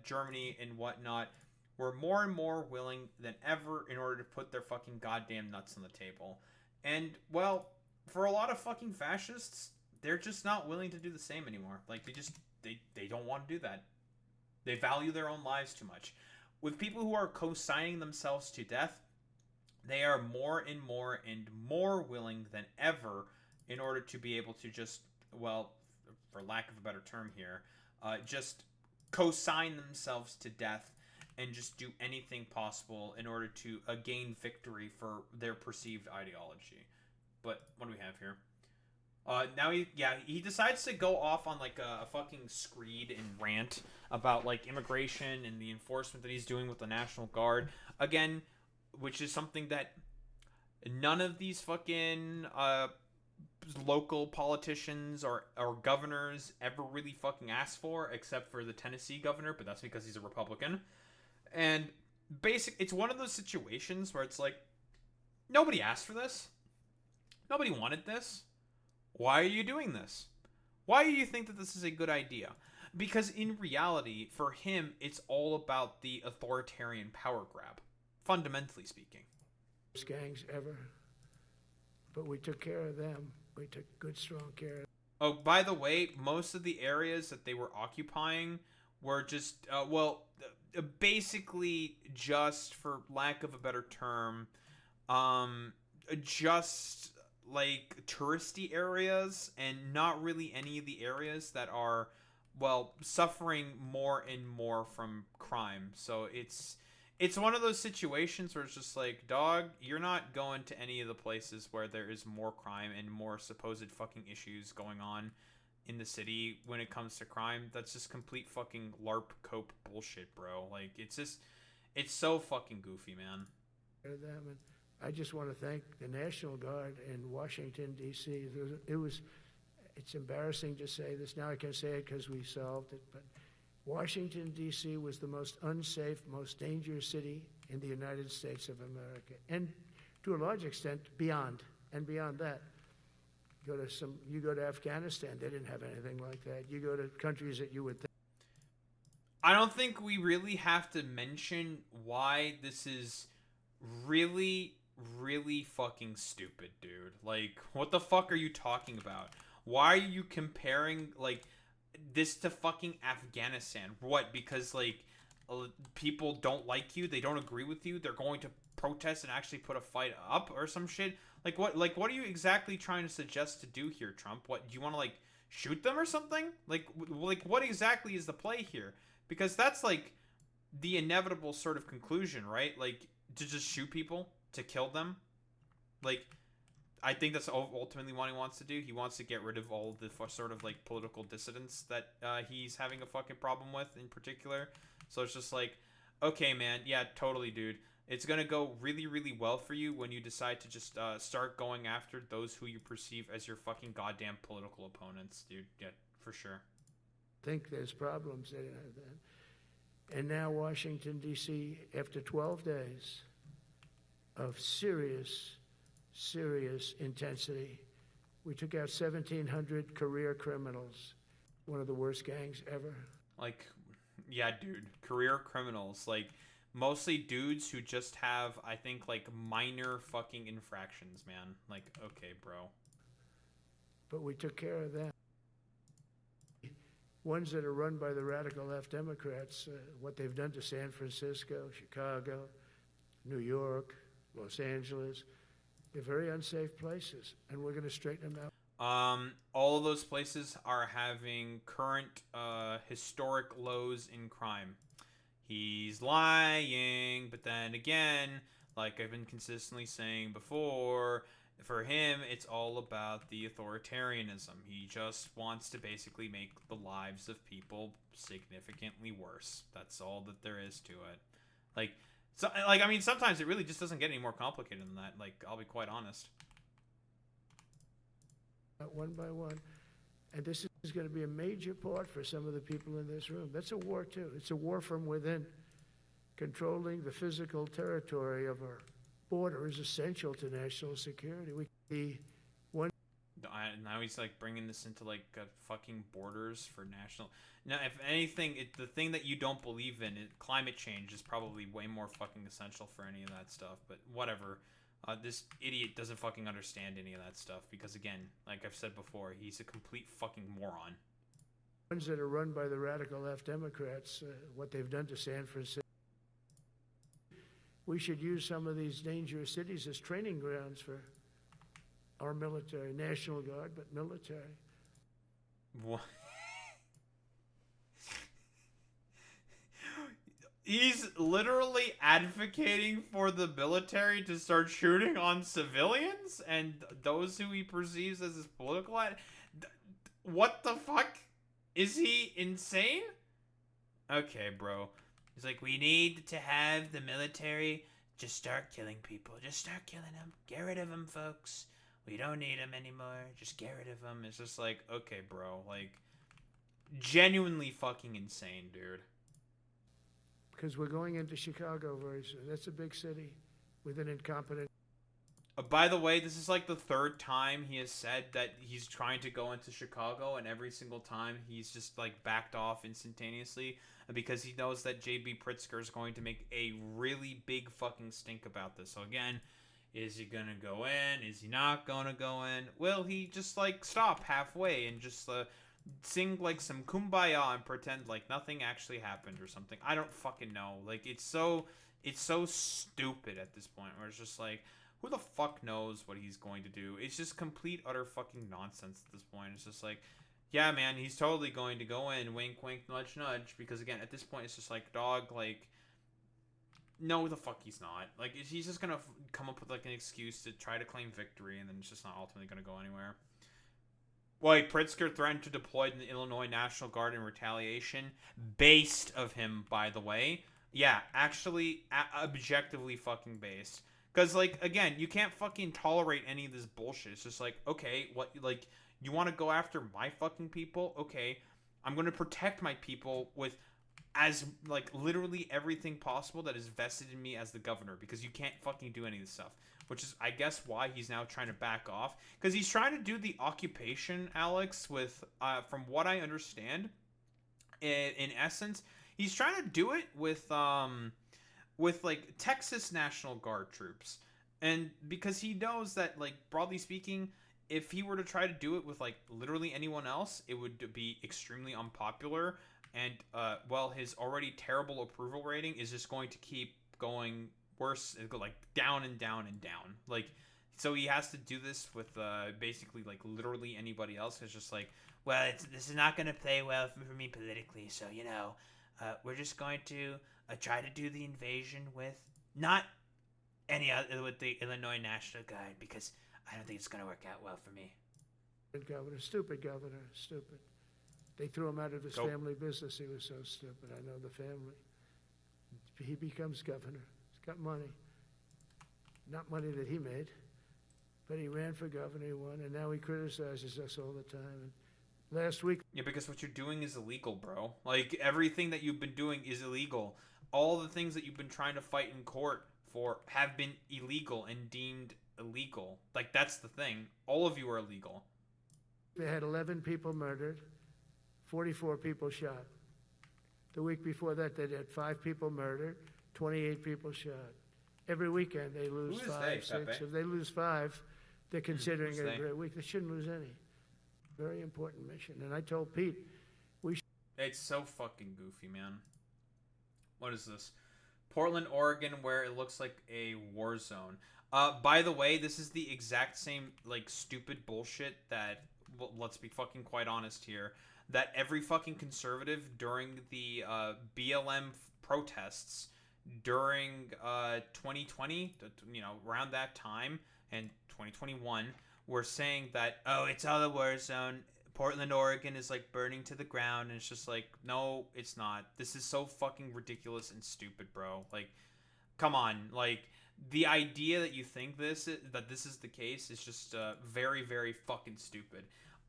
Germany and whatnot, were more and more willing than ever in order to put their fucking goddamn nuts on the table. And, well, for a lot of fucking fascists, they're just not willing to do the same anymore. Like, they don't want to do that. They value their own lives too much. With people who are co-signing themselves to death, they are more and more and more willing than ever in order to be able to just, well, for lack of a better term here, just co-sign themselves to death and just do anything possible in order to gain victory for their perceived ideology. But what do we have here? Now he decides to go off on like a fucking screed and rant about like immigration and the enforcement that he's doing with the National Guard again, which is something that none of these fucking local politicians or governors ever really fucking asked for, except for the Tennessee governor, but that's because he's a Republican. And it's one of those situations where it's like, nobody asked for this. Nobody wanted this. Why are you doing this? Why do you think that this is a good idea? Because in reality, for him, it's all about the authoritarian power grab, fundamentally speaking. Worst gangs ever. But we took care of them. We took good, strong care of them. Oh, by the way, most of the areas that they were occupying were just, basically just, for lack of a better term, just like touristy areas and not really any of the areas that are, well, suffering more and more from crime. So it's one of those situations where it's just like, dog, you're not going to any of the places where there is more crime and more supposed fucking issues going on in the city when it comes to crime. That's just complete fucking LARP cope bullshit, bro. Like, it's so fucking goofy, man. Them, and I just want to thank the National Guard in Washington, D.C. It's embarrassing to say this. Now I can say it because we solved it, but Washington, D.C. was the most unsafe, most dangerous city in the United States of America, and to a large extent, beyond that. You go to Afghanistan, they didn't have anything like that. You go to countries that you would think. I don't think we really have to mention why this is really, really fucking stupid, dude. Like, what the fuck are you talking about? Why are you comparing, like, this to fucking Afghanistan? What, because, like, people don't like you, they don't agree with you, they're going to protest and actually put a fight up or some shit? Like, what are you exactly trying to suggest to do here, Trump? What, do you want to, like, shoot them or something? Like, what exactly is the play here? Because that's, like, the inevitable sort of conclusion, right? Like, to just shoot people, to kill them. Like, I think that's ultimately what he wants to do. He wants to get rid of all the sort of, like, political dissidents that he's having a fucking problem with in particular. So it's just like, okay, man, yeah, totally, dude. It's gonna go really, really well for you when you decide to just start going after those who you perceive as your fucking goddamn political opponents, dude. Yeah, for sure. Think there's problems. They didn't have that. And now Washington, D.C., after 12 days of serious intensity, we took out 1,700 career criminals, one of the worst gangs ever. Like, yeah, dude, career criminals, like, mostly dudes who just have, I think, like, minor fucking infractions, man. Like, okay, bro. But we took care of them. Ones that are run by the radical left Democrats, what they've done to San Francisco, Chicago, New York, Los Angeles, they're very unsafe places, and we're going to straighten them out. All of those places are having current historic lows in crime. He's lying, but then again, like I've been consistently saying before, for him, it's all about the authoritarianism. He just wants to basically make the lives of people significantly worse. That's all that there is to it. I mean, sometimes it really just doesn't get any more complicated than that. Like, I'll be quite honest. One by one. And this is going to be a major part for some of the people in this room. That's a war, too. It's a war from within. Controlling the physical territory of our border is essential to national security. Now he's like bringing this into like fucking borders for national. Now, if anything, the thing that you don't believe in, climate change, is probably way more fucking essential for any of that stuff. But whatever. This idiot doesn't fucking understand any of that stuff because, again, like I've said before, he's a complete fucking moron. Ones that are run by the radical left Democrats, what they've done to San Francisco. We should use some of these dangerous cities as training grounds for our military, National Guard, but military. What? He's literally advocating for the military to start shooting on civilians and those who he perceives as his political what the fuck? Is he insane? Okay, bro. He's like, we need to have the military just start killing people. Just start killing them. Get rid of them, folks. We don't need them anymore. Just get rid of them. It's just like, okay, bro. Like, genuinely fucking insane, dude. Because we're going into Chicago very soon. That's a big city with an incompetent... By the way, this is like the third time he has said that he's trying to go into Chicago, and every single time he's just like backed off instantaneously because he knows that J.B. Pritzker is going to make a really big fucking stink about this. So again, is he gonna go in? Is he not gonna go in? Will he just like stop halfway and just sing like some kumbaya and pretend like nothing actually happened or something? I don't fucking know. Like, it's so stupid at this point where it's just like, who the fuck knows what he's going to do? It's just complete utter fucking nonsense at this point. It's just like, yeah, man, he's totally going to go in, wink wink, nudge nudge, because again, at this point it's just like, dog, like, no, the fuck he's not. Like, he's just gonna come up with like an excuse to try to claim victory, and then it's just not ultimately gonna go anywhere. Like, Pritzker threatened to deploy the Illinois National Guard in retaliation. Based of him, by the way. Yeah, actually, objectively fucking based. Because, like, again, you can't fucking tolerate any of this bullshit. It's just like, okay, what, like, you want to go after my fucking people? Okay, I'm going to protect my people with as, like, literally everything possible that is vested in me as the governor. Because you can't fucking do any of this stuff. Which is, I guess, why he's now trying to back off. Because he's trying to do the occupation, Alex, with, from what I understand, in essence, he's trying to do it with like Texas National Guard troops. And because he knows that, like, broadly speaking, if he were to try to do it with like literally anyone else, it would be extremely unpopular. And well, his already terrible approval rating is just going to keep going worse. It'll go like down and down and down. Like, so he has to do this with basically like literally anybody else. It's just like, well, this is not going to play well for me politically. So, you know, we're just going to try to do the invasion with not any other, with the Illinois National Guard, because I don't think it's going to work out well for me. Stupid governor, stupid. They threw him out of his family business. He was so stupid. I know the family. he becomes governor. He's got money. Not money that he made, but he ran for governor, he won, and now he criticizes us all the time. And last week... Yeah, because what you're doing is illegal, bro. Like, everything that you've been doing is illegal. All the things that you've been trying to fight in court for have been illegal and deemed illegal. Like, that's the thing. All of you are illegal. They had 11 people murdered, 44 people shot. The week before that, they had 5 people murdered, 28 people shot. Every weekend, they lose 5, 6. If they lose 5, they're considering it a great week. They shouldn't lose any. Very important mission. And I told Pete, it's so fucking goofy, man. What is this? Portland, Oregon, where it looks like a war zone. By the way, this is the exact same, like, stupid bullshit that, well, let's be fucking quite honest here, that every fucking conservative during the BLM protests during 2020, you know, around that time, and 2021, were saying that, oh, it's all a war zone. Portland, Oregon is like burning to the ground, and it's just like, no, it's not. This is so fucking ridiculous and stupid, bro. Like, come on. Like, the idea that you think that this is the case is just very, very fucking stupid.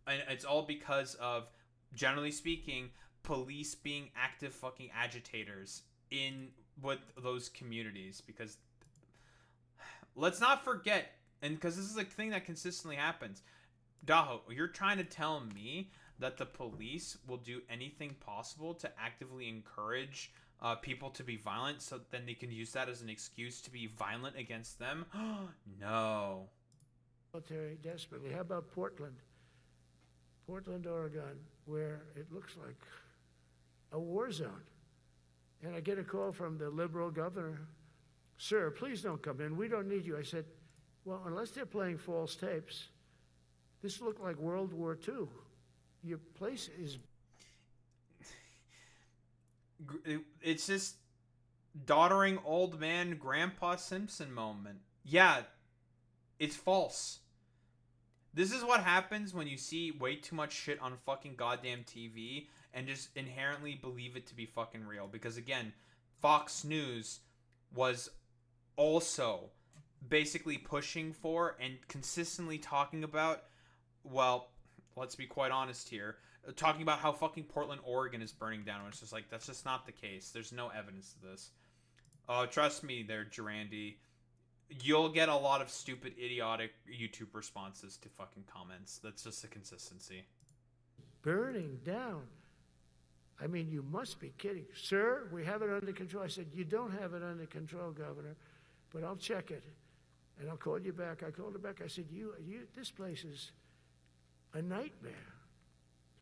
And it's all because of, generally speaking, police being active fucking agitators in with those communities. Because let's not forget, and because this is a thing that consistently happens, Daho, you're trying to tell me that the police will do anything possible to actively encourage people to be violent, so then they can use that as an excuse to be violent against them? No. Military desperately. How about Portland? Portland, Oregon, where it looks like a war zone. And I get a call from the liberal governor. Sir, please don't come in. We don't need you. I said, well, unless they're playing false tapes, this looked like World War II. Your place is... It's just doddering old man Grandpa Simpson moment. Yeah, it's false. This is what happens when you see way too much shit on fucking goddamn TV and just inherently believe it to be fucking real. Because again, Fox News was also basically pushing for and consistently talking about, well, let's be quite honest here, talking about how fucking Portland, Oregon is burning down. It's just like, that's just not the case. There's no evidence of this. Trust me there, Durandi. You'll get a lot of stupid, idiotic YouTube responses to fucking comments. That's just the consistency. Burning down. I mean, you must be kidding. Sir, we have it under control. I said, you don't have it under control, Governor, but I'll check it, and I'll call you back. I called her back. I said, this place is a nightmare.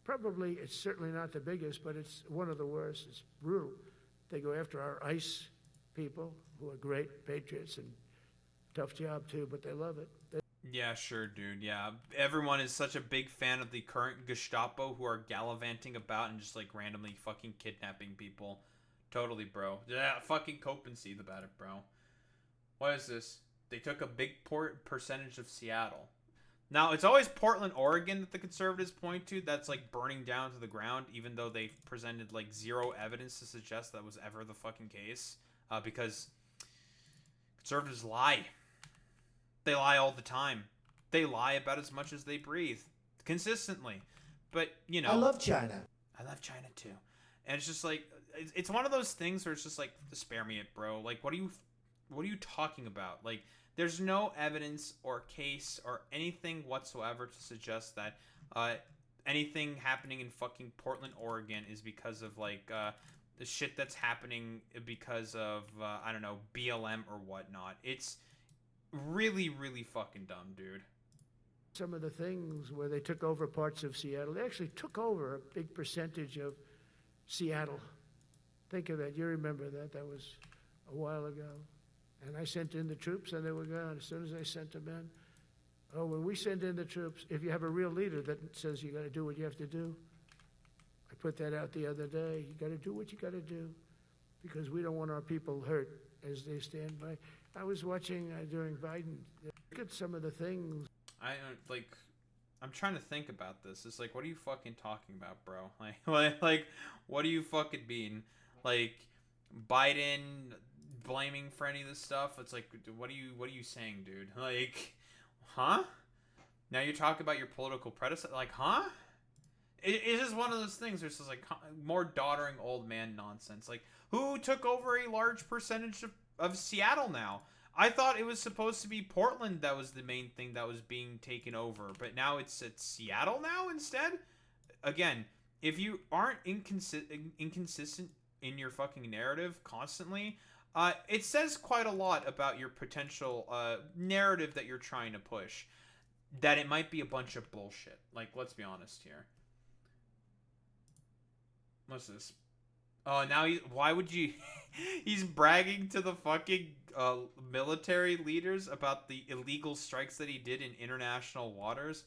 Probably, it's certainly not the biggest, but it's one of the worst. It's brutal. They go after our ICE people, who are great patriots, and tough job too, but they love it. Yeah, sure, dude. Yeah, everyone is such a big fan of the current Gestapo who are gallivanting about and just like randomly fucking kidnapping people. Totally, bro. Yeah, fucking cope and seethe about it, bro. What is this? They took a big percentage of Seattle. Now, it's always Portland, Oregon that the conservatives point to that's like burning down to the ground, even though they've presented like zero evidence to suggest that was ever the fucking case. Because conservatives lie. They lie all the time. They lie about as much as they breathe. Consistently. But, you know. I love China. I love China too. And it's just like, it's one of those things where it's just like, spare me it, bro. Like, what are you talking about? Like, there's no evidence or case or anything whatsoever to suggest that anything happening in fucking Portland, Oregon is because of, like, the shit that's happening because of, I don't know, BLM or whatnot. It's really, really fucking dumb, dude. Some of the things where they took over parts of Seattle, they actually took over a big percentage of Seattle. Think of that. You remember that. That was a while ago. And I sent in the troops, and they were gone. As soon as I sent them in, oh, when we send in the troops, if you have a real leader that says you got to do what you have to do, I put that out the other day. You got to do what you got to do, because we don't want our people hurt as they stand by. I was watching during Biden. Look at some of the things. I'm trying to think about this. It's like, what are you fucking talking about, bro? Like, what do you fucking mean? Like, Biden blaming for any of this stuff. It's like, what are you saying, dude? Like, huh? Now you're talking about your political predecessor. Like, huh? It's just one of those things where it's just like more doddering old man nonsense. Like, who took over a large percentage of Seattle now? I thought it was supposed to be Portland that was the main thing that was being taken over, but now it's at Seattle now instead? Again, if you aren't inconsistent in your fucking narrative constantly, it says quite a lot about your potential narrative that you're trying to push. That it might be a bunch of bullshit. Like, let's be honest here. What's this? Oh, now why would you... He's bragging to the fucking military leaders about the illegal strikes that he did in international waters.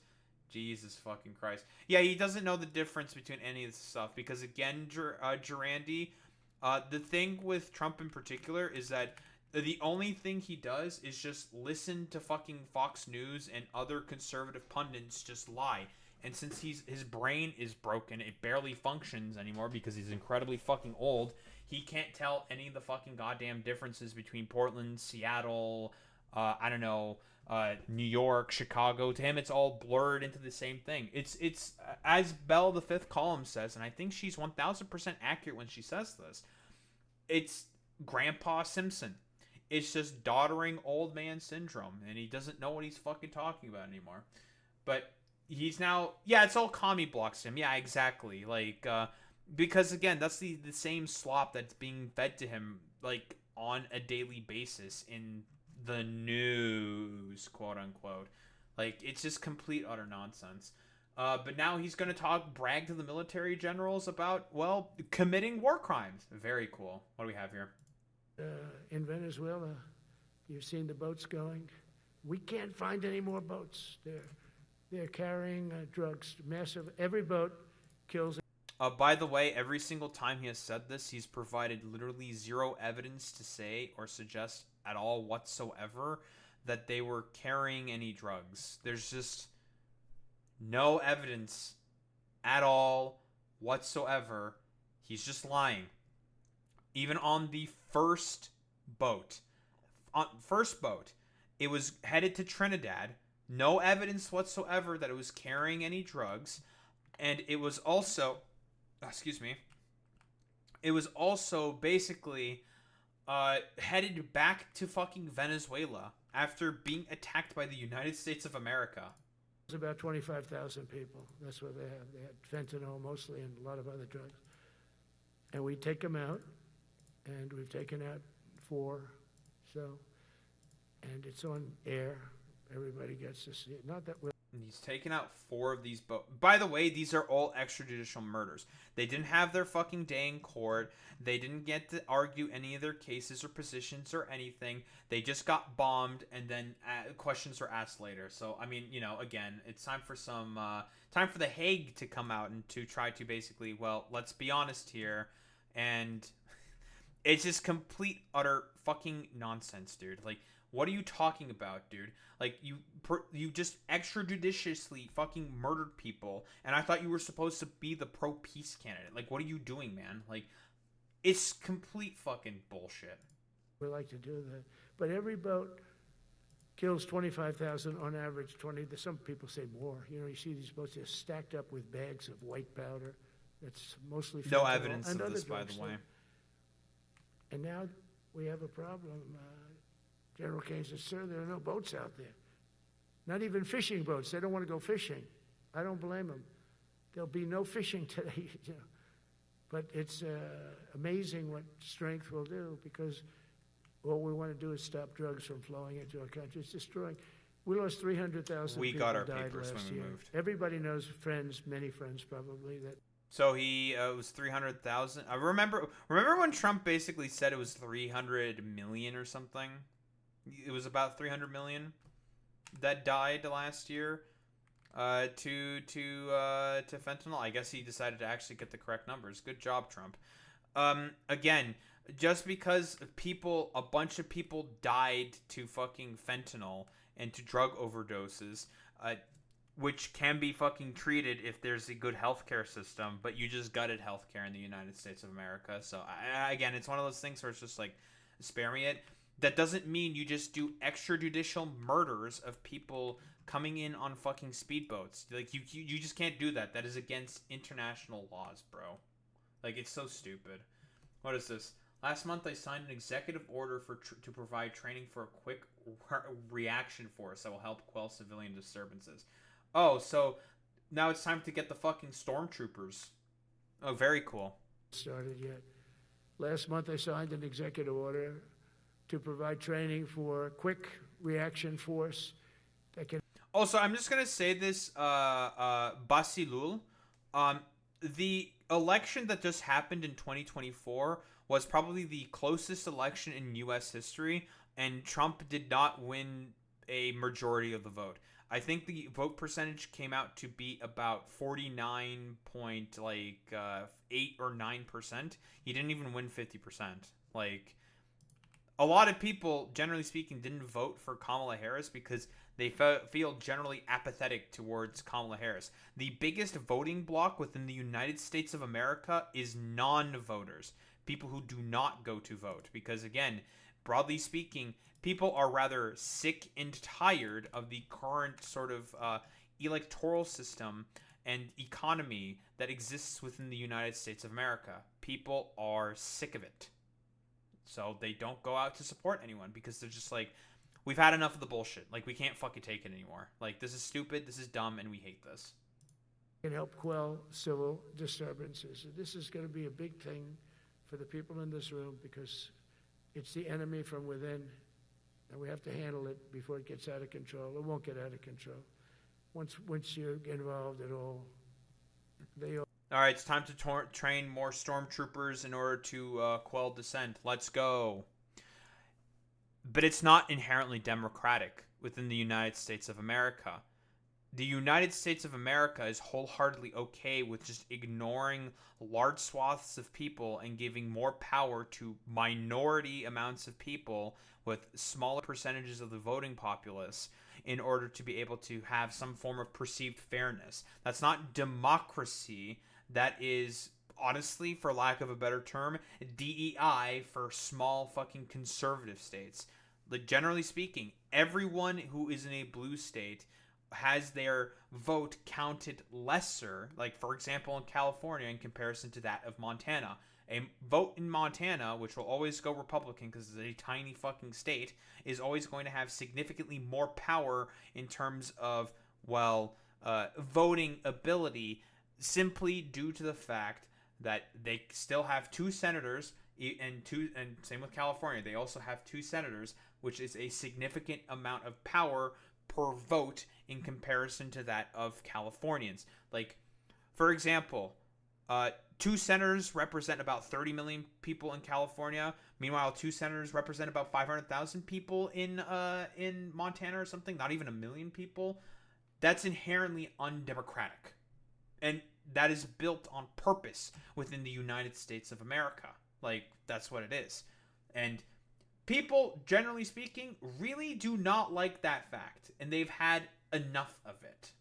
Jesus fucking Christ. Yeah, he doesn't know the difference between any of this stuff. Because again, Durandi, the thing with Trump in particular is that the only thing he does is just listen to fucking Fox News and other conservative pundits just lie. And since his brain is broken, it barely functions anymore because he's incredibly fucking old. He can't tell any of the fucking goddamn differences between Portland, Seattle, I don't know, New York, Chicago. To him, it's all blurred into the same thing. It's as Bell the Fifth Column says, and I think she's 1000% accurate when she says this. It's Grandpa Simpson. It's just doddering old man syndrome, and he doesn't know what he's fucking talking about anymore. But he's now, yeah, it's all commie blocks him. Yeah, exactly. Like, because again, that's the same slop that's being fed to him, like, on a daily basis in the news, quote unquote. Like, it's just complete utter nonsense. But now he's going to brag to the military generals about, well, committing war crimes. Very cool. What do we have here? In Venezuela, you've seen the boats going. We can't find any more boats. They're carrying drugs, massive. Every boat kills. By the way, every single time he has said this, he's provided literally zero evidence to say or suggest at all whatsoever that they were carrying any drugs. There's just no evidence at all whatsoever. He's just lying. Even on the first boat, it was headed to Trinidad. No evidence whatsoever that it was carrying any drugs. And it was also, it was also basically headed back to fucking Venezuela after being attacked by the United States of America. It's about 25,000 people. That's what they have. They had fentanyl mostly and a lot of other drugs. And we take them out, and we've taken out 4. And it's on air. Everybody gets to see it. Not that we're... He's taken out 4 of these boats. By the way, these are all extrajudicial murders. They didn't have their fucking day in court. They didn't get to argue any of their cases or positions or anything. They just got bombed, and then questions were asked later. So, I mean, you know, again, it's time for time for the Hague to come out and to try to basically, well, let's be honest here. And it's just complete, utter fucking nonsense, dude. Like, what are you talking about, dude? Like, you just extrajudiciously fucking murdered people, and I thought you were supposed to be the pro-peace candidate. Like, what are you doing, man? Like, it's complete fucking bullshit. We like to do that. But every boat kills 25,000 on average, 20. Some people say more. You know, you see these boats, they're stacked up with bags of white powder. That's mostly fentanyl. No evidence of this, by the way. And now we have a problem. General Kane says, sir, there are no boats out there. Not even fishing boats. They don't want to go fishing. I don't blame them. There'll be no fishing today. You know. But it's amazing what strength will do, because all we want to do is stop drugs from flowing into our country. It's destroying. We lost 300,000 people got our died papers last when we year. moved. Everybody knows friends, many friends probably, that... So he was 300,000. I remember when Trump basically said it was 300 million or something. It was about 300 million that died last year to fentanyl. I guess he decided to actually get the correct numbers. Good job, Trump. Again, just because a bunch of people died to fucking fentanyl and to drug overdoses, which can be fucking treated if there's a good healthcare system, but you just gutted healthcare in the United States of America. So again, it's one of those things where it's just like, spare me it. That doesn't mean you just do extrajudicial murders of people coming in on fucking speedboats. Like you just can't do that. That is against international laws, bro. Like, it's so stupid. What is this? Last month, I signed an executive order to provide training for a quick reaction force that will help quell civilian disturbances. Oh, so now it's time to get the fucking stormtroopers. Oh, very cool. Started yet. Last month, I signed an executive order to provide training for a quick reaction force that can... Also, I'm just going to say this, Basilul. The election that just happened in 2024 was probably the closest election in U.S. history, and Trump did not win a majority of the vote. I think the vote percentage came out to be about 49.8 or 9%. He didn't even win 50%. Like, a lot of people, generally speaking, didn't vote for Kamala Harris because they feel generally apathetic towards Kamala Harris. The biggest voting bloc within the United States of America is non-voters, people who do not go to vote. Because again, broadly speaking, people are rather sick and tired of the current sort of electoral system and economy that exists within the United States of America. People are sick of it. So they don't go out to support anyone because they're just like, we've had enough of the bullshit. Like, we can't fucking take it anymore. Like, this is stupid, this is dumb, and we hate this. Can help quell civil disturbances. This is going to be a big thing for the people in this room because it's the enemy from within, and we have to handle it before it gets out of control. It won't get out of control. Once you get involved at all, they all... All right, it's time to train more stormtroopers in order to quell dissent. Let's go. But it's not inherently democratic within the United States of America. The United States of America is wholeheartedly okay with just ignoring large swaths of people and giving more power to minority amounts of people with smaller percentages of the voting populace in order to be able to have some form of perceived fairness. That's not democracy. That is, honestly, for lack of a better term, DEI for small fucking conservative states. Like, generally speaking, everyone who is in a blue state has their vote counted lesser, like, for example, in California in comparison to that of Montana. A vote in Montana, which will always go Republican because it's a tiny fucking state, is always going to have significantly more power in terms of, well, voting ability, simply due to the fact that they still have 2 senators, and same with California, they also have 2 senators, which is a significant amount of power per vote in comparison to that of Californians. Like, for example, 2 senators represent about 30 million people in California. Meanwhile, 2 senators represent about 500,000 people in Montana or something. Not even 1 million people. That's inherently undemocratic. And that is built on purpose within the United States of America. Like, that's what it is. And people, generally speaking, really do not like that fact. And they've had enough of it.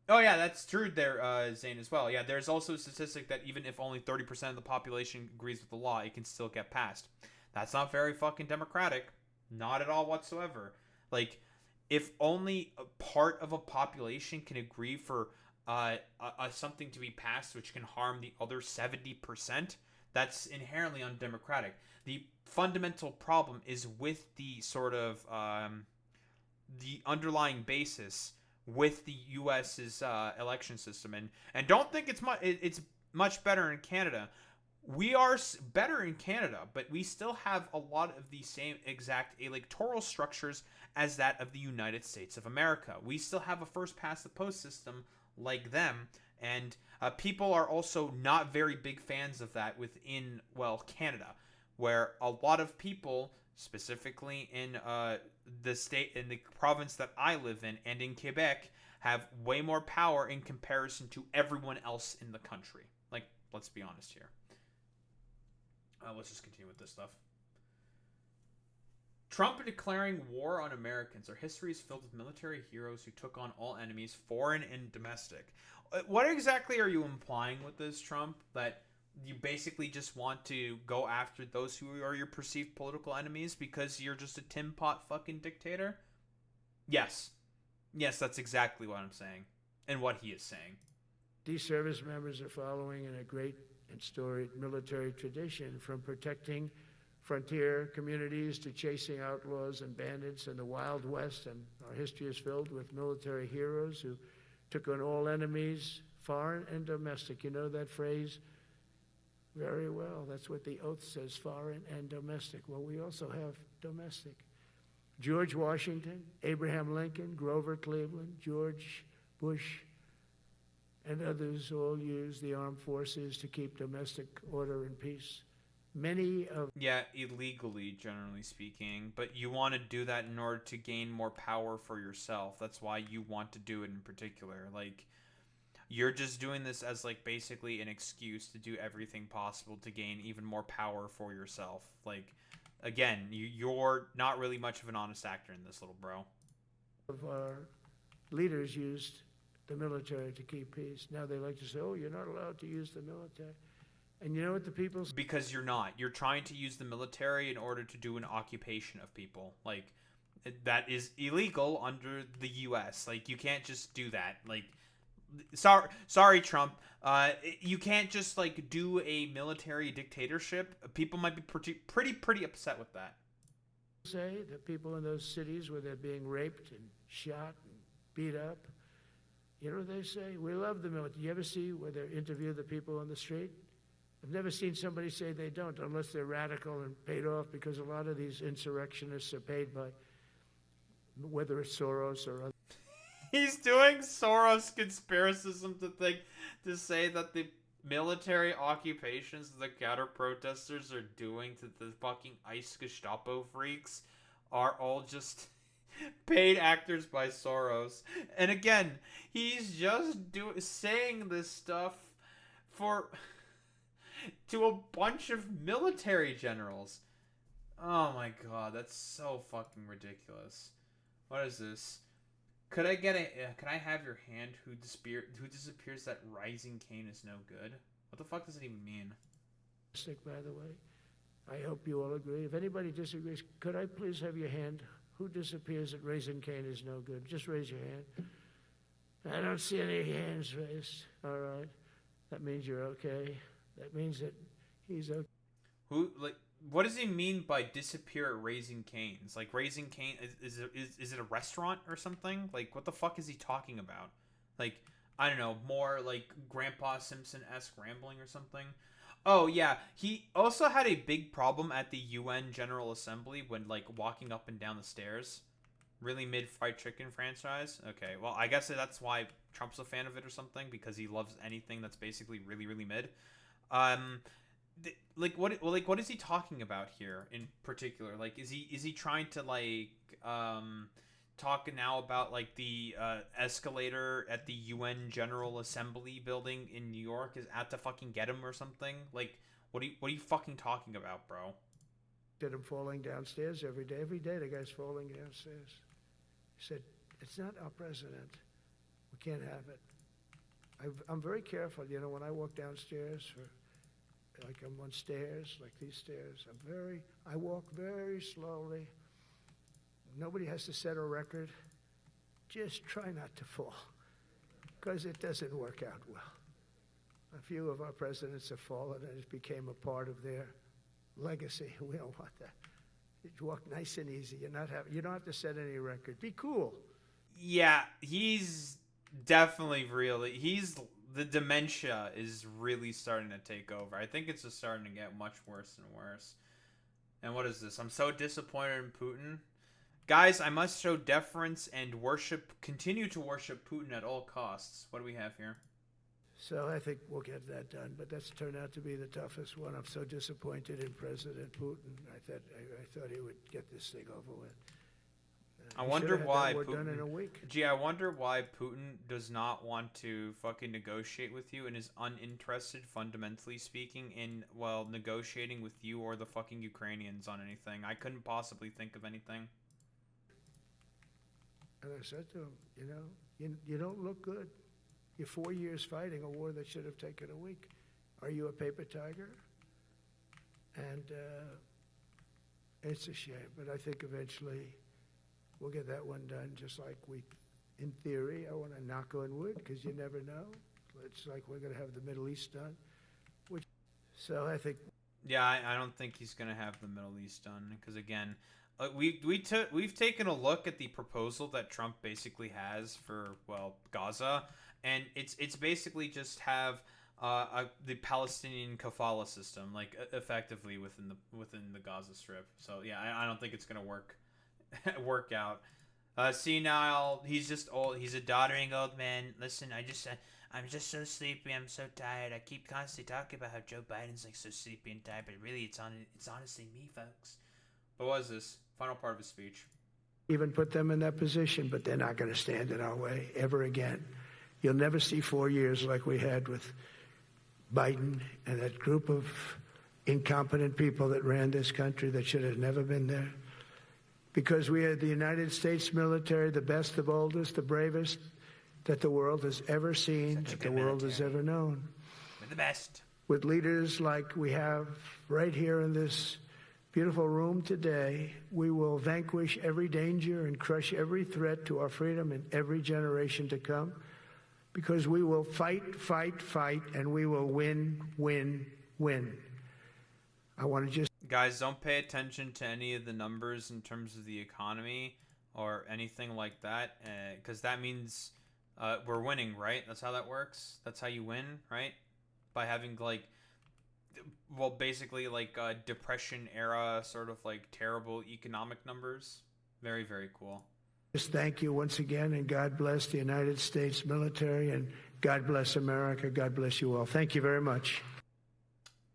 Oh, yeah, that's true there, Zane, as well. Yeah, there's also a statistic that even if only 30% of the population agrees with the law, it can still get passed. That's not very fucking democratic. Not at all whatsoever. Like, if only a part of a population can agree for something to be passed which can harm the other 70%, that's inherently undemocratic. The fundamental problem is with the sort of the underlying basis with the U.S.'s election system, and don't think it's much better in Canada. We are better in Canada, but we still have a lot of the same exact electoral structures as that of the United States of America. We still have a first past the post system like them, and people are also not very big fans of that within, well, Canada, where a lot of people, specifically in the state, in the province that I live in, and in Quebec, have way more power in comparison to everyone else in the country. Like, let's be honest here. Let's just continue with this stuff. Trump declaring war on Americans. Our history is filled with military heroes who took on all enemies, foreign and domestic. What exactly are you implying with this, Trump? That you basically just want to go after those who are your perceived political enemies because you're just a tin pot fucking dictator? Yes. Yes, that's exactly what I'm saying. And what he is saying. These service members are following in a great and storied military tradition, from protecting frontier communities to chasing outlaws and bandits in the Wild West. And our history is filled with military heroes who took on all enemies, foreign and domestic. You know that phrase very well. That's what the oath says, foreign and domestic. Well, we also have domestic. George Washington, Abraham Lincoln, Grover Cleveland, George Bush, and others all used the armed forces to keep domestic order and peace. Many of... Yeah, illegally, generally speaking. But you want to do that in order to gain more power for yourself. That's why you want to do it in particular. Like, you're just doing this as, like, basically an excuse to do everything possible to gain even more power for yourself. Like, again, you're not really much of an honest actor in this, little bro. Of our leaders used the military to keep peace. Now they like to say, oh, you're not allowed to use the military. And you know what the people... Because you're not. You're trying to use the military in order to do an occupation of people. Like, that is illegal under the U.S. Like, you can't just do that. Like, sorry, Trump. You can't just, like, do a military dictatorship. People might be pretty upset with that. Say that people in those cities where they're being raped and shot and beat up, you know what they say? We love the military. You ever see where they interview the people on the street? I've never seen somebody say they don't, unless they're radical and paid off, because a lot of these insurrectionists are paid by, whether it's Soros or other. He's doing Soros conspiracism to say that the military occupations the counter protesters are doing to the fucking ICE Gestapo freaks are all just paid actors by Soros. And again, he's just saying this stuff to a bunch of military generals. Oh my god, that's so fucking ridiculous. What is this? Could I have your hand? Who disappears that rising cane is no good? What the fuck does it even mean? By the way, I hope you all agree. If anybody disagrees, could I please have your hand? Who disappears that raising cane is no good? Just raise your hand. I don't see any hands raised. All right. That means you're okay. That means that he's okay. What does he mean by disappear at Raising Cane's? Like, Raising Cane, is it a restaurant or something? Like, what the fuck is he talking about? Like, I don't know, more like Grandpa Simpson-esque rambling or something? Oh, yeah. He also had a big problem at the UN General Assembly when, like, walking up and down the stairs. Really mid-fried chicken franchise? Okay, well, I guess that's why Trump's a fan of it or something, because he loves anything that's basically really, really mid. What is he talking about here in particular? Like, is he trying to, like, talk now about, like, the escalator at the UN General Assembly building in New York is out to fucking get him or something? Like, what are you fucking talking about, bro? Get him falling downstairs every day. Every day the guy's falling downstairs. He said, it's not our president. We can't have it. I'm very careful, you know, when I walk downstairs like I'm on stairs, like these stairs. I walk very slowly. Nobody has to set a record. Just try not to fall, because it doesn't work out well. A few of our presidents have fallen, and it became a part of their legacy. We don't want that. You walk nice and easy. You don't have to set any record. Be cool. Yeah, he's definitely the dementia is really starting to take over. I think it's just starting to get much worse and worse. And what is this? I'm so disappointed in Putin. Guys, I must show deference and continue to worship Putin at all costs. What do we have here? So I think we'll get that done, but that's turned out to be the toughest one. I'm so disappointed in President Putin. I thought he would get this thing over with. I wonder why That war Putin. done in a week. Gee, I wonder why Putin does not want to fucking negotiate with you and is uninterested, fundamentally speaking, in negotiating with you or the fucking Ukrainians on anything. I couldn't possibly think of anything. And I said to him, you don't look good. You're 4 years fighting a war that should have taken a week. Are you a paper tiger? And it's a shame, but I think eventually we'll get that one done, just like in theory, I want to knock on wood, because you never know. It's like we're going to have the Middle East done. So I think... Yeah, I don't think he's going to have the Middle East done, because again, we've taken a look at the proposal that Trump basically has for, Gaza, and it's basically just have the Palestinian kafala system, like, effectively within the Gaza Strip. So yeah, I don't think it's gonna work out. Senile. He's just old. He's a doddering old man. Listen, I'm just so sleepy. I'm so tired. I keep constantly talking about how Joe Biden's like so sleepy and tired, but really, it's honestly me, folks. But what was this final part of his speech? Even put them in that position, but they're not going to stand in our way ever again. You'll never see 4 years like we had with Biden and that group of incompetent people that ran this country that should have never been there. Because we had the United States military, the best, the boldest, the bravest that the world has ever seen, that the world has ever known. We're the best. With leaders like we have right here in this beautiful room today, we will vanquish every danger and crush every threat to our freedom in every generation to come. Because we will fight, fight, fight, and we will win, win, win. I want to just... Guys, don't pay attention to any of the numbers in terms of the economy or anything like that, because that means we're winning, right? That's how that works. That's how you win, right? By having, basically, Depression-era sort of, terrible economic numbers. Very, very cool. Just thank you once again, and God bless the United States military, and God bless America. God bless you all. Thank you very much.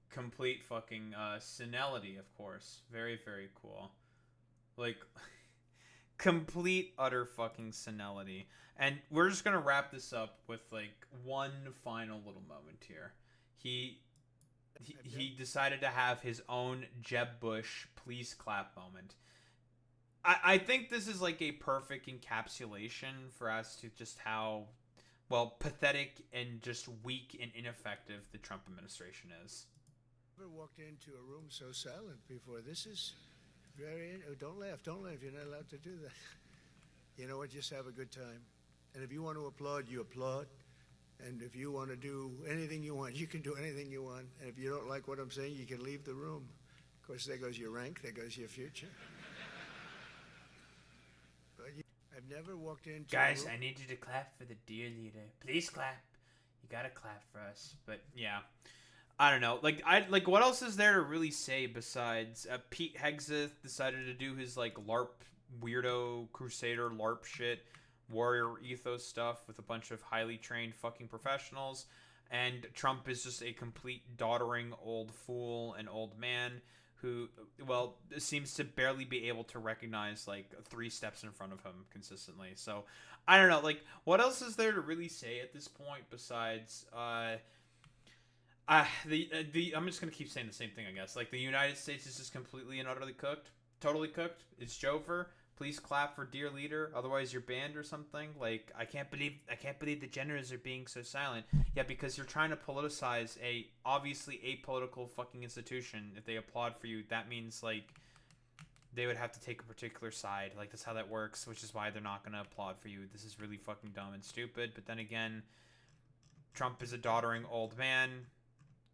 Complete fucking senility, of course. Very, very cool. Complete, utter fucking senility. And we're just gonna wrap this up with, one final little moment here. He decided to have his own Jeb Bush please clap moment. I think this is a perfect encapsulation for us to just how, pathetic and just weak and ineffective the Trump administration is. Never walked into a room so silent before. This is very... Don't laugh. Don't laugh. You're not allowed to do that. You know what? Just have a good time. And if you want to applaud, you applaud. And if you want to do anything you want, you can do anything you want. And if you don't like what I'm saying, you can leave the room. Of course, there goes your rank. There goes your future. I've never walked into... Guys, I need you to clap for the dear leader. Please clap. You gotta clap for us. But yeah, I don't know. What else is there to really say besides Pete Hegseth decided to do his LARP weirdo crusader LARP shit, warrior ethos stuff with a bunch of highly trained fucking professionals, and Trump is just a complete doddering old fool and old man who, seems to barely be able to recognize, 3 steps in front of him consistently. So, I don't know, what else is there to really say at this point besides, I'm just gonna keep saying the same thing, I guess. The United States is just completely and utterly cooked. Totally cooked. It's Jover. Please clap for dear leader, otherwise you're banned or something. I can't believe the generals are being so silent. Yeah, because you're trying to politicize a obviously apolitical fucking institution. If they applaud for you, that means they would have to take a particular side. That's how that works, which is why they're not gonna applaud for you. This is really fucking dumb and stupid. But then again, Trump is a doddering old man,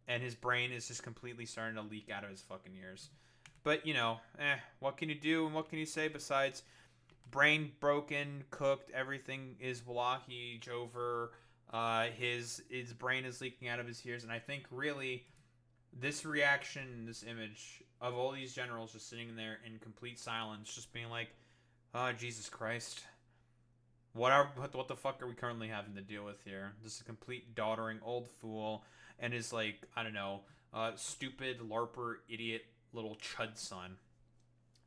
and his brain is just completely starting to leak out of his fucking ears. But, what can you do and what can you say besides brain broken, cooked, everything is Wallahi, Jover, his brain is leaking out of his ears, and I think really this reaction, this image of all these generals just sitting there in complete silence, just being like, oh, Jesus Christ. What the fuck are we currently having to deal with here? Just a complete doddering old fool and his, stupid LARPer idiot little chud son.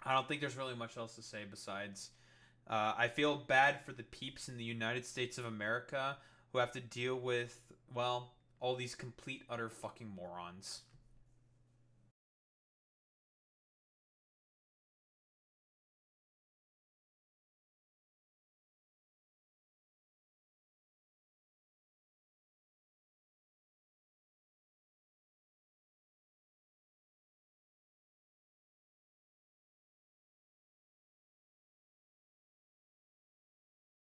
I don't think there's really much else to say besides I feel bad for the peeps in the United States of America who have to deal with, well, all these complete, utter fucking morons.